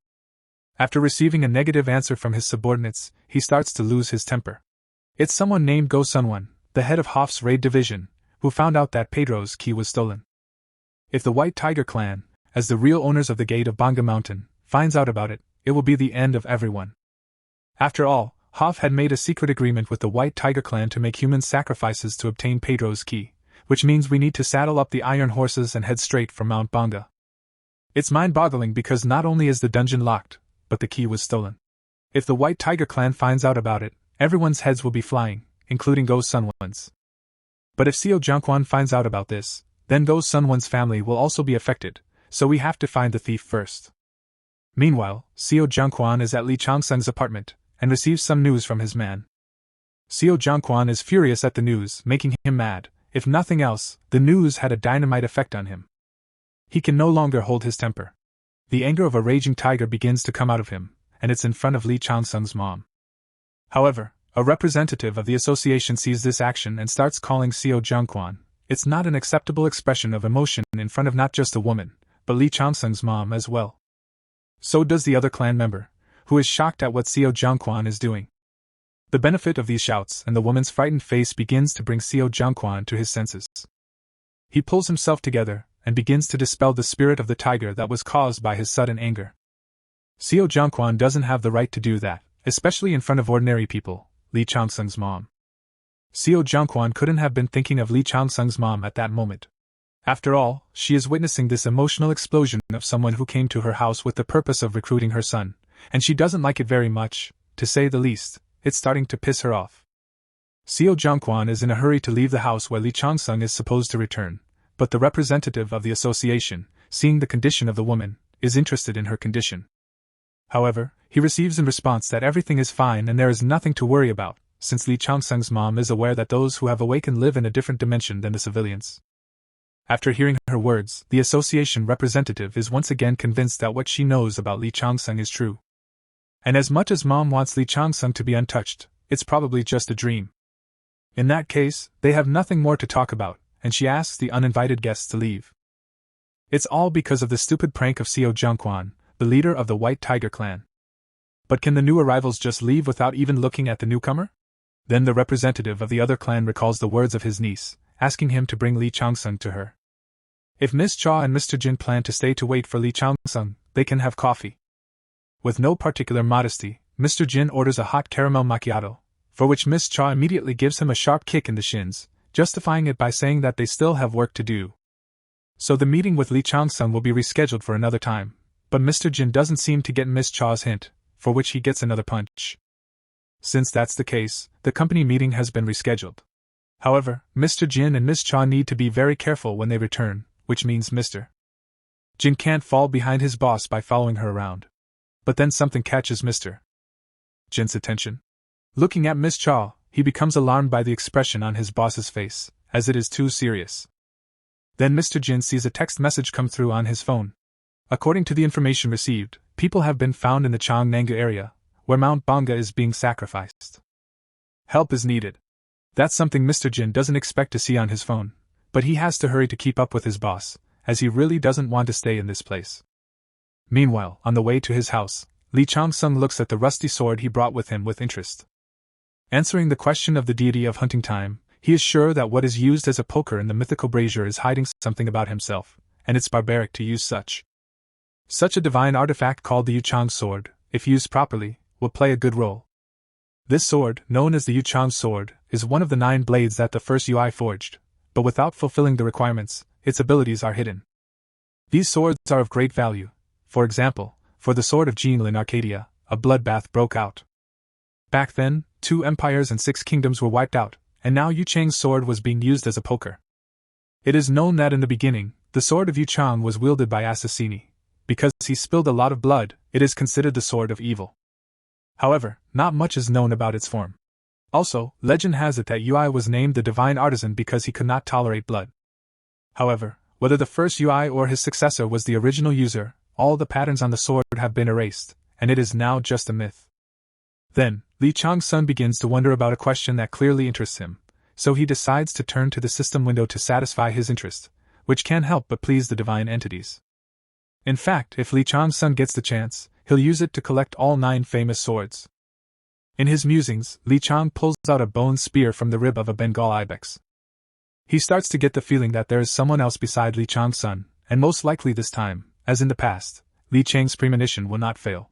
After receiving a negative answer from his subordinates, he starts to lose his temper. It's someone named Go Sunwon, the head of Hoff's raid division, who found out that Pedro's key was stolen. If the White Tiger clan, as the real owners of the gate of Banga Mountain, finds out about it, it will be the end of everyone. After all, Hoff had made a secret agreement with the White Tiger clan to make human sacrifices to obtain Pedro's key, which means we need to saddle up the iron horses and head straight for Mount Banga. It's mind-boggling because not only is the dungeon locked, but the key was stolen. If the White Tiger clan finds out about it, everyone's heads will be flying, including Go Sunwon's. But if Seo Jungkwon finds out about this, then Go Sunwon's family will also be affected, so we have to find the thief first. Meanwhile, Seo Jungkwon is at Lee Chang-sung's apartment, and receives some news from his man. Seo Jungkwon is furious at the news, making him mad. If nothing else, the news had a dynamite effect on him. He can no longer hold his temper. The anger of a raging tiger begins to come out of him, and it's in front of Lee Chang-sung's mom. However, a representative of the association sees this action and starts calling Seo Jungkwon. It's not an acceptable expression of emotion in front of not just a woman, but Lee Chang-sung's mom as well. So does the other clan member, who is shocked at what Seo Jungkwon is doing. The benefit of these shouts and the woman's frightened face begins to bring Seo Jungkwon to his senses. He pulls himself together and begins to dispel the spirit of the tiger that was caused by his sudden anger. Seo Jungkwon doesn't have the right to do that, especially in front of ordinary people, Lee Chang-sung's mom. Seo Jungkwon couldn't have been thinking of Lee Chang-sung's mom at that moment. After all, she is witnessing this emotional explosion of someone who came to her house with the purpose of recruiting her son, and she doesn't like it very much, to say the least. It's starting to piss her off. Seo Jungkwon is in a hurry to leave the house where Lee Chang-sung is supposed to return, but the representative of the association, seeing the condition of the woman, is interested in her condition. However, he receives in response that everything is fine and there is nothing to worry about, since Lee Chang-sung's mom is aware that those who have awakened live in a different dimension than the civilians. After hearing her words, the association representative is once again convinced that what she knows about Lee Chang-sung is true. And as much as mom wants Lee Chang-sung to be untouched, it's probably just a dream. In that case, they have nothing more to talk about, and she asks the uninvited guests to leave. It's all because of the stupid prank of Seo Jungkwon, the leader of the White Tiger clan. But can the new arrivals just leave without even looking at the newcomer? Then the representative of the other clan recalls the words of his niece, asking him to bring Lee Chang-sung to her. If Miss Cha and Mr. Jin plan to stay to wait for Lee Chang-sung, they can have coffee. With no particular modesty, Mr. Jin orders a hot caramel macchiato, for which Miss Cha immediately gives him a sharp kick in the shins, justifying it by saying that they still have work to do. So the meeting with Lee Chang-sung will be rescheduled for another time, but Mr. Jin doesn't seem to get Miss Cha's hint, for which he gets another punch. Since that's the case, the company meeting has been rescheduled. However, Mr. Jin and Miss Cha need to be very careful when they return, which means Mr. Jin can't fall behind his boss by following her around. But then something catches Mr. Jin's attention. Looking at Miss Cha, he becomes alarmed by the expression on his boss's face, as it is too serious. Then Mr. Jin sees a text message come through on his phone. According to the information received, people have been found in the Changnanga area, where Mount Banga is being sacrificed. Help is needed. That's something Mr. Jin doesn't expect to see on his phone, but he has to hurry to keep up with his boss, as he really doesn't want to stay in this place. Meanwhile, on the way to his house, Lee Chang-sung looks at the rusty sword he brought with him with interest. Answering the question of the deity of hunting time, he is sure that what is used as a poker in the mythical brazier is hiding something about himself, and it's barbaric to use such. Such a divine artifact called the Yuchang sword, if used properly, will play a good role. This sword, known as the Yuchang sword, is one of the 9 blades that the first Ui forged, but without fulfilling the requirements, its abilities are hidden. These swords are of great value. For example, for the sword of Jinlin in Arcadia, a bloodbath broke out. Back then, 2 empires and 6 kingdoms were wiped out, and now Yu Chang's sword was being used as a poker. It is known that in the beginning, the sword of Yu Chang was wielded by Assassini. Because he spilled a lot of blood, it is considered the sword of evil. However, not much is known about its form. Also, legend has it that Ui was named the divine artisan because he could not tolerate blood. However, whether the first Ui or his successor was the original user, all the patterns on the sword have been erased, and it is now just a myth. Then, Lee Chang-sun begins to wonder about a question that clearly interests him, so he decides to turn to the system window to satisfy his interest, which can't help but please the divine entities. In fact, if Lee Chang-sun gets the chance, he'll use it to collect all 9 famous swords. In his musings, Li Chang pulls out a bone spear from the rib of a Bengal ibex. He starts to get the feeling that there is someone else beside Li Chang's, and most likely this time, as in the past, Li Chang's premonition will not fail.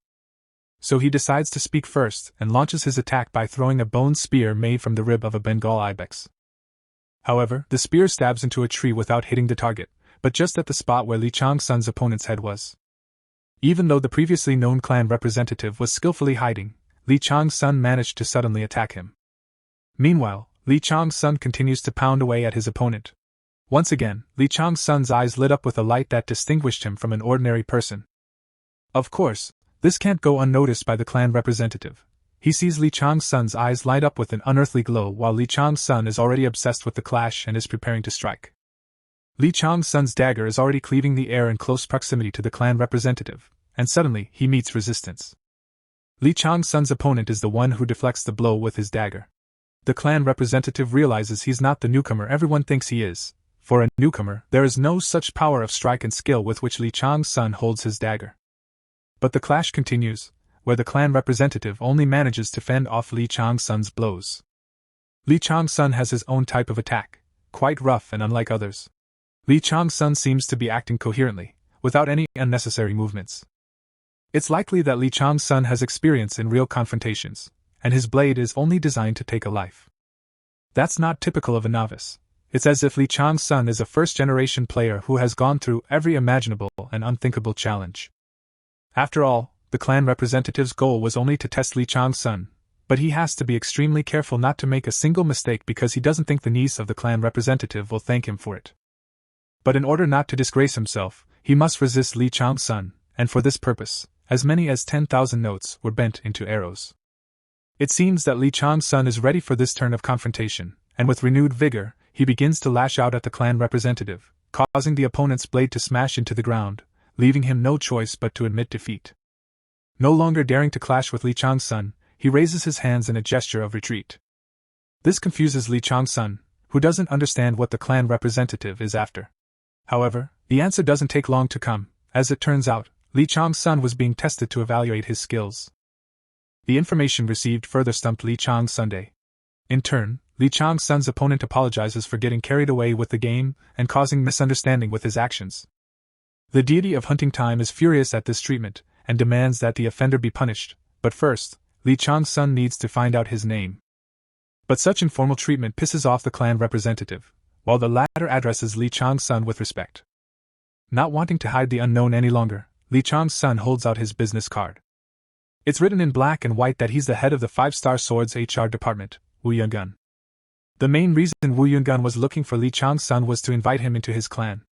So he decides to speak first and launches his attack by throwing a bone spear made from the rib of a Bengal ibex. However, the spear stabs into a tree without hitting the target, but just at the spot where Li Chang's opponent's head was. Even though the previously known clan representative was skillfully hiding, Li Chang's managed to suddenly attack him. Meanwhile, Li Chang's continues to pound away at his opponent. Once again, Li Chang's eyes lit up with a light that distinguished him from an ordinary person. Of course, this can't go unnoticed by the clan representative. He sees Li Chang's eyes light up with an unearthly glow while Li Chang's is already obsessed with the clash and is preparing to strike. Li Chang's dagger is already cleaving the air in close proximity to the clan representative, and suddenly he meets resistance. Li Chang's opponent is the one who deflects the blow with his dagger. The clan representative realizes he's not the newcomer everyone thinks he is. For a newcomer, there is no such power of strike and skill with which Li Chang's holds his dagger. But the clash continues, where the clan representative only manages to fend off Li Chang's blows. Li Chang's has his own type of attack, quite rough and unlike others. Li Chang's seems to be acting coherently, without any unnecessary movements. It's likely that Li Chang's has experience in real confrontations, and his blade is only designed to take a life. That's not typical of a novice. It's as if Li Chang's is a first-generation player who has gone through every imaginable and unthinkable challenge. After all, the clan representative's goal was only to test Li Chang's, but he has to be extremely careful not to make a single mistake because he doesn't think the niece of the clan representative will thank him for it. But in order not to disgrace himself, he must resist Li Chang's, and for this purpose, as many as 10,000 notes were bent into arrows. It seems that Li Chang's is ready for this turn of confrontation, and with renewed vigor, he begins to lash out at the clan representative, causing the opponent's blade to smash into the ground, leaving him no choice but to admit defeat. No longer daring to clash with Li Chang's, he raises his hands in a gesture of retreat. This confuses Li Chang's, who doesn't understand what the clan representative is after. However, the answer doesn't take long to come. As it turns out, Li Chang's was being tested to evaluate his skills. The information received further stumped Li Chang's. In turn, Li Chang's opponent apologizes for getting carried away with the game and causing misunderstanding with his actions. The deity of hunting time is furious at this treatment and demands that the offender be punished, but first, Li Chang's needs to find out his name. But such informal treatment pisses off the clan representative, while the latter addresses Li Chang's with respect. Not wanting to hide the unknown any longer, Li Chang's holds out his business card. It's written in black and white that he's the head of the 5-star Swords HR department, Wu Yungun. The main reason Wu Yungun was looking for Li Chang's was to invite him into his clan.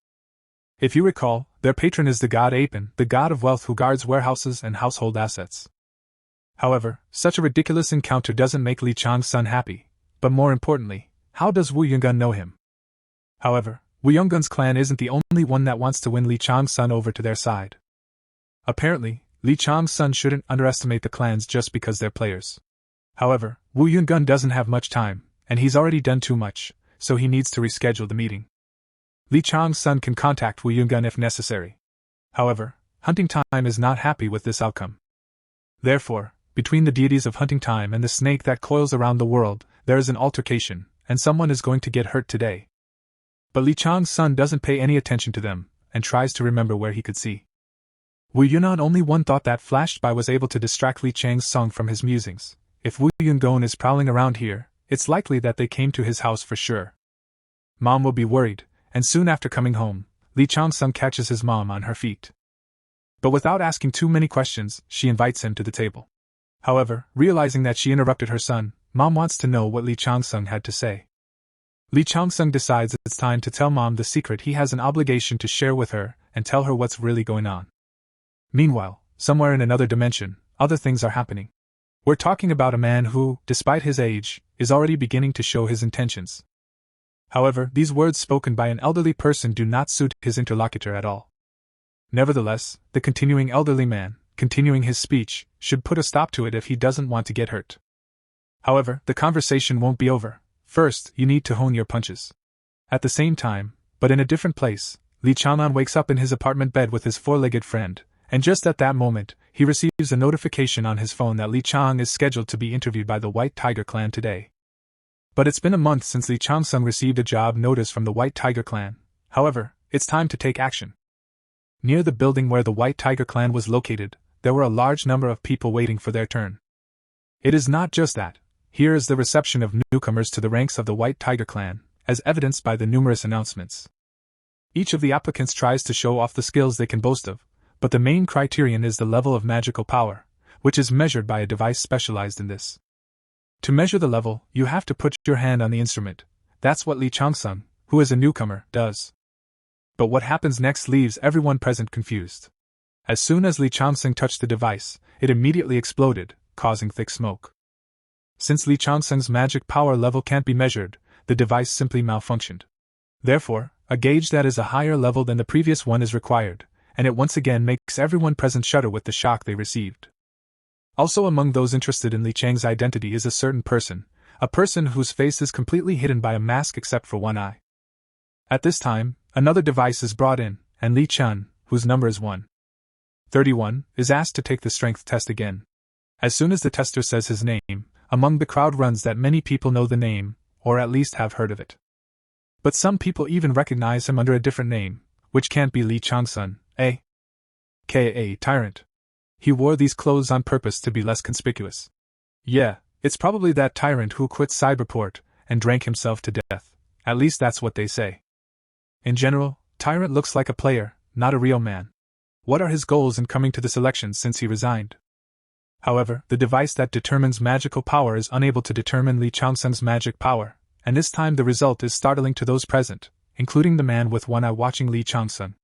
If you recall, their patron is the god Apin, the god of wealth who guards warehouses and household assets. However, such a ridiculous encounter doesn't make Li Chang's happy, but more importantly, how does Wu Yungun know him? However, Wu Yungun's clan isn't the only one that wants to win Li Changsun over to their side. Apparently, Li Changsun shouldn't underestimate the clans just because they're players. However, Wu Yungun doesn't have much time, and he's already done too much, so he needs to reschedule the meeting. Li Changsun can contact Wu Yungun if necessary. Hunting Time is not happy with this outcome. Therefore, between the deities of Hunting Time and the snake that coils around the world, there is an altercation, and someone is going to get hurt today. But Li Changsun doesn't pay any attention to them, and tries to remember where he could see. Wu Yunnan, only one thought that flashed by, was able to distract Li Chang's song from his musings. If Wu Yungun is prowling around here, it's likely that they came to his house for sure. Mom will be worried, and soon after coming home, Li Changsun catches his mom on her feet. But without asking too many questions, she invites him to the table. However, realizing that she interrupted her son, Mom wants to know what Li Changsun had to say. Li Changsun decides it's time to tell Mom the secret he has an obligation to share with her, and tell her what's really going on. Meanwhile, somewhere in another dimension, other things are happening. We're talking about a man who, despite his age, is already beginning to show his intentions. However, these words spoken by an elderly person do not suit his interlocutor at all. Nevertheless, the continuing elderly man, continuing his speech, should put a stop to it if he doesn't want to get hurt. However, the conversation won't be over. First, you need to hone your punches. At the same time, but in a different place, Li Chang'an wakes up in his apartment bed with his four-legged friend, and just at that moment, he receives a notification on his phone that Li Chang is scheduled to be interviewed by the White Tiger clan today. But it's been a month since Li Changsun received a job notice from the White Tiger clan. However, it's time to take action. Near the building where the White Tiger clan was located, there were a large number of people waiting for their turn. It is not just that. Here is the reception of newcomers to the ranks of the White Tiger clan, as evidenced by the numerous announcements. Each of the applicants tries to show off the skills they can boast of, but the main criterion is the level of magical power, which is measured by a device specialized in this. To measure the level, you have to put your hand on the instrument. That's what Li Changsun, who is a newcomer, does. But what happens next leaves everyone present confused. As soon as Li Changsun touched the device, it immediately exploded, causing thick smoke. Since Li Changsun's magic power level can't be measured, the device simply malfunctioned. Therefore, a gauge that is a higher level than the previous one is required, and it once again makes everyone present shudder with the shock they received. Also among those interested in Li Chang's identity is a certain person, a person whose face is completely hidden by a mask except for one eye. At this time, another device is brought in, and Li Chun, whose number is 131, is asked to take the strength test again. As soon as the tester says his name, among the crowd runs that many people know the name, or at least have heard of it. But some people even recognize him under a different name, which can't be Li Changsun, a.k.a. Tyrant. He wore these clothes on purpose to be less conspicuous. Yeah, it's probably that tyrant who quit Cyberport and drank himself to death. At least that's what they say. In general, Tyrant looks like a player, not a real man. What are his goals in coming to this election since he resigned? However, the device that determines magical power is unable to determine Li Changsun's magic power, and this time the result is startling to those present, including the man with one eye watching Li Changsun.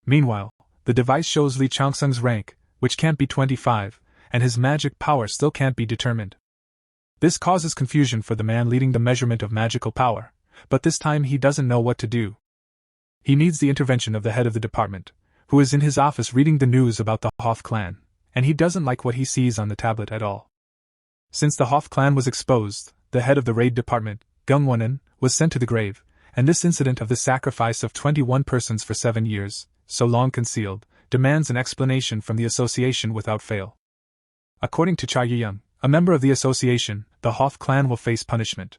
Meanwhile, the device shows Li Changsun's rank, which can't be 25, and his magic power still can't be determined. This causes confusion for the man leading the measurement of magical power, but this time he doesn't know what to do. He needs the intervention of the head of the department, who is in his office reading the news about the Hoff clan, and he doesn't like what he sees on the tablet at all. Since the Hoff clan was exposed, the head of the raid department, Gung Wonen, was sent to the grave, and this incident of the sacrifice of 21 persons for 7 years, so long concealed, demands an explanation from the association without fail. According to Cha Yuyang, a member of the association, the Hoff clan will face punishment.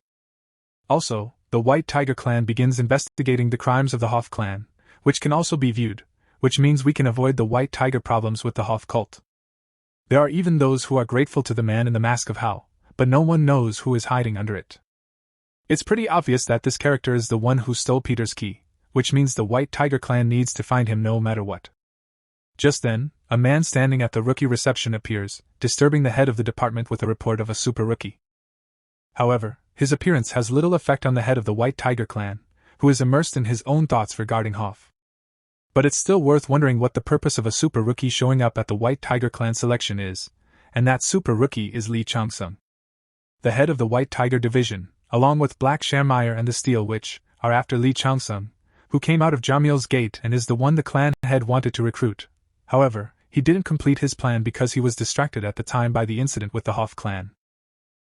Also, the White Tiger clan begins investigating the crimes of the Hoff clan, which can also be viewed, which means we can avoid the White Tiger problems with the Hoff cult. There are even those who are grateful to the man in the mask of Hao, but no one knows who is hiding under it. It's pretty obvious that this character is the one who stole Peter's key, which means the White Tiger clan needs to find him no matter what. Just then, a man standing at the rookie reception appears, disturbing the head of the department with a report of a super rookie. However, his appearance has little effect on the head of the White Tiger clan, who is immersed in his own thoughts regarding Hoff. But it's still worth wondering what the purpose of a super rookie showing up at the White Tiger clan selection is, and that super rookie is Li Changsun. The head of the White Tiger division, along with Black Shamire and the Steel Witch, are after Lee Changsun, who came out of Jamil's gate and is the one the clan head wanted to recruit. However, he didn't complete his plan because he was distracted at the time by the incident with the Hoff clan.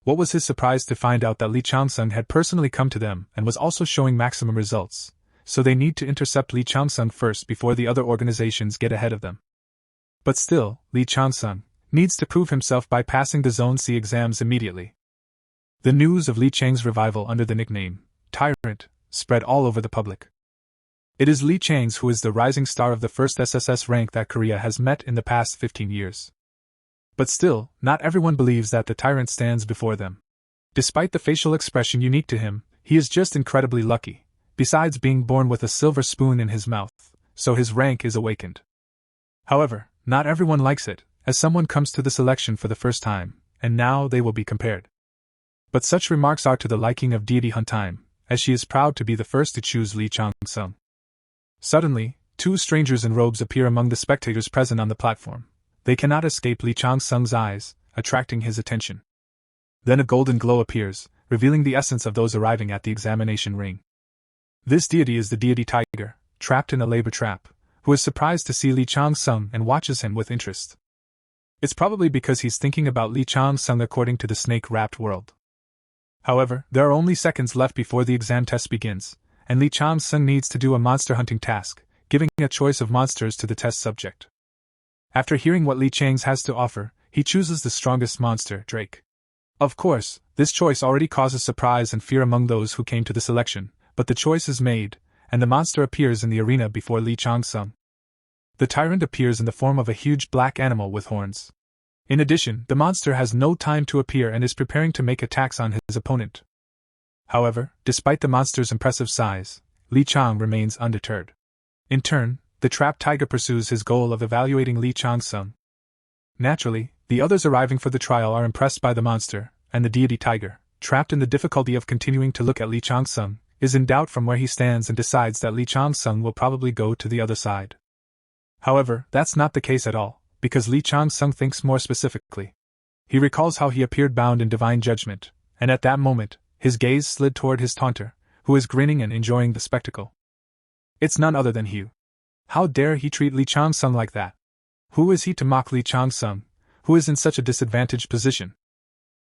What was his surprise to find out that Lee Changsun had personally come to them and was also showing maximum results, so they need to intercept Lee Changsun first before the other organizations get ahead of them. But still, Lee Changsun needs to prove himself by passing the Zone C exams immediately. The news of Li Chang's revival under the nickname Tyrant spread all over the public. It is Li Chang's who is the rising star of the first SSS rank that Korea has met in the past 15 years. But still, not everyone believes that the Tyrant stands before them. Despite the facial expression unique to him, he is just incredibly lucky, besides being born with a silver spoon in his mouth, so his rank is awakened. However, not everyone likes it, as someone comes to the selection for the first time, and now they will be compared. But such remarks are to the liking of deity Huntime, as she is proud to be the first to choose Lee Changsun. Suddenly, two strangers in robes appear among the spectators present on the platform. They cannot escape Lee Changsun's eyes, attracting his attention. Then a golden glow appears, revealing the essence of those arriving at the examination ring. This deity is the deity Tiger, trapped in a labor trap, who is surprised to see Lee Changsun and watches him with interest. It's probably because he's thinking about Lee Changsun according to the snake-wrapped world. However, there are only seconds left before the exam test begins, and Lee Changsun needs to do a monster hunting task, giving a choice of monsters to the test subject. After hearing what Lee Chang's has to offer, he chooses the strongest monster, Drake. Of course, this choice already causes surprise and fear among those who came to the selection, but the choice is made, and the monster appears in the arena before Lee Changsun. The tyrant appears in the form of a huge black animal with horns. In addition, the monster has no time to appear and is preparing to make attacks on his opponent. However, despite the monster's impressive size, Lee Chang remains undeterred. In turn, the trapped tiger pursues his goal of evaluating Lee Changsun. Naturally, the others arriving for the trial are impressed by the monster, and the deity tiger, trapped in the difficulty of continuing to look at Lee Changsun, is in doubt from where he stands and decides that Lee Changsun will probably go to the other side. However, that's not the case at all, because Lee Changsun thinks more specifically. He recalls how he appeared bound in divine judgment, and at that moment, his gaze slid toward his taunter, who is grinning and enjoying the spectacle. It's none other than Hugh. How dare he treat Lee Changsun like that? Who is he to mock Lee Changsun, who is in such a disadvantaged position?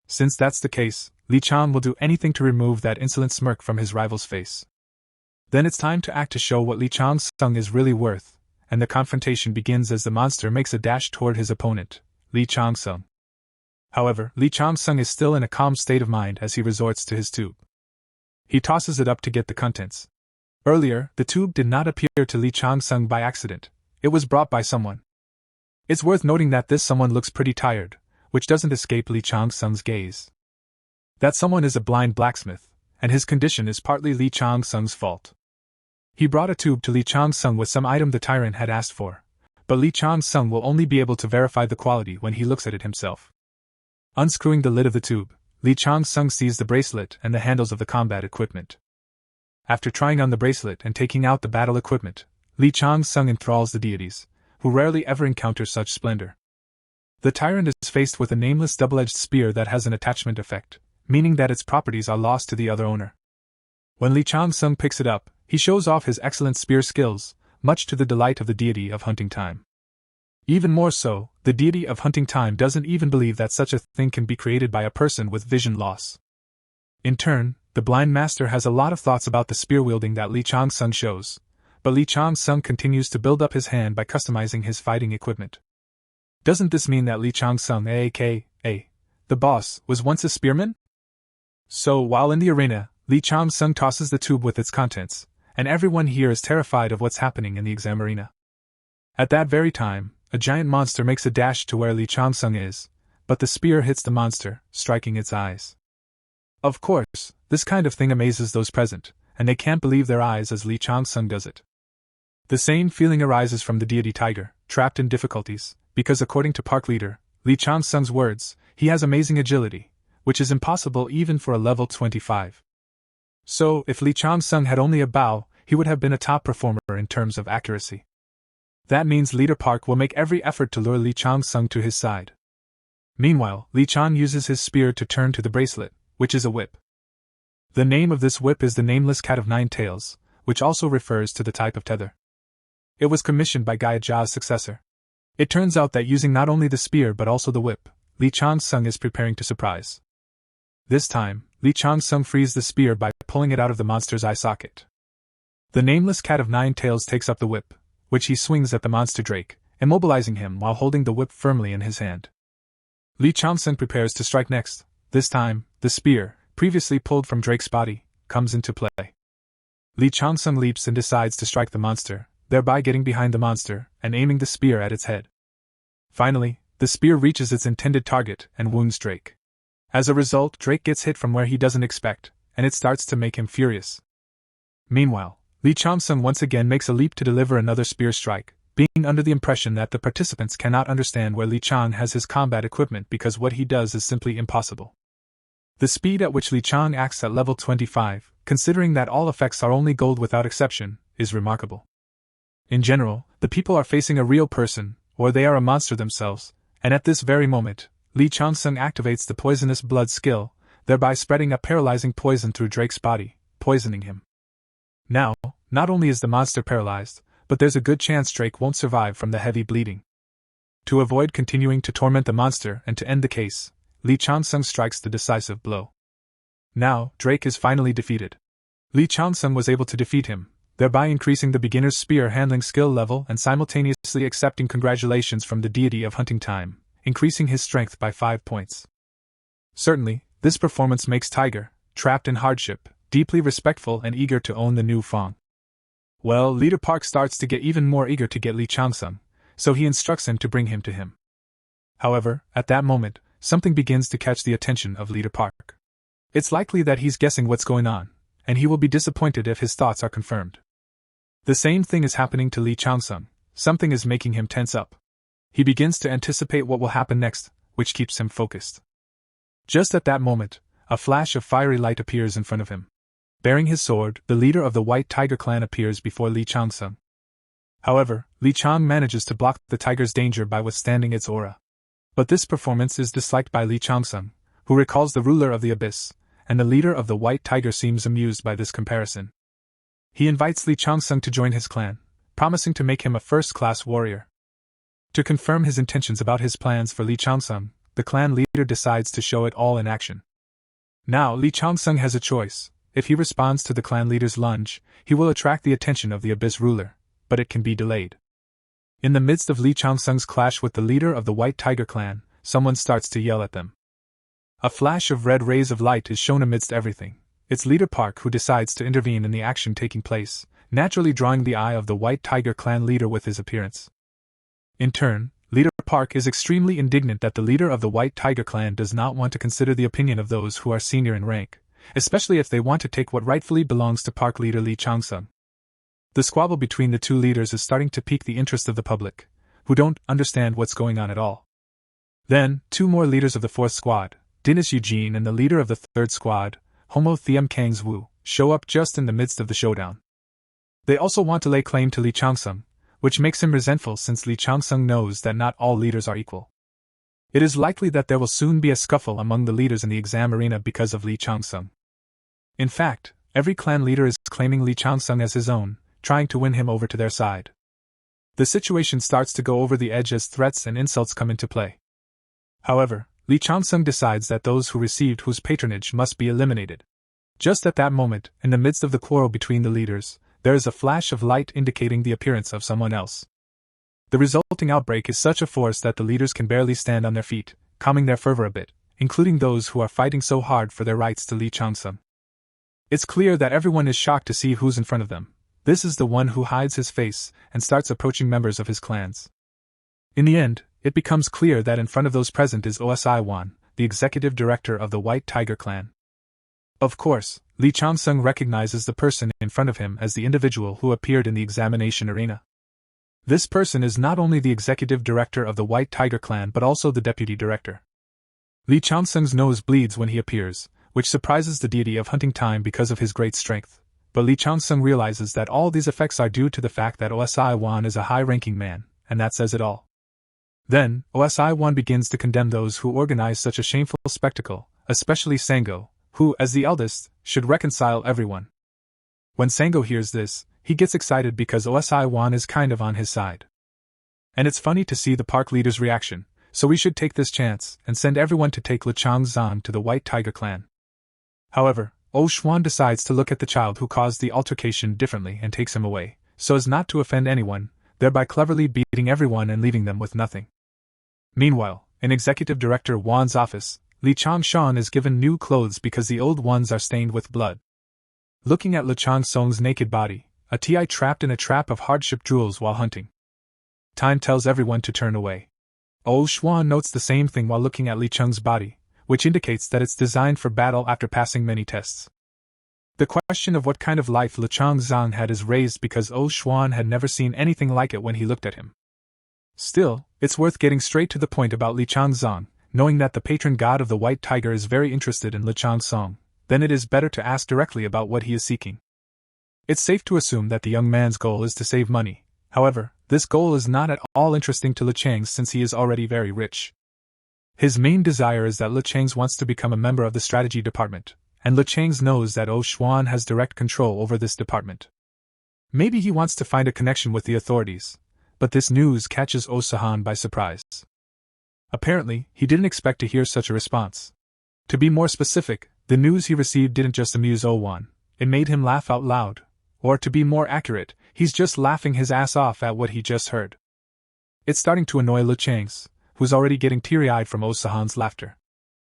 Since that's the case, Lee Chang will do anything to remove that insolent smirk from his rival's face. Then it's time to act to show what Lee Changsun is really worth, and the confrontation begins as the monster makes a dash toward his opponent, Lee Changsun. However, Lee Changsun is still in a calm state of mind as he resorts to his tube. He tosses it up to get the contents. Earlier, the tube did not appear to Lee Changsun by accident. It was brought by someone. It's worth noting that this someone looks pretty tired, which doesn't escape Lee Changsun's gaze. That someone is a blind blacksmith, and his condition is partly Lee Changsun's fault. He brought a tube to Lee Changsun with some item the tyrant had asked for, but Lee Changsun will only be able to verify the quality when he looks at it himself. Unscrewing the lid of the tube, Lee Changsun sees the bracelet and the handles of the combat equipment. After trying on the bracelet and taking out the battle equipment, Lee Changsun enthralls the deities, who rarely ever encounter such splendor. The tyrant is faced with a nameless double-edged spear that has an attachment effect, meaning that its properties are lost to the other owner. When Lee Changsun picks it up, he shows off his excellent spear skills, much to the delight of the deity of hunting time. Even more so, the deity of hunting time doesn't even believe that such a thing can be created by a person with vision loss. In turn, the blind master has a lot of thoughts about the spear wielding that Lee Changsun shows, but Lee Changsun continues to build up his hand by customizing his fighting equipment. Doesn't this mean that Lee Changsun, aka the boss, was once a spearman? So, while in the arena, Lee Changsun tosses the tube with its contents, and everyone here is terrified of what's happening in the exam arena. At that very time, a giant monster makes a dash to where Lee Changsun is, but the spear hits the monster, striking its eyes. Of course, this kind of thing amazes those present, and they can't believe their eyes as Lee Changsun does it. The same feeling arises from the deity tiger, trapped in difficulties, because according to park leader, Lee Changsun's words, he has amazing agility, which is impossible even for a level 25. So, if Lee Changsun had only a bow, he would have been a top performer in terms of accuracy. That means Leader Park will make every effort to lure Lee Changsun to his side. Meanwhile, Lee Chang uses his spear to turn to the bracelet, which is a whip. The name of this whip is the nameless cat of nine tails, which also refers to the type of tether. It was commissioned by Gaia Ja's successor. It turns out that using not only the spear but also the whip, Li Changsun is preparing to surprise. This time, Li Changsun frees the spear by pulling it out of the monster's eye socket. The nameless cat of nine tails takes up the whip, which he swings at the monster Drake, immobilizing him while holding the whip firmly in his hand. Li Changsun prepares to strike next. This time, the spear, previously pulled from Drake's body, comes into play. Li Changsun leaps and decides to strike the monster, thereby getting behind the monster and aiming the spear at its head. Finally, the spear reaches its intended target and wounds Drake. As a result, Drake gets hit from where he doesn't expect, and it starts to make him furious. Meanwhile, Li Changsun once again makes a leap to deliver another spear strike, being under the impression that the participants cannot understand where Li Chang has his combat equipment because what he does is simply impossible. The speed at which Li Chang acts at level 25, considering that all effects are only gold without exception, is remarkable. In general, the people are facing a real person, or they are a monster themselves, and at this very moment, Li Changsun activates the poisonous blood skill, thereby spreading a paralyzing poison through Drake's body, poisoning him. Now, not only is the monster paralyzed, but there's a good chance Drake won't survive from the heavy bleeding. To avoid continuing to torment the monster and to end the case, Li Changsun strikes the decisive blow. Now, Drake is finally defeated. Li Changsun was able to defeat him, thereby increasing the beginner's spear handling skill level and simultaneously accepting congratulations from the deity of hunting time, increasing his strength by 5 points. Certainly, this performance makes Tiger, trapped in hardship, deeply respectful and eager to own the new Fong. Well, Leader Park starts to get even more eager to get Li Changsun, so he instructs him to bring him to him. However, at that moment, something begins to catch the attention of Leader Park. It's likely that he's guessing what's going on, and he will be disappointed if his thoughts are confirmed. The same thing is happening to Li Changsun. Something is making him tense up. He begins to anticipate what will happen next, which keeps him focused. Just at that moment, a flash of fiery light appears in front of him. Bearing his sword, the leader of the White Tiger clan appears before Li Changsun. However, Li Chang manages to block the tiger's danger by withstanding its aura. But this performance is disliked by Li Changsun, who recalls the ruler of the abyss, and the leader of the White Tiger seems amused by this comparison. He invites Li Changsun to join his clan, promising to make him a first-class warrior. To confirm his intentions about his plans for Li Changsun, the clan leader decides to show it all in action. Now Li Changsun has a choice. If he responds to the clan leader's lunge, he will attract the attention of the abyss ruler, but it can be delayed. In the midst of Li Changsun's clash with the leader of the White Tiger clan, someone starts to yell at them. A flash of red rays of light is shown amidst everything. It's Leader Park who decides to intervene in the action taking place, naturally drawing the eye of the White Tiger clan leader with his appearance. In turn, Leader Park is extremely indignant that the leader of the White Tiger clan does not want to consider the opinion of those who are senior in rank, especially if they want to take what rightfully belongs to Park leader Li Changsun. The squabble between the two leaders is starting to pique the interest of the public, who don't understand what's going on at all. Then, two more leaders of the fourth squad, Dinis Eugene and the leader of the third squad, Homo Thiem Kangs Wu, show up just in the midst of the showdown. They also want to lay claim to Li Changsun, which makes him resentful since Li Changsun knows that not all leaders are equal. It is likely that there will soon be a scuffle among the leaders in the exam arena because of Li Changsun. In fact, every clan leader is claiming Li Changsun as his own, trying to win him over to their side. The situation starts to go over the edge as threats and insults come into play. However, Li Changsun decides that those who received whose patronage must be eliminated. Just at that moment, in the midst of the quarrel between the leaders, there is a flash of light indicating the appearance of someone else. The resulting outbreak is such a force that the leaders can barely stand on their feet, calming their fervor a bit, including those who are fighting so hard for their rights to Li Changsun. It's clear that everyone is shocked to see who's in front of them. This is the one who hides his face and starts approaching members of his clans. In the end, it becomes clear that in front of those present is Osi Wan, the executive director of the White Tiger clan. Of course, Li Changsun recognizes the person in front of him as the individual who appeared in the examination arena. This person is not only the executive director of the White Tiger clan but also the deputy director. Li Changsun's nose bleeds when he appears, which surprises the deity of hunting time because of his great strength, but Li Changsun realizes that all these effects are due to the fact that Osi Wan is a high-ranking man, and that says it all. Then, Osi Wan begins to condemn those who organize such a shameful spectacle, especially Sango, who, as the eldest, should reconcile everyone. When Sango hears this, he gets excited because Osi Wan is kind of on his side. And it's funny to see the park leader's reaction, so we should take this chance and send everyone to take Le Changzan to the White Tiger clan. However, Oshwan decides to look at the child who caused the altercation differently and takes him away, so as not to offend anyone, thereby cleverly beating everyone and leaving them with nothing. Meanwhile, in Executive Director Wan's office, Li Changshan is given new clothes because the old ones are stained with blood. Looking at Le Changsong's naked body, a TI trapped in a trap of hardship drools while hunting. Time tells everyone to turn away. Oshwan notes the same thing while looking at Li Cheng's body, which indicates that it's designed for battle after passing many tests. The question of what kind of life Le Changzan had is raised because Oshwan had never seen anything like it when he looked at him. Still, it's worth getting straight to the point about Li Changzan, knowing that the patron god of the White Tiger is very interested in Le Changsong, then it is better to ask directly about what he is seeking. It's safe to assume that the young man's goal is to save money. However, this goal is not at all interesting to Le Chang's since he is already very rich. His main desire is that Le Chang's wants to become a member of the strategy department, and Le Chang's knows that Oshwan has direct control over this department. Maybe he wants to find a connection with the authorities, but this news catches Osahan by surprise. Apparently, he didn't expect to hear such a response. To be more specific, the news he received didn't just amuse Owan, it made him laugh out loud. Or to be more accurate, he's just laughing his ass off at what he just heard. It's starting to annoy Le Chang's, who's already getting teary-eyed from Osahan's laughter.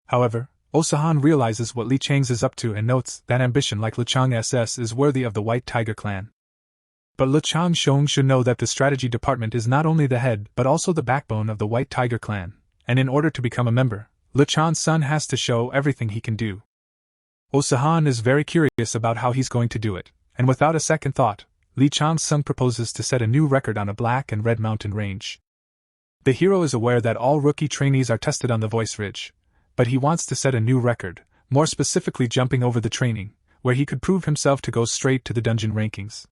However, Osahan realizes what Li Chang's is up to and notes that ambition like Le Chang SS is worthy of the White Tiger clan. But Le Changshong should know that the strategy department is not only the head but also the backbone of the White Tiger clan, and in order to become a member, Le Chang's son has to show everything he can do. Osahan is very curious about how he's going to do it, and without a second thought, Li Chang's son proposes to set a new record on a black and red mountain range. The hero is aware that all rookie trainees are tested on the voice ridge, but he wants to set a new record, more specifically jumping over the training, where he could prove himself to go straight to the dungeon rankings.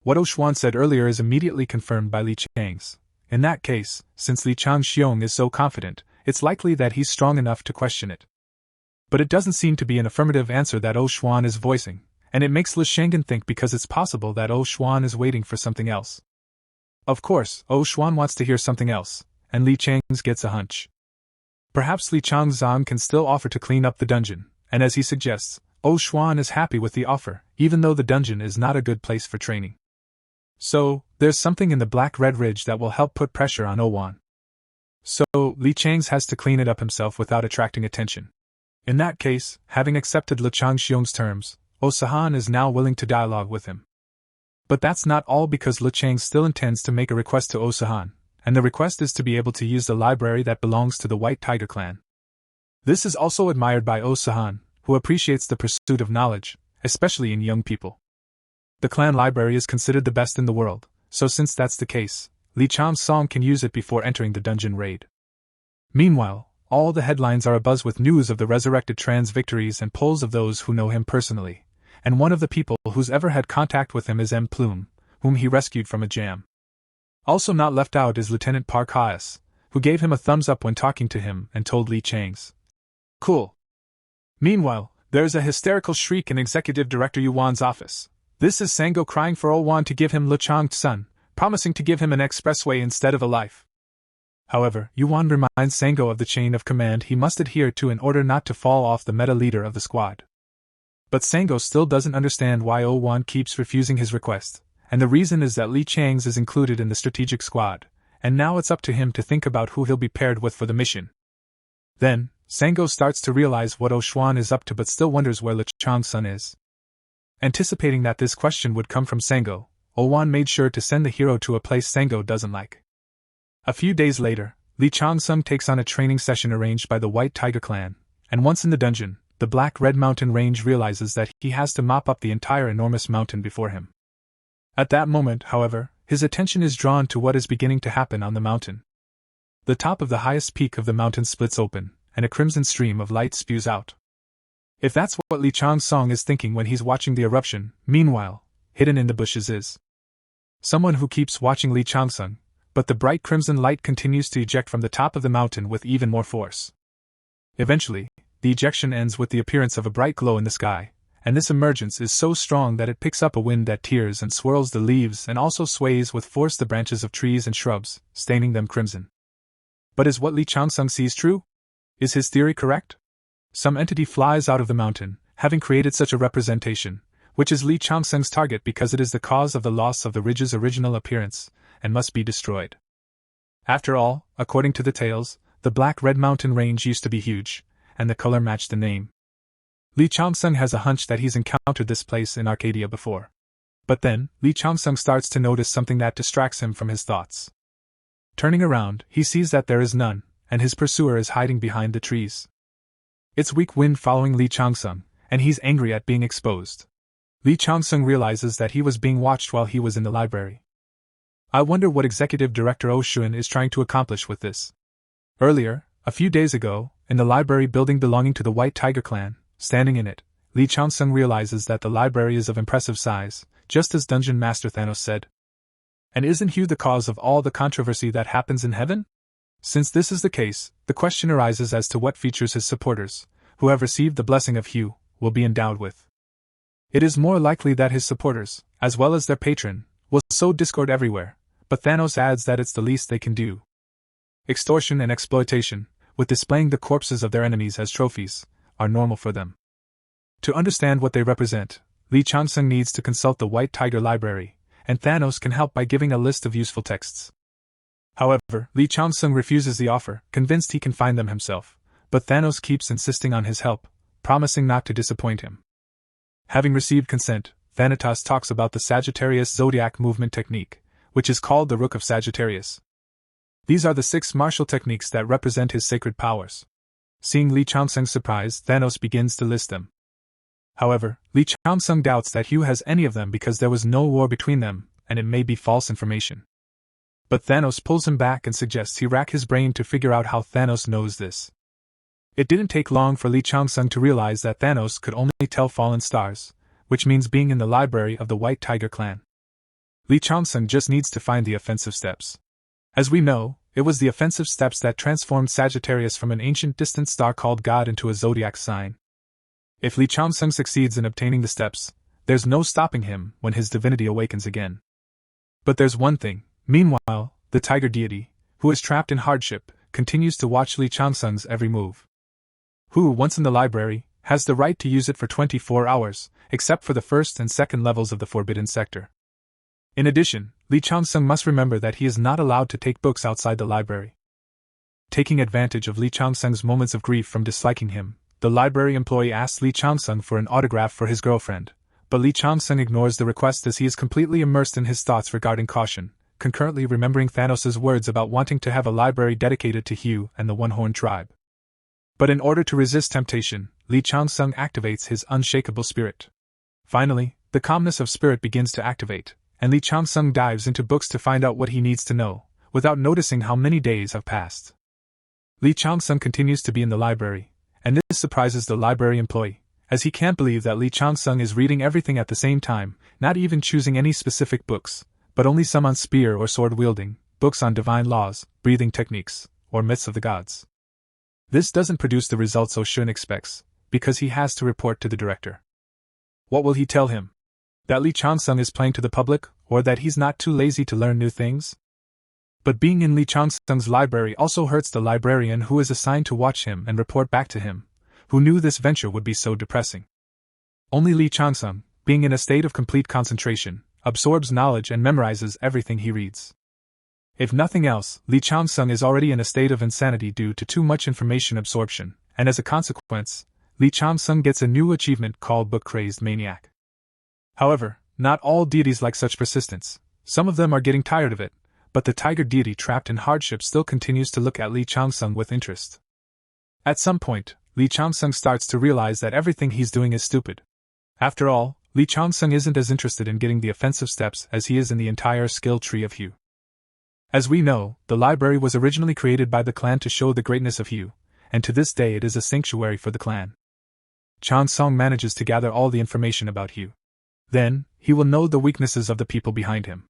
What Oshwan said earlier is immediately confirmed by Li Chang's. In that case, since Li Changxiong is so confident, it's likely that he's strong enough to question it. But it doesn't seem to be an affirmative answer that Oshwan is voicing, and it makes Li Shengen think because it's possible that Oshwan is waiting for something else. Of course, Oshwan wants to hear something else, and Li Chang's gets a hunch. Perhaps Li Changzan can still offer to clean up the dungeon, and as he suggests, Oshwan is happy with the offer, even though the dungeon is not a good place for training. So, there's something in the Black-Red Ridge that will help put pressure on Owan. So, Li Chang's has to clean it up himself without attracting attention. In that case, having accepted Le Changxiong's terms, Osahan is now willing to dialogue with him. But that's not all because Le Chang still intends to make a request to Osahan, and the request is to be able to use the library that belongs to the White Tiger clan. This is also admired by Osahan, who appreciates the pursuit of knowledge, especially in young people. The clan library is considered the best in the world, so since that's the case, Li Changsong can use it before entering the dungeon raid. Meanwhile, all the headlines are abuzz with news of the resurrected Tran's victories and polls of those who know him personally, and one of the people who's ever had contact with him is M. Plume, whom he rescued from a jam. Also not left out is Lieutenant Park Hyas, who gave him a thumbs up when talking to him and told Li Chang's. Cool. Meanwhile, there's a hysterical shriek in Executive Director Yuan's office. This is Sango crying for Owan to give him Le Chang's son, promising to give him an expressway instead of a life. However, Yuan reminds Sango of the chain of command he must adhere to in order not to fall off the meta leader of the squad. But Sango still doesn't understand why Owan keeps refusing his request, and the reason is that Li Chang's is included in the strategic squad, and now it's up to him to think about who he'll be paired with for the mission. Then, Sango starts to realize what Oshwan is up to but still wonders where Le Chang's son is. Anticipating that this question would come from Sango, Owan made sure to send the hero to a place Sango doesn't like. A few days later, Li Changsung takes on a training session arranged by the White Tiger clan, and once in the dungeon, the Black-Red Mountain range realizes that he has to mop up the entire enormous mountain before him. At that moment, however, his attention is drawn to what is beginning to happen on the mountain. The top of the highest peak of the mountain splits open, and a crimson stream of light spews out. If that's what Li Changsong is thinking when he's watching the eruption, meanwhile, hidden in the bushes is someone who keeps watching Li Changsung, but the bright crimson light continues to eject from the top of the mountain with even more force. Eventually, the ejection ends with the appearance of a bright glow in the sky, and this emergence is so strong that it picks up a wind that tears and swirls the leaves and also sways with force the branches of trees and shrubs, staining them crimson. But is what Li Changsun sees true? Is his theory correct? Some entity flies out of the mountain, having created such a representation, which is Li Changsun's target because it is the cause of the loss of the ridge's original appearance, and must be destroyed. After all, according to the tales, the black-red mountain range used to be huge, and the color matched the name. Li Changsun has a hunch that he's encountered this place in Arcadia before. But then, Li Changsun starts to notice something that distracts him from his thoughts. Turning around, he sees that there is none, and his pursuer is hiding behind the trees. It's weak wind following Li Changsun, and he's angry at being exposed. Li Changsun realizes that he was being watched while he was in the library. I wonder what Executive Director Oh Shun is trying to accomplish with this. Earlier, a few days ago, in the library building belonging to the White Tiger clan, standing in it, Li Changsun realizes that the library is of impressive size, just as Dungeon Master Thanos said. And isn't Hugh the cause of all the controversy that happens in heaven? Since this is the case, the question arises as to what features his supporters, who have received the blessing of Hugh, will be endowed with. It is more likely that his supporters, as well as their patron, will sow discord everywhere, but Thanos adds that it's the least they can do. Extortion and exploitation, with displaying the corpses of their enemies as trophies, are normal for them. To understand what they represent, Li Changsun needs to consult the White Tiger Library, and Thanos can help by giving a list of useful texts. However, Li Changsun refuses the offer, convinced he can find them himself, but Thanos keeps insisting on his help, promising not to disappoint him. Having received consent, Thanatos talks about the Sagittarius zodiac movement technique, which is called the Rook of Sagittarius. These are the 6 martial techniques that represent his sacred powers. Seeing Li Changsun's surprise, Thanos begins to list them. However, Li Changsun doubts that Hugh has any of them because there was no war between them, and it may be false information. But Thanos pulls him back and suggests he rack his brain to figure out how Thanos knows this. It didn't take long for Li Changsun to realize that Thanos could only tell fallen stars, which means being in the library of the White Tiger clan. Li Changsun just needs to find the offensive steps. As we know, it was the offensive steps that transformed Sagittarius from an ancient distant star called God into a zodiac sign. If Li Changsun succeeds in obtaining the steps, there's no stopping him when his divinity awakens again. But there's one thing. Meanwhile, the tiger deity, who is trapped in hardship, continues to watch Li Changsun's every move. Who, once in the library, has the right to use it for 24 hours, except for the first and second levels of the Forbidden Sector. In addition, Li Changsun must remember that he is not allowed to take books outside the library. Taking advantage of Li Changsun's moments of grief from disliking him, the library employee asks Li Changsun for an autograph for his girlfriend, but Li Changsun ignores the request as he is completely immersed in his thoughts regarding caution, concurrently remembering Thanos' words about wanting to have a library dedicated to Hugh and the One-Horn tribe. But in order to resist temptation, Li Changsun activates his unshakable spirit. Finally, the calmness of spirit begins to activate, and Li Changsun dives into books to find out what he needs to know, without noticing how many days have passed. Li Changsun continues to be in the library, and this surprises the library employee, as he can't believe that Li Changsun is reading everything at the same time, not even choosing any specific books, but only some on spear or sword wielding, books on divine laws, breathing techniques, or myths of the gods. This doesn't produce the results Oh Shun expects, because he has to report to the director. What will he tell him? That Li Changsun is playing to the public, or that he's not too lazy to learn new things? But being in Li Changsun's library also hurts the librarian who is assigned to watch him and report back to him, who knew this venture would be so depressing. Only Li Changsun, being in a state of complete concentration, absorbs knowledge and memorizes everything he reads. If nothing else, Li Changsun is already in a state of insanity due to too much information absorption, and as a consequence, Li Changsun gets a new achievement called Book-Crazed Maniac. However, not all deities like such persistence. Some of them are getting tired of it, but the tiger deity trapped in hardship still continues to look at Li Changsun with interest. At some point, Li Changsun starts to realize that everything he's doing is stupid. After all, Li Changsun isn't as interested in getting the offensive steps as he is in the entire skill tree of Hugh. As we know, the library was originally created by the clan to show the greatness of Hugh, and to this day it is a sanctuary for the clan. Changsun manages to gather all the information about Hugh. Then, he will know the weaknesses of the people behind him.